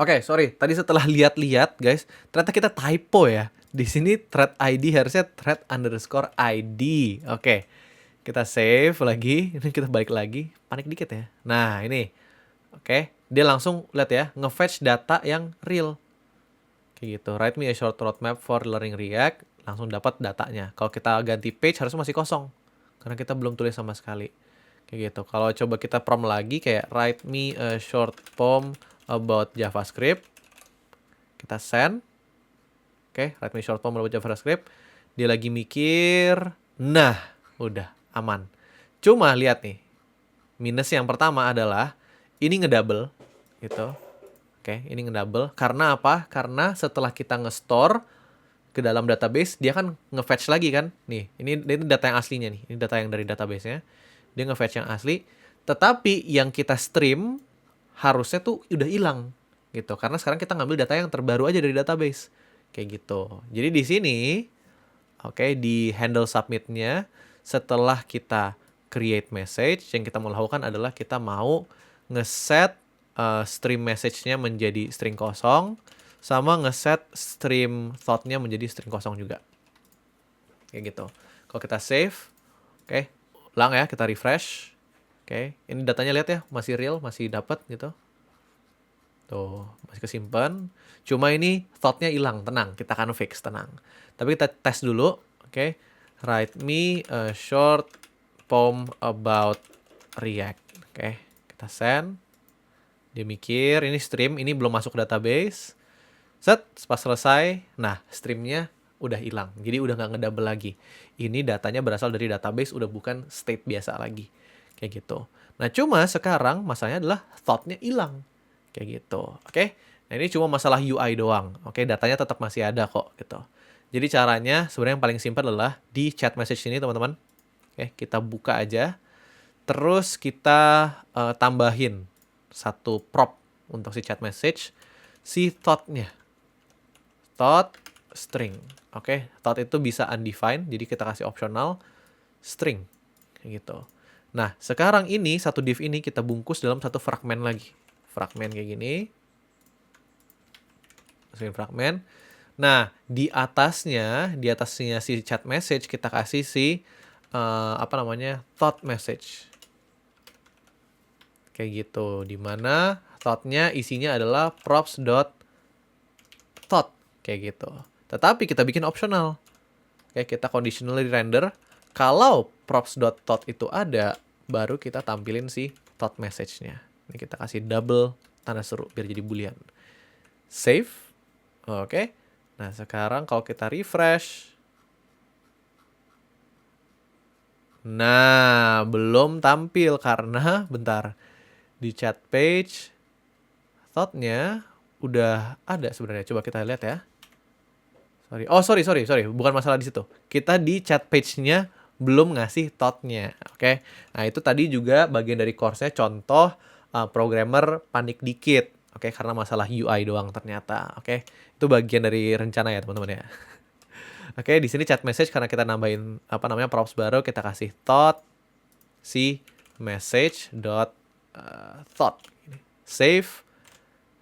Oke, sorry. Tadi setelah lihat-lihat, guys, ternyata kita typo ya. Di sini thread ID harusnya thread_ID. Oke, kita save lagi. Ini kita balik lagi. Panik dikit ya. Nah, ini. Oke, dia langsung lihat ya, nge-fetch data yang real. Kayak gitu. Write me a short roadmap for learning React. Langsung dapat datanya. Kalau kita ganti page harusnya masih kosong. Karena kita belum tulis sama sekali. Kayak gitu. Kalau coba kita prompt lagi kayak write me a short poem about JavaScript. Kita send. Oke, write me a short poem about JavaScript. Dia lagi mikir. Nah, udah aman. Cuma lihat nih. Minus yang pertama adalah ini ngedouble gitu. Oke, ini ngedouble. Karena apa? Karena setelah kita nge-store ke dalam database, dia kan nge-fetch lagi kan. Nih, ini data yang aslinya nih. Ini data yang dari database-nya. Dia nge-fetch yang asli. Tetapi yang kita stream harusnya tuh udah hilang gitu. Karena sekarang kita ngambil data yang terbaru aja dari database. Kayak gitu. Jadi di sini, oke, di handle submit-nya, setelah kita create message, yang kita mau lakukan adalah kita mau nge-set stream message-nya menjadi string kosong, sama ngeset stream thought-nya menjadi string kosong juga. Kayak gitu. Kalau kita save, oke, ulang ya, kita refresh. Oke, ini datanya lihat ya, masih real, masih dapat gitu. Tuh, masih kesimpan. Cuma ini thought-nya hilang, tenang, kita akan fix, tenang. Tapi kita tes dulu, oke. Write me a short poem about React. Oke, kita send. Dia mikir, ini stream, ini belum masuk database. Set, pas selesai, nah streamnya udah hilang. Jadi udah nggak ngedouble lagi. Ini datanya berasal dari database, udah bukan state biasa lagi. Kayak gitu. Nah cuma sekarang masalahnya adalah thought-nya hilang. Kayak gitu. Oke, Nah, ini cuma masalah UI doang. Oke, datanya tetap masih ada kok gitu. Jadi caranya sebenarnya yang paling simpel adalah di chat message ini, teman-teman. Oke, kita buka aja. Terus kita tambahin satu prop untuk si chat message, si thought-nya. Thought string. Oke, thought itu bisa undefined, jadi kita kasih optional string kayak gitu. Nah, sekarang ini satu div ini kita bungkus dalam satu fragment lagi. Fragment kayak gini. Masukin fragment. Nah, di atasnya si chat message kita kasih si thought message. Kayak gitu. Dimana thought-nya isinya adalah props.thought kayak gitu. Tetapi kita bikin optional. Oke, kita conditionally render. Kalau props.thought itu ada, baru kita tampilin si thought message-nya. Ini kita kasih double tanda seru biar jadi boolean. Save. Oke. Nah, sekarang kalau kita refresh. Nah, belum tampil karena, bentar. Di chat page, thought-nya udah ada sebenarnya. Coba kita lihat ya. Sorry. Bukan masalah di situ. Kita di chat page-nya belum ngasih thought-nya. Oke. Nah, itu tadi juga bagian dari course-nya contoh programmer panik dikit. Oke, karena masalah UI doang ternyata. Oke. Itu bagian dari rencana ya, teman-teman ya. Oke, di sini chat message karena kita nambahin props baru, kita kasih thought si message dot thought. Save.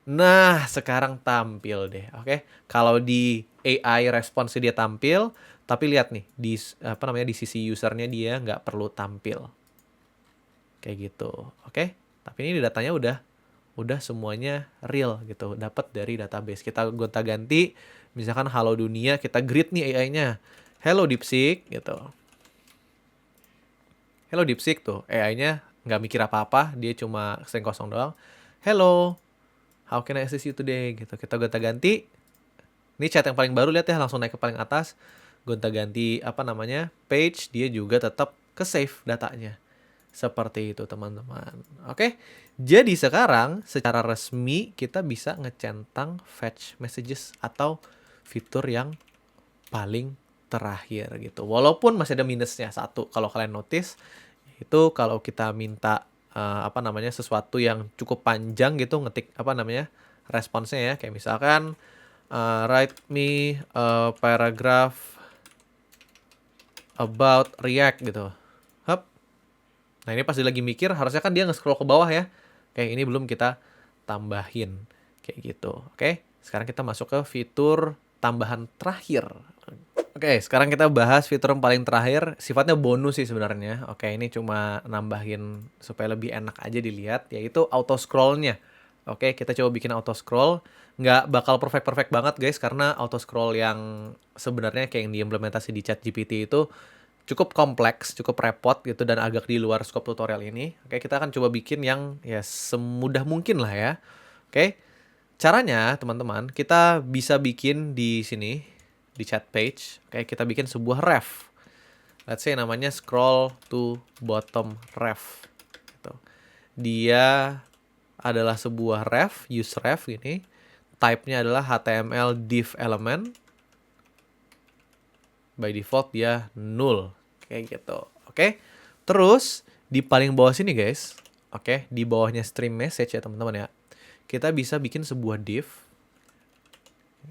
Nah, sekarang tampil deh, oke. Kalau di AI response dia tampil, tapi lihat nih di di sisi usernya dia nggak perlu tampil. Kayak gitu, oke. Tapi ini datanya udah semuanya real gitu, dapat dari database. Kita gonta-ganti, misalkan halo dunia, kita greet nih AI-nya. Hello DeepSeek gitu. Hello DeepSeek tuh, AI-nya nggak mikir apa-apa, dia cuma string kosong doang. Hello, how can I assist you today? Gitu. Kita gonta-ganti. Ini chat yang paling baru, lihat ya, langsung naik ke paling atas. Gonta-ganti page, dia juga tetap ke save datanya. Seperti itu, teman-teman. Oke. Jadi sekarang secara resmi kita bisa ngecentang fetch messages atau fitur yang paling terakhir gitu. Walaupun masih ada minusnya satu, kalau kalian notice, itu kalau kita minta sesuatu yang cukup panjang gitu, ngetik responsnya ya, kayak misalkan write me a paragraph about React gitu. Hup. Nah, ini pas dia lagi mikir, harusnya kan dia nge-scroll ke bawah ya. Kayak ini belum kita tambahin kayak gitu. Oke, sekarang kita masuk ke fitur tambahan terakhir. Oke, sekarang kita bahas fitur yang paling terakhir, sifatnya bonus sih sebenarnya. Oke, ini cuma nambahin supaya lebih enak aja dilihat, yaitu auto scroll-nya. Oke, kita coba bikin auto scroll. Nggak bakal perfect banget guys, karena auto scroll yang sebenarnya kayak yang diimplementasi di ChatGPT itu cukup kompleks, cukup repot gitu, dan agak di luar scope tutorial ini. Oke, kita akan coba bikin yang ya semudah mungkin lah ya. Oke, caranya teman-teman, kita bisa bikin di sini, di chat page. Oke, kita bikin sebuah ref. Let's say namanya scroll to bottom ref. Gitu. Dia adalah sebuah ref, use ref ini. Type-nya adalah HTML div element. By default dia null. Kayak gitu. Oke. Terus di paling bawah sini guys. Oke, di bawahnya stream message ya teman-teman ya. Kita bisa bikin sebuah div.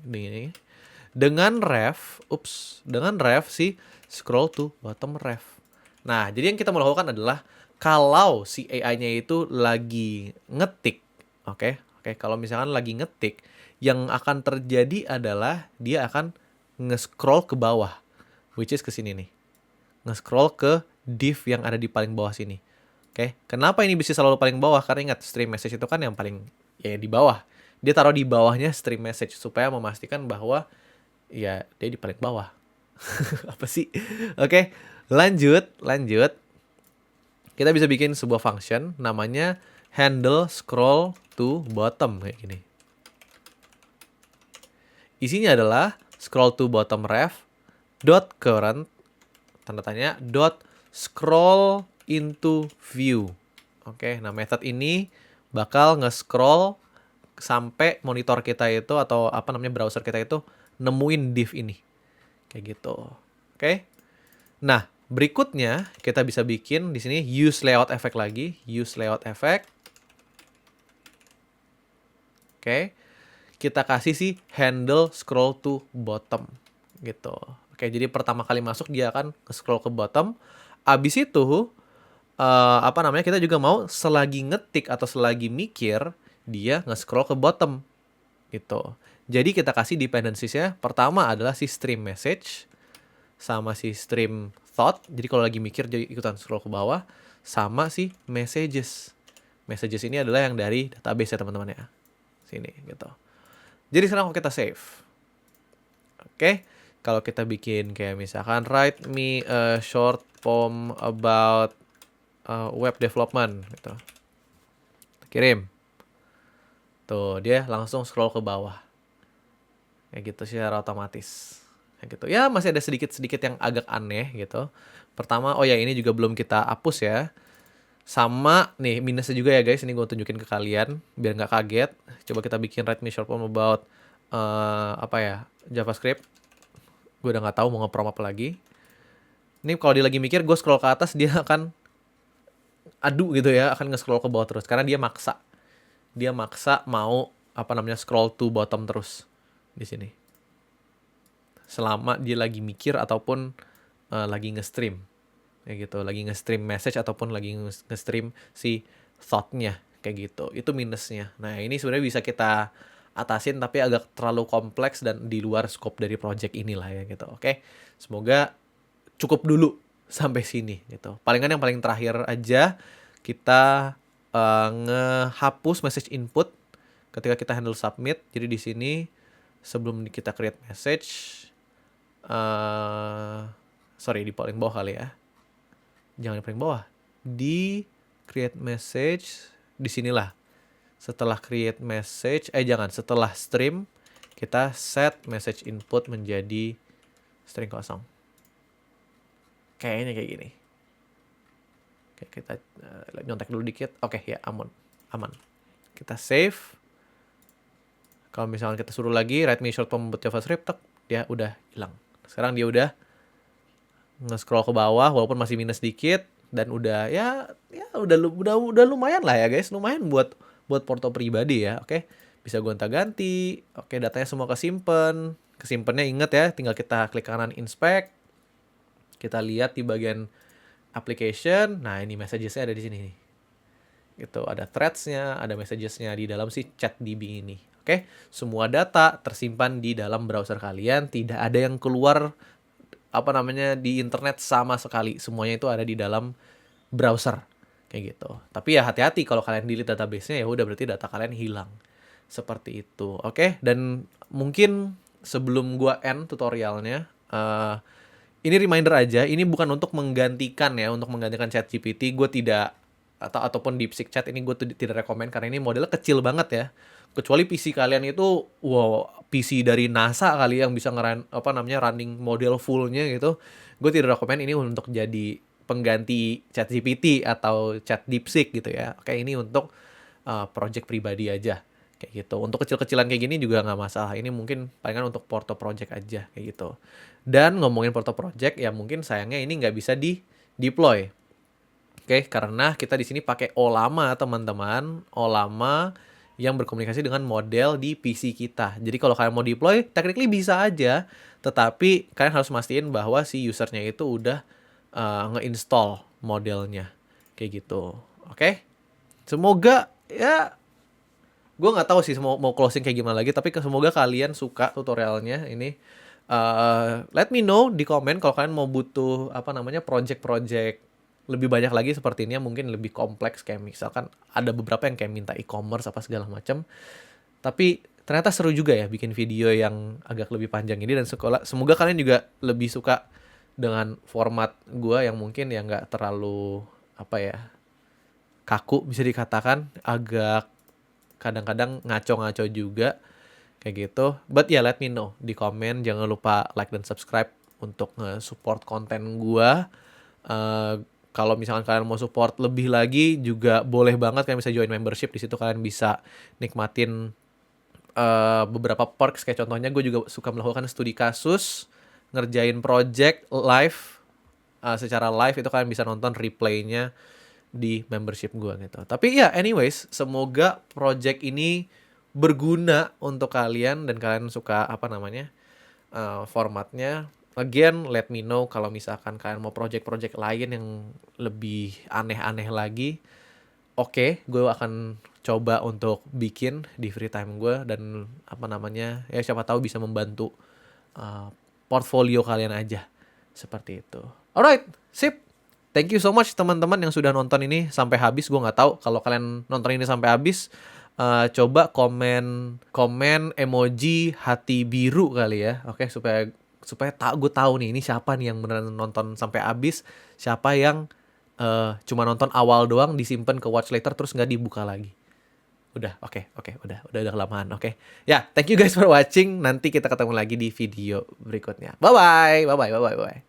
Ini. Dengan ref si scroll to bottom ref. Nah, jadi yang kita mau lakukan adalah kalau si AI-nya itu lagi ngetik, oke, kalau misalkan lagi ngetik, yang akan terjadi adalah dia akan nge-scroll ke bawah, which is ke sini nih. Nge-scroll ke div yang ada di paling bawah sini. Oke, kenapa ini bisa selalu paling bawah? Karena ingat, stream message itu kan yang paling ya di bawah. Dia taruh di bawahnya stream message supaya memastikan bahwa ya dia di paling bawah. Apa sih? Oke, lanjut. Kita bisa bikin sebuah function namanya handle scroll to bottom kayak gini. Isinya adalah scroll to bottom ref dot current tanda tanya dot scroll into view. Oke, nah method ini bakal nge-scroll sampai monitor kita itu atau apa namanya browser kita itu nemuin div ini. Kayak gitu. Oke. Nah, berikutnya kita bisa bikin di sini use layout effect lagi, use layout effect. Oke. Kita kasih sih handle scroll to bottom gitu. Oke, jadi pertama kali masuk dia akan scroll ke bottom. Abis itu apa namanya kita juga mau selagi ngetik atau selagi mikir dia nge-scroll ke bottom gitu. Jadi kita kasih dependencies-nya. Pertama adalah si stream message sama si stream thought. Jadi kalau lagi mikir jadi ikutan scroll ke bawah, sama si messages. Messages ini adalah yang dari database ya teman-teman ya. Sini gitu. Jadi sekarang kalau kita save. Oke. Kalau kita bikin kayak misalkan write me a short poem about web development gitu. Kirim. Tuh, dia langsung scroll ke bawah. Kayak gitu secara otomatis. Kayak gitu. Ya, masih ada sedikit-sedikit yang agak aneh gitu. Pertama, oh ya ini juga belum kita hapus ya. Sama nih minusnya juga ya guys, ini gue tunjukin ke kalian biar nggak kaget. Coba kita bikin write me short poem about apa ya, JavaScript. Gue udah nggak tahu mau nge-prompt apa lagi. Ini kalau dia lagi mikir, gue scroll ke atas dia akan adu gitu ya, akan nge-scroll ke bawah terus karena dia maksa. Dia maksa mau apa namanya scroll to bottom terus di sini. Selama dia lagi mikir ataupun lagi nge-stream. Kayak gitu, lagi nge-stream message ataupun lagi nge-stream si thought-nya kayak gitu. Itu minusnya. Nah, ini sebenarnya bisa kita atasin tapi agak terlalu kompleks dan di luar scope dari project inilah ya gitu. Oke. Semoga cukup dulu sampai sini gitu. Palingan yang paling terakhir aja kita ngehapus message input ketika kita handle submit. Jadi di sini sebelum kita create message sorry di paling bawah kali ya. Jangan di paling bawah. Di create message di sinilah. Setelah create message setelah stream kita set message input menjadi string kosong. Kayaknya kayak gini. Oke, kita nyontek dulu dikit. Oke, ya aman. Kita save. Kalau misalnya kita suruh lagi write me short poem buat JavaScript, dia udah hilang. Sekarang dia udah nge-scroll ke bawah walaupun masih minus dikit dan udah udah lumayan lah ya guys. Lumayan buat porto pribadi ya. Oke. Bisa gonta-ganti. Oke, datanya semua kesimpan. Kesimpannya inget ya, tinggal kita klik kanan inspect. Kita lihat di bagian application. Nah, ini messages-nya ada di sini nih. Gitu, ada threads-nya, ada messages-nya di dalam si ChatDB ini. Oke, semua data tersimpan di dalam browser kalian, tidak ada yang keluar apa namanya di internet sama sekali. Semuanya itu ada di dalam browser kayak gitu. Tapi ya hati-hati kalau kalian delete database-nya ya udah berarti data kalian hilang. Seperti itu. Oke, dan mungkin sebelum gua end tutorialnya ini reminder aja, ini bukan untuk menggantikan ChatGPT. Gue tidak ataupun DeepSeek Chat ini gue tidak rekomen karena ini modelnya kecil banget ya. Kecuali PC kalian itu PC dari NASA kali yang bisa running model fullnya gitu. Gue tidak rekomen ini untuk jadi pengganti ChatGPT atau Chat DeepSeek gitu ya. Oke, ini untuk project pribadi aja kayak gitu. Untuk kecil-kecilan kayak gini juga nggak masalah. Ini mungkin palingan untuk porto project aja kayak gitu. Dan ngomongin porto project ya mungkin sayangnya ini nggak bisa di deploy. Oke, karena kita di sini pakai Ollama teman-teman. Ollama yang berkomunikasi dengan model di PC kita. Jadi kalau kalian mau deploy, technically bisa aja. Tetapi kalian harus mastiin bahwa si usernya itu udah nge-install modelnya. Kayak gitu. Oke? Semoga ya gue nggak tahu sih mau closing kayak gimana lagi, tapi semoga kalian suka tutorialnya ini. Let me know di komen kalau kalian mau butuh project-project lebih banyak lagi seperti ini, mungkin lebih kompleks kayak misalkan ada beberapa yang kayak minta e-commerce apa segala macam. Tapi ternyata seru juga ya bikin video yang agak lebih panjang ini dan semoga kalian juga lebih suka dengan format gue yang mungkin ya nggak terlalu kaku bisa dikatakan, agak kadang-kadang ngaco-ngaco juga kayak gitu. But ya let me know di komen. Jangan lupa like dan subscribe untuk nge-support konten gua. Kalau misalkan kalian mau support lebih lagi juga boleh banget, kalian bisa join membership. Di situ kalian bisa nikmatin beberapa perks, kayak contohnya gue juga suka melakukan studi kasus, ngerjain project live, secara live itu kalian bisa nonton replaynya di membership gue gitu. Tapi ya anyways, semoga project ini berguna untuk kalian dan kalian suka apa namanya formatnya. Again, let me know kalau misalkan kalian mau project-project lain yang lebih aneh-aneh lagi. Oke, gue akan coba untuk bikin di free time gue dan apa namanya ya siapa tahu bisa membantu portfolio kalian aja seperti itu. Alright, sip. Thank you so much teman-teman yang sudah nonton ini sampai habis. Gue nggak tahu kalau kalian nonton ini sampai habis. Coba komen emoji hati biru kali ya, oke, supaya gue tahu nih ini siapa nih yang beneran nonton sampai habis, siapa yang cuma nonton awal doang disimpan ke watch later terus nggak dibuka lagi. Udah, oke, udah kelamaan, oke. Ya, thank you guys for watching. Nanti kita ketemu lagi di video berikutnya. Bye bye.